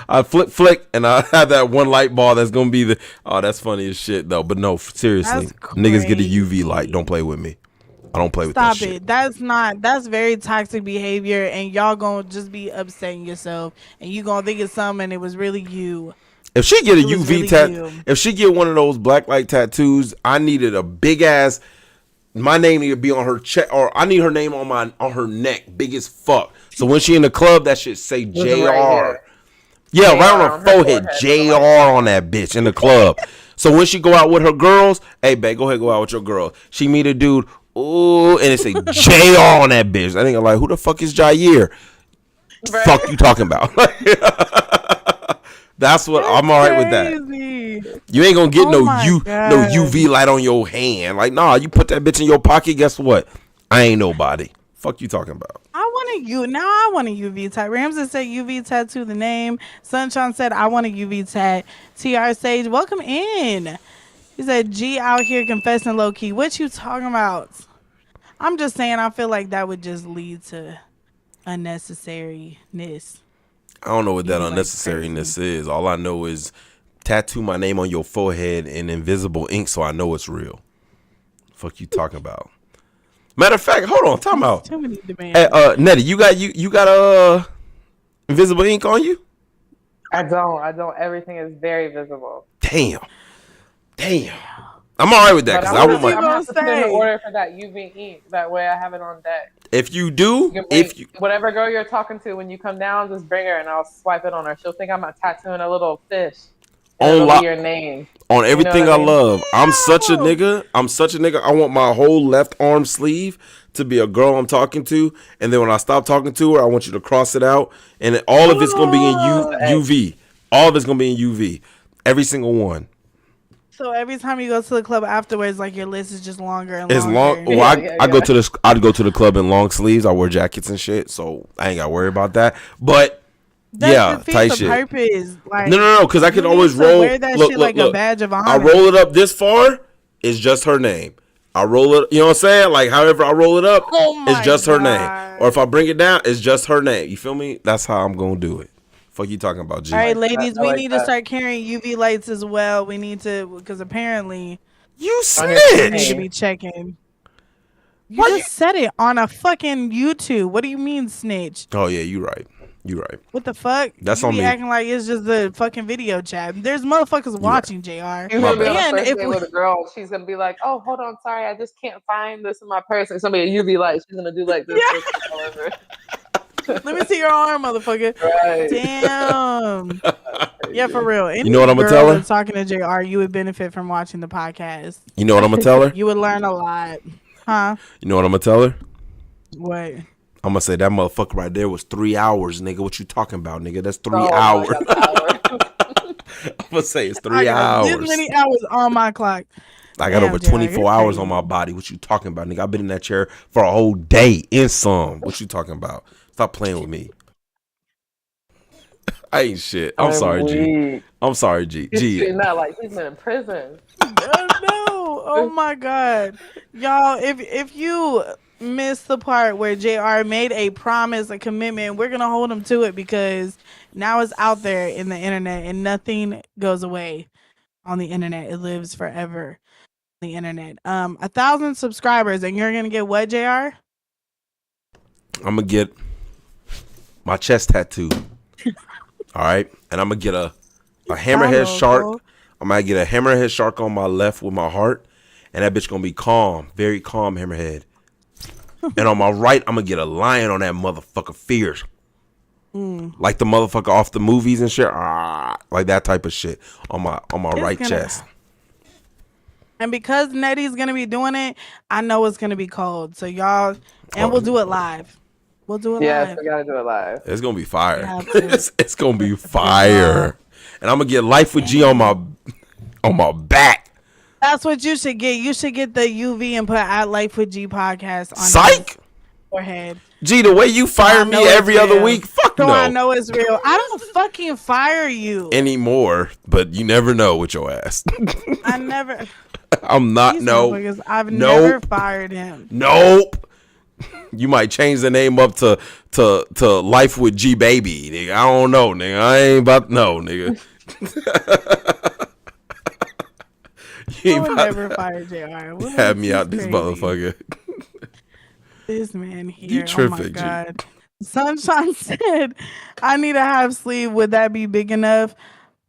I flick, and I have that one light ball that's gonna be the. Oh, that's funny as shit though. But no, seriously, niggas get a UV light. Don't play with me. I don't play with that shit. That's very toxic behavior, and y'all gonna just be upsetting yourself, and you gonna think it's something, and it was really you. If she get a UV tattoo, if she get one of those black light tattoos, I needed a big ass. My name need to be on her chest, or I need her name on her neck, big as fuck. So when she in the club, that shit say JR. Yeah, right on her forehead. forehead. JR on that bitch in the club. So when she go out with her girls, hey, babe, go ahead, go out with your girls. She meet a dude, ooh, and it say JR on that bitch. I think like, who the fuck is Jair? Right? Fuck you talking about? That's what I'm all right with that. You ain't gonna get no UV light on your hand. Like, nah, you put that bitch in your pocket. Guess what? I ain't nobody. Fuck you talking about? I want a UV tat. Ramses said UV tattoo the name. Sunshine said I want a UV tat. TR Sage, welcome in. He said G out here confessing low key. What you talking about? I'm just saying I feel like that would just lead to unnecessariness. I don't know what that unnecessariness is. All I know is tattoo my name on your forehead in invisible ink so I know it's real. Fuck you talking about? Matter of fact, hold on, time out. Too many demands. Hey, Nettie, you got invisible ink on you? I don't. Everything is very visible. Damn. I'm all right with that because I want I'm gonna have to put in an order for that UV ink. That way, I have it on deck. If you do, whatever girl you're talking to when you come down, just bring her and I'll swipe it on her. She'll think I'm tattooing a little fish. It'll be your name on everything I love. I'm such a nigga. I want my whole left arm sleeve to be a girl I'm talking to, and then when I stop talking to her, I want you to cross it out, and all of it's gonna be in UV. All of it's gonna be in UV. Every single one. So every time you go to the club afterwards, like your list is just longer and it's longer. Well, I go to this. I'd go to the club in long sleeves. I wear jackets and shit, so I ain't gotta worry about that. But tight shit. Purpose. Like, no, because I can always roll. Wear that shit like a badge of honor. I roll it up this far. It's just her name. I roll it. You know what I'm saying? Like however I roll it up, it's just her name. Or if I bring it down, it's just her name. You feel me? That's how I'm gonna do it. Fuck you talking about, G? All right, ladies, we need to start carrying UV lights as well. We need to, because apparently you snitch. We need to be checking. You just said it on a fucking YouTube. What do you mean snitch? Oh yeah, you right. What the fuck? That's you on be me. Acting like it's just the fucking video chat. There's motherfuckers watching, JR. You're gonna be on a first date with a girl. She's gonna be like, "Oh, hold on, sorry, I just can't find this in my purse." And somebody a UV light. She's gonna do like this. Let me see your arm, motherfucker. Right. Damn. Yeah, for real. Any you know what I'm gonna tell her? That's talking to JR, you would benefit from watching the podcast. You know what I'm gonna tell her? You would learn a lot, huh? You know what I'm gonna tell her? What? I'm gonna say that motherfucker right there was 3 hours, nigga. What you talking about, nigga? That's 3 hours. I'm gonna say it's 3 hours. This many hours on my clock. I got over 24 hours on my body. What you talking about, nigga? I've been in that chair for a whole day in some. What you talking about? Stop playing with me. I ain't shit. I'm sorry, G. I'm sorry, G. He's not like he's been in prison. No. Oh my God. Y'all, if you missed the part where JR made a promise, a commitment, we're going to hold him to it because now it's out there in the internet and nothing goes away on the internet. It lives forever on the internet. 1,000 subscribers and you're going to get what, JR? I'm going to get my chest tattoo. All right. And I'm going to get a hammerhead shark. I'm going to get a hammerhead shark on my left with my heart. And that bitch going to be calm. Very calm hammerhead. And on my right, I'm going to get a lion on that motherfucker fierce. Like the motherfucker off the movies and shit. Like that type of shit on my right chest. And because Nettie's going to be doing it, I know it's going to be cold. So y'all, and we'll do it live. We'll do it live. Yes, we got to do it live. It's going to be fire. It's going to be fire. And I'm going to get Life with G on my back. That's what you should get. You should get the UV and put at Life with G podcast on Psych. Your forehead. G, the way you fire me every other week, fuck no. I know it's real. I don't fucking fire you anymore, but you never know with your ass. I never. I'm not. I've never fired him. Nope. You might change the name up to Life with G Baby, nigga. I don't know, nigga. I ain't about to know, nigga. You ain't never fired JR. Have me out this motherfucker. This man here. You tripping, oh my God. Sunshine said, I need a half sleeve. Would that be big enough?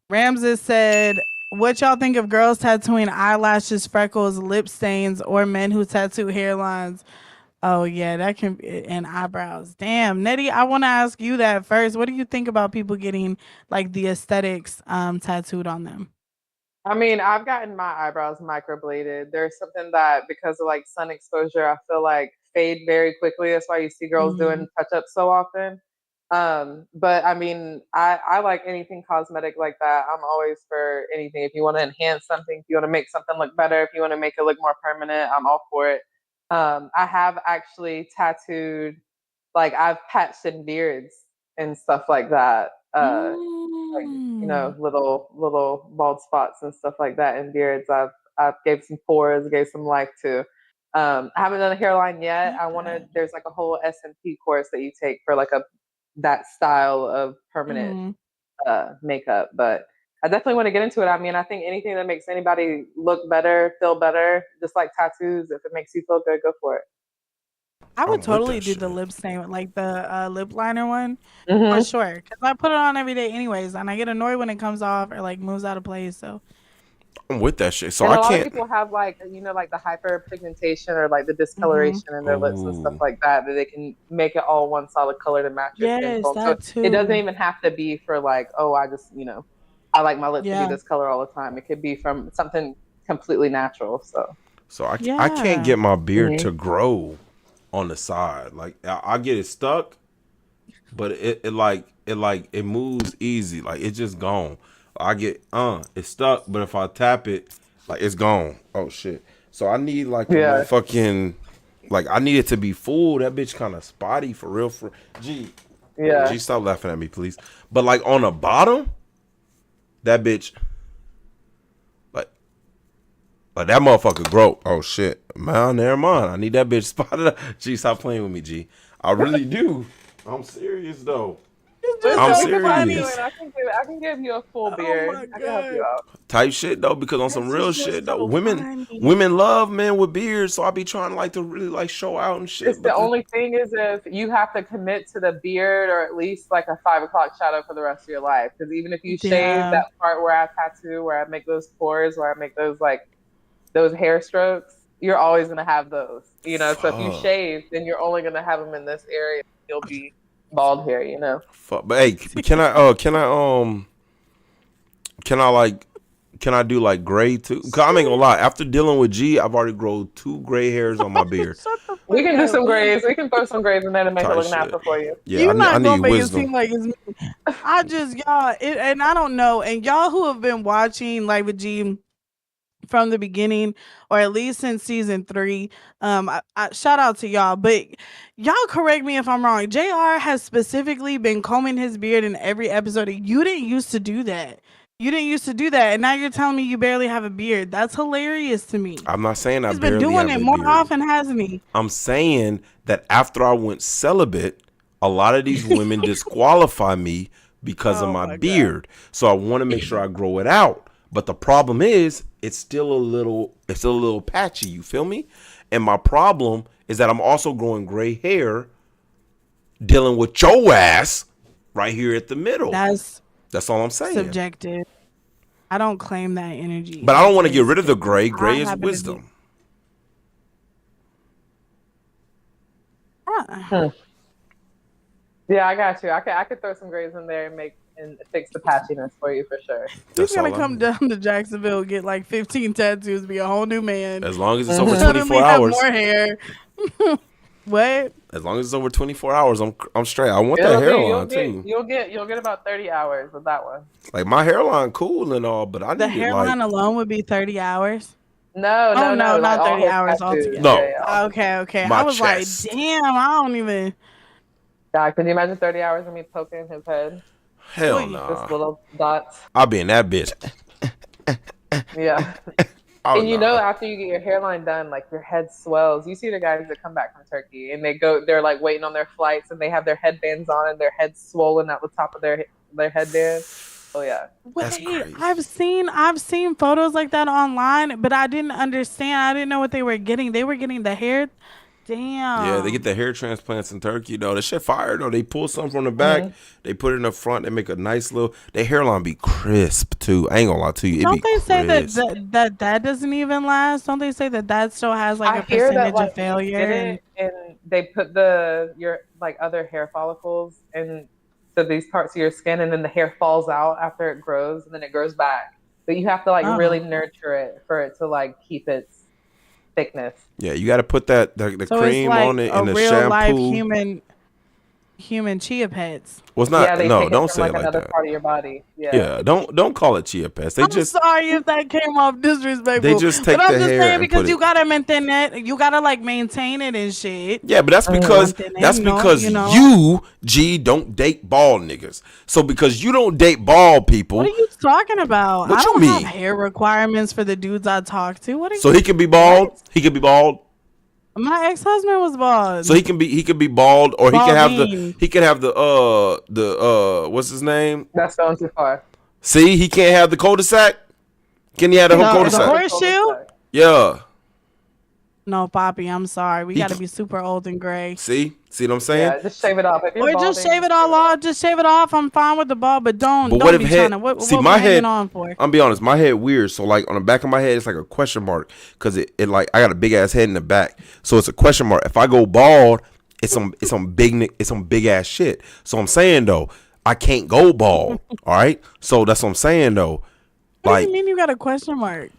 Ramses said, what y'all think of girls tattooing eyelashes, freckles, lip stains, or men who tattoo hairlines? Oh yeah, that can be, and eyebrows. Damn, Nettie, I want to ask you that first. What do you think about people getting like the aesthetics tattooed on them? I mean, I've gotten my eyebrows microbladed. There's something that because of like sun exposure, I feel like fade very quickly. That's why you see girls Mm, doing touch ups so often. But I mean, I like anything cosmetic like that. I'm always for anything. If you want to enhance something, if you want to make something look better, if you want to make it look more permanent, I'm all for it. I have actually tattooed, like I've patched in beards and stuff like that. Like mm, little bald spots and stuff like that in beards. I've gave some pores, gave some life to. I haven't done a hairline yet. love I want to. that. There's like a whole SMP course that you take for like a that style of permanent Mm. makeup, but I definitely want to get into it. I mean, I think anything that makes anybody look better, feel better, just like tattoos, if it makes you feel good, go for it. I would I'm with totally that do the shit. lip stain, like the lip liner one, for Mm-hmm. sure. Cause I put it on every day anyways, and I get annoyed when it comes off or like moves out of place. So I'm with that shit. So And I a lot of can't. people have like like the hyperpigmentation or like the hmm discoloration in their lips and stuff Ooh, like that that they can make it all one solid color to match your skin yes, tone. So that it doesn't too. even have to be for like, oh, I just, I like my lips to be Yeah, this color all the time. It could be from something completely natural. So so I can't yeah. get my beard hmm to grow on the side. Like I get it stuck, but it moves easy. Like it's just gone. I get it's stuck, but if I tap it, like it's gone. Oh shit. So I need like a yeah, motherfucking like I need it to be full. That bitch kind of spotty for real. For G, yeah, G, stop laughing at me, please. But like on the bottom, that bitch like like that motherfucker grow. Oh shit, man, never mind. I need that bitch spotted up. G, stop playing with me, G. I really do. I'm serious though. It's just I'm Listen, we so can talk to serious. it. funny. I can give you a full Oh beard. my I can help you god, out. Type shit though, because on some this real is shit just though, so women funny. women love men with beards, so I be trying like to really like show out and It's shit. the But only thing is if you have to commit to the beard or at least like a 5 o'clock shadow for the rest of your life. Because even if you shave Yeah, that part where I tattoo, where I make those pores, where I make those like those hair strokes, you're always gonna have those. So if you fuck, shave, then you're only gonna have them in this area. You'll be bald hair. fuck. But hey, can I like can I do like gray too? Cause I ain't gonna lie. After dealing with G, I've already grown 2 gray hairs on my beard. shut the We fuck can do up. some grays. We can throw some grays in there to make it Type look shit. natural for you. Yeah, You're I not need gonna make it wisdom. seem like it's me. I just and I don't know, and y'all who have been watching like with G from the beginning or at least since season 3, I shout out to y'all, but y'all correct me if I'm wrong. JR has specifically been combing his beard in every episode. You didn't used to do that. You didn't used to do that, and now you're telling me you barely have a beard. That's hilarious to me. I'm not saying I He's been barely doing have it a more beard. often, hasn't he? I'm saying that after I went celibate, a lot of these women disqualify me because of Oh my my god. beard. So I want to make sure I grow it out. But the problem is it's still a little patchy, you feel me? And my problem is that I'm also growing gray hair dealing with your ass right here at the middle. That's That's all I'm saying. subjective. I don't claim that energy But I don't as want to get his rid of the because gray. I Gray is happen to be. wisdom. Uh, Hmm. Yeah, I got you. I could throw some grays in there and make and fix the patchiness for you for sure. He's That's gonna all I come need. down to Jacksonville, get like 15 tattoos, be a whole new man, As long as it's over hmm 24 suddenly have more hours. hair. What? As long as it's over 24 hours, I'm straight. I want that It'll be hairline too. you'll get about 30 hours with that one. Like my hairline cool and all, but I The need it like hairline alone would be 30 hours. No, Oh no, no, no, like not all 30 his hours tattoos. altogether. Yeah, no, yeah. Okay, okay. I my was like, chest. damn, I don't even. God, can you imagine 30 hours of me poking his head? Hell Oy. Just nah. little dots. I'll be in that bitch. Yeah. Oh And nah. after you get your hairline done, like your head swells. You see the guys that come back from Turkey and they're like waiting on their flights and they have their headbands on and their heads swollen out the top of their headband. Oh yeah. That's Wait, crazy. I've seen photos like that online, but I didn't understand. I didn't know what they were getting. They were getting the hair. Damn. Yeah, they get the hair transplants in Turkey though. That shit fire though. They pull something from the back, Mm-hmm. they put it in the front, they make a nice little. Their hairline be crisp too. I ain't gonna lie to you, it be Don't they say that crisp. that doesn't even last? Don't they say that that still has like I a hear that percentage like of you get failure? it And and they put your like other hair follicles into these parts of your skin, and then the hair falls out after it grows, and then it grows back. But you have to like really oh, nurture it for it to like keep its thickness. Yeah, you got to put the so it's cream like on it a and the real life shampoo. human chia pets. Well, it's Yeah, not. they No, take it don't from say it like like another that. part of your body. Yeah. Yeah, don't call it chia pets. They I'm just sorry if that came off they disrespectful, just but take I'm the just hair saying and put because you it. gotta maintain that, you gotta like maintain it and shit. Yeah, but Mhm. Maintain it, that's because you know. you G don't date bald niggas. So because you don't date bald What are people, you talking about? I what you don't have mean? hair requirements for the dudes I talk to. What are So you? he can be What? bald. He can be bald. My ex-husband was So bald. he could be bald, or Balding. he can have the what's his name? That's going too far. See, he can't have the cul-de-sac. Can he have the whole The Not cul-de-sac? the horseshoe? cul-de-sac. Yeah. No, Poppy, I'm sorry. We He gotta be super old and gray. see what I'm saying? Yeah, just shave it off. If you're Or just balding, shave it just shave all it off. off. Just shave it off. I'm fine with the bald, but But what don't if be trying head? to See, what we my hanging head. on for. I'm be honest, my head weird. So like on the back of my head, it's like a question mark because it like I got a big ass head in the back, so it's a question mark. If I go bald, it's some it's some big ass shit. So I'm saying though, I can't go bald. All right, so that's what I'm saying though. What do you Like, mean you got a question mark?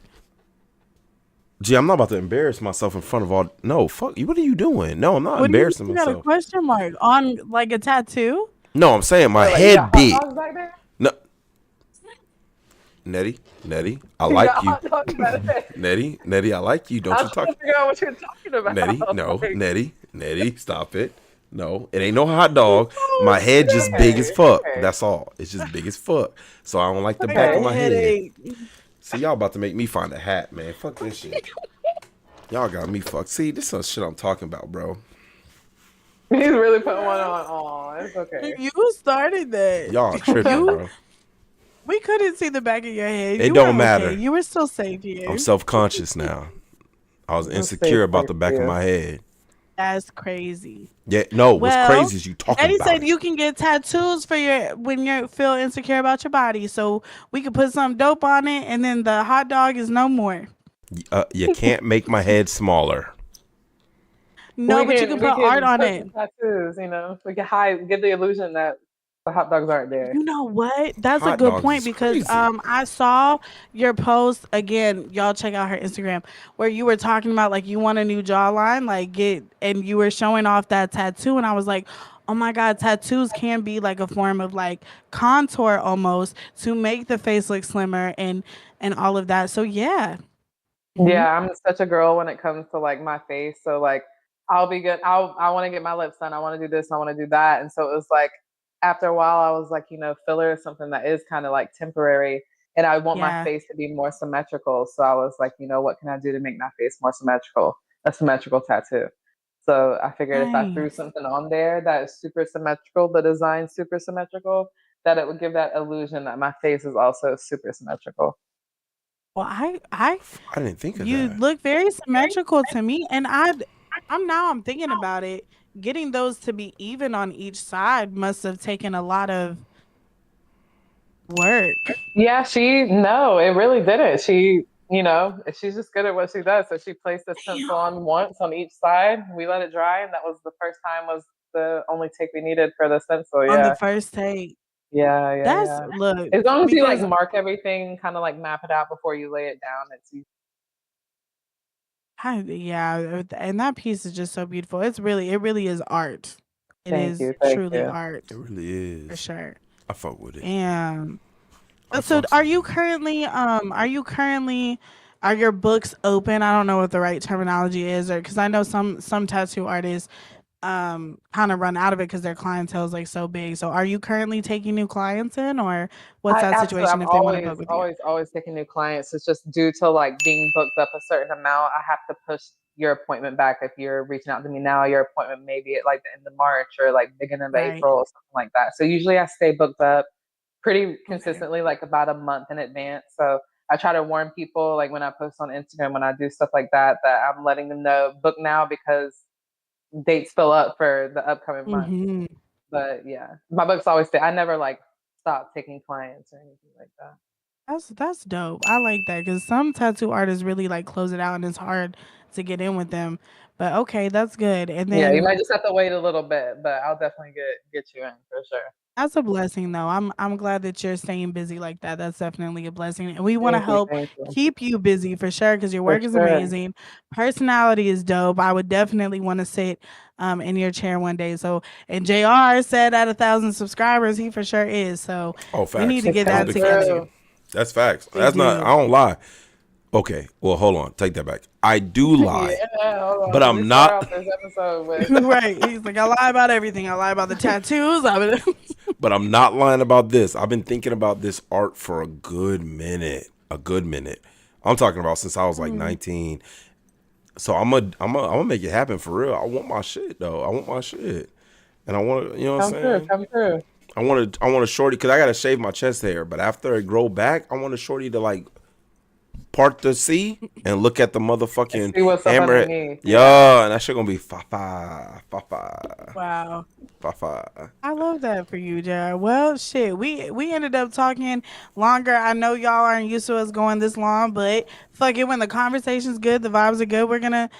gee, I'm not about to embarrass myself in front of all. No, fuck you. What are you doing? No, I'm not What do you mean embarrassing you got a myself. question mark on like a tattoo? No, I'm saying my What, like you head got hot big. dogs back there? No, Nettie, I You got like you. hot dogs back there. Nettie, I like you. Don't I'm you trying talk, to figure out what you're talking about. Nettie? No, Like, Nettie, stop it. No, it ain't no hot dog. Oh My head just big as okay, fuck. okay, That's all. It's just big as fuck. So I don't like the I back got of a my head. headache. See, y'all about to make me find a hat, man. Fuck this shit. Y'all got me fucked. See, this is shit I'm talking about, bro. He's really putting one on. Oh, it's okay. You started that. Y'all tripping, You bro. we couldn't see the back of your head. It You don't were okay. matter. You were still safe I'm here. self-conscious now. I was It's a safe insecure about place the for back of you. my head. That's crazy. Yeah, no, what's Well, crazy is you talking Eddie about said it. you can get tattoos for your when you feel insecure about your body. So we could put some dope on it, and then the hot dog is no more. You can't make my head smaller. No, but you can We put art can on put it. some tattoos. We can hide, give the illusion that the hot dogs aren't there. You know what? That's a Hot good dogs point is because crazy. I saw your post again. Y'all check out her Instagram where you were talking about like you want a new jawline, like get and you were showing off that tattoo, and I was like, oh my god, tattoos can be like a form of like contour almost to make the face look slimmer and all of that. So yeah. Mhm. Yeah, I'm such a girl when it comes to like my face. So like I'll be good. I want to get my lips done. I want to do this. I want to do that. And so it was like after a while, I was like, filler is something that is kind of like temporary, and I want my Yeah. face to be more symmetrical. So I was like, what can I do to make my face more symmetrical? A symmetrical tattoo. So I figured if I threw Nice. something on there that is super symmetrical, the design super symmetrical, that it would give that illusion that my face is also super symmetrical. Well, I I didn't think of you that. look very symmetrical to me, and I'm thinking about it. Getting those to be even on each side must have taken a lot of work. Yeah, no, it really didn't. She's just good at what she does. So she placed the stencil Damn. on once on each side. We let it dry, and that was the first time was the only take we needed for the stencil. On the Yeah. first take. Yeah, yeah, That's yeah. look As long as you like because mark everything, kind of like map it out before you lay it down, it's easy. yeah, and that piece is just so beautiful. It really is art. It Thank is you, thank truly you. It art really for is. sure. I fuck with it. And I so fucks with it. are your books open? I don't know what the right terminology is or cuz I know some tattoo artists kind of run out of it cuz their clientele is like so big. So are you currently taking new clients in or what's I that absolutely. situation I'm if they want to book always, with you? always, always taking new clients. It's just due to like being booked up a certain amount. I have to push your appointment back. If you're reaching out to me now, your appointment may be at like the end of March or like beginning of Right. April or something like that. So usually I stay booked up pretty Okay. consistently, like about a month in advance. So I try to warn people, like when I post on Instagram, when I do stuff like that, that I'm letting them know book now because dates fill up for the upcoming month. Mm-hmm. But yeah, my books always say I never like stop taking clients or anything like that. That's dope. I like that because some tattoo artists really like close it out and it's hard to get in with them. But okay, that's good. And Yeah, you then might just have to wait a little bit, but I'll definitely get you in for sure. that's a blessing though. I'm glad that you're staying busy like that. That's definitely a blessing. And we want to help Thank you. keep you busy for sure because your For work is sure. amazing. Personality is dope. I would definitely want to sit in your chair one day. So and JR said at 1,000 subscribers, he for sure is. So we need facts. to get I don't that think together. That's facts. We That's not. do. I don't lie. Okay. Well, hold on. Take that back. I do lie, hold on. but I'm We start not. off this episode with Right. He's like, I lie about everything. I lie about the tattoos. But I'm not lying about this. I've been thinking about this art for a good minute. A good minute. I'm talking about since I was like 19. So I'm gonna make it happen for real. I want my shit though. I want my shit, and I want to. You know what I'm saying? come through. I want a shorty because I gotta shave my chest hair. But after it grow back, I want a shorty to like part the sea and look at the motherfucking See what's up hammerhead. underneath. Yeah, and that shit gonna be fa-fa. Wow. Fa-fa. I love that for you, Jared. Well, shit, we ended up talking longer. I know y'all aren't used to us going this long, but fuck it, when the conversation's good, the vibes are good, we're gonna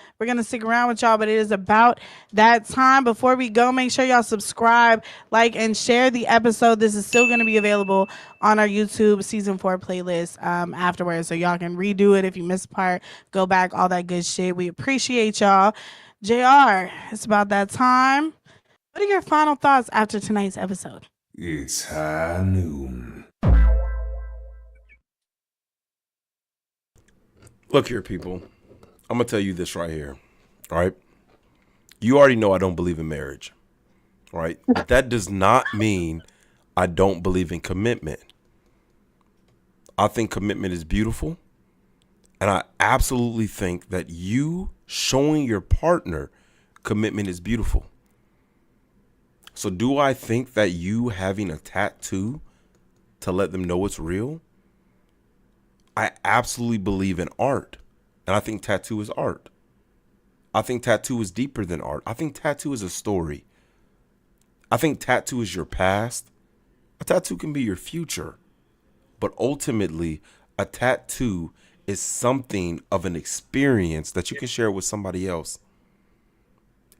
stick around with y'all. But it is about that time. Before we go, make sure y'all subscribe, like, and share the episode. This is still gonna be available on our YouTube season 4 playlist afterwards, so y'all can redo it if you missed a part, go back, all that good shit. We appreciate y'all. JR, it's about that time. What are your final thoughts after tonight's episode? It's high noon. Look here, people. I'm gonna tell you this right here. All right. You already know I don't believe in marriage. All right. But that does not mean I don't believe in commitment. I think commitment is beautiful. And I absolutely think that you showing your partner commitment is beautiful. So do I think that you having a tattoo to let them know it's real? I absolutely believe in art. And I think tattoo is art. I think tattoo is deeper than art. I think tattoo is a story. I think tattoo is your past. A tattoo can be your future. But ultimately, a tattoo is something of an experience that you can share with somebody else.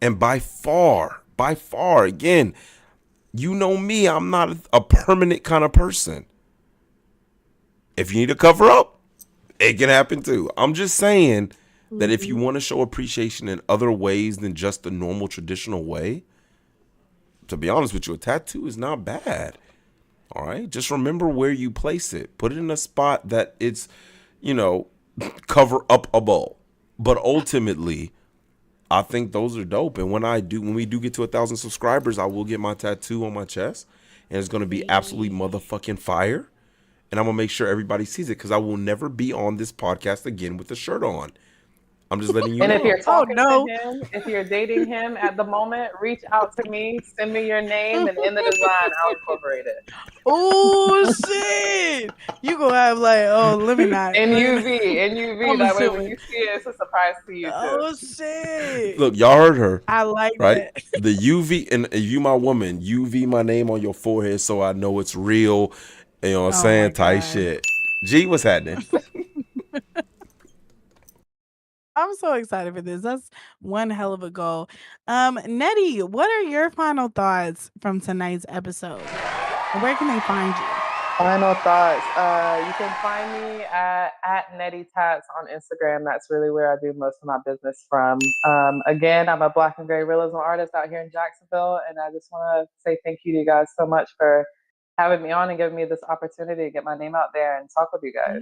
And by far, again, you know me, I'm not a permanent kind of person. If you need to cover up, it can happen too. I'm just saying that if you want to show appreciation in other ways than just the normal traditional way, to be honest with you, a tattoo is not bad. All right. Just remember where you place it. Put it in a spot that it's, cover upable. But ultimately, I think those are dope. And when we do get to 1,000 subscribers, I will get my tattoo on my chest. And it's going to be absolutely motherfucking fire. And I'm going to make sure everybody sees it because I will never be on this podcast again with a shirt on. I'm just letting you know. And if you're talking to him, if you're dating him at the moment, reach out to me, send me your name, and in the design, I'll incorporate it. Oh, shit. You going to have let me not. NUV. That way when you see it, it's a surprise to you, too. Oh, shit. Look, y'all heard her. I like right? that. The UV, and you my woman, UV my name on your forehead so I know it's real. You know what I'm saying? Tight shit. G, what's happening? I'm so excited for this. That's one hell of a goal. Nettie, what are your final thoughts from tonight's episode? Where can they find you? Final thoughts. You can find me at Netti Tats on Instagram. That's really where I do most of my business from. Again, I'm a Black and Gray realism artist out here in Jacksonville, and I just want to say thank you to you guys so much for having me on and giving me this opportunity to get my name out there and talk with you guys.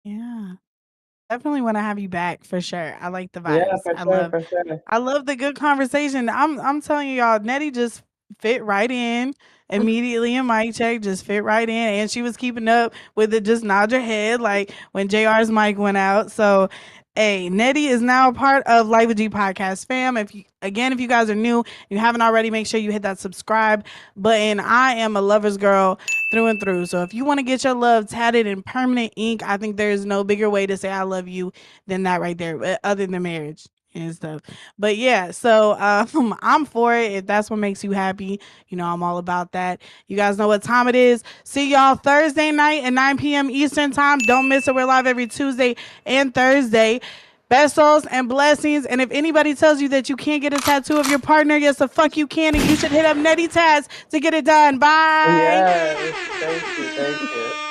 Yeah. Definitely want to have you back for sure. I like the vibes. Yeah, for sure. I love the good conversation. I'm telling you, y'all, Nettie just fit right in immediately in mic check, just fit right in, and she was keeping up with it. Just nod your head like when JR's mic went out. So, hey, Nettie is now a part of Life with G podcast fam. If you guys are new, you haven't already, make sure you hit that subscribe button. I am a lover's girl through and through. So if you want to get your love tatted in permanent ink, I think there is no bigger way to say I love you than that right there, other than marriage. and stuff. But yeah, so I'm for it. If that's what makes you happy, you know, I'm all about that. You guys know what time it is. See y'all Thursday night at 9 p.m. Eastern time. Don't miss it. We're live every Tuesday and Thursday. Besos and blessings. And if anybody tells you that you can't get a tattoo of your partner, yes, the fuck you can. And you should hit up Netti Tats to get it done. Bye. Yes, thank you.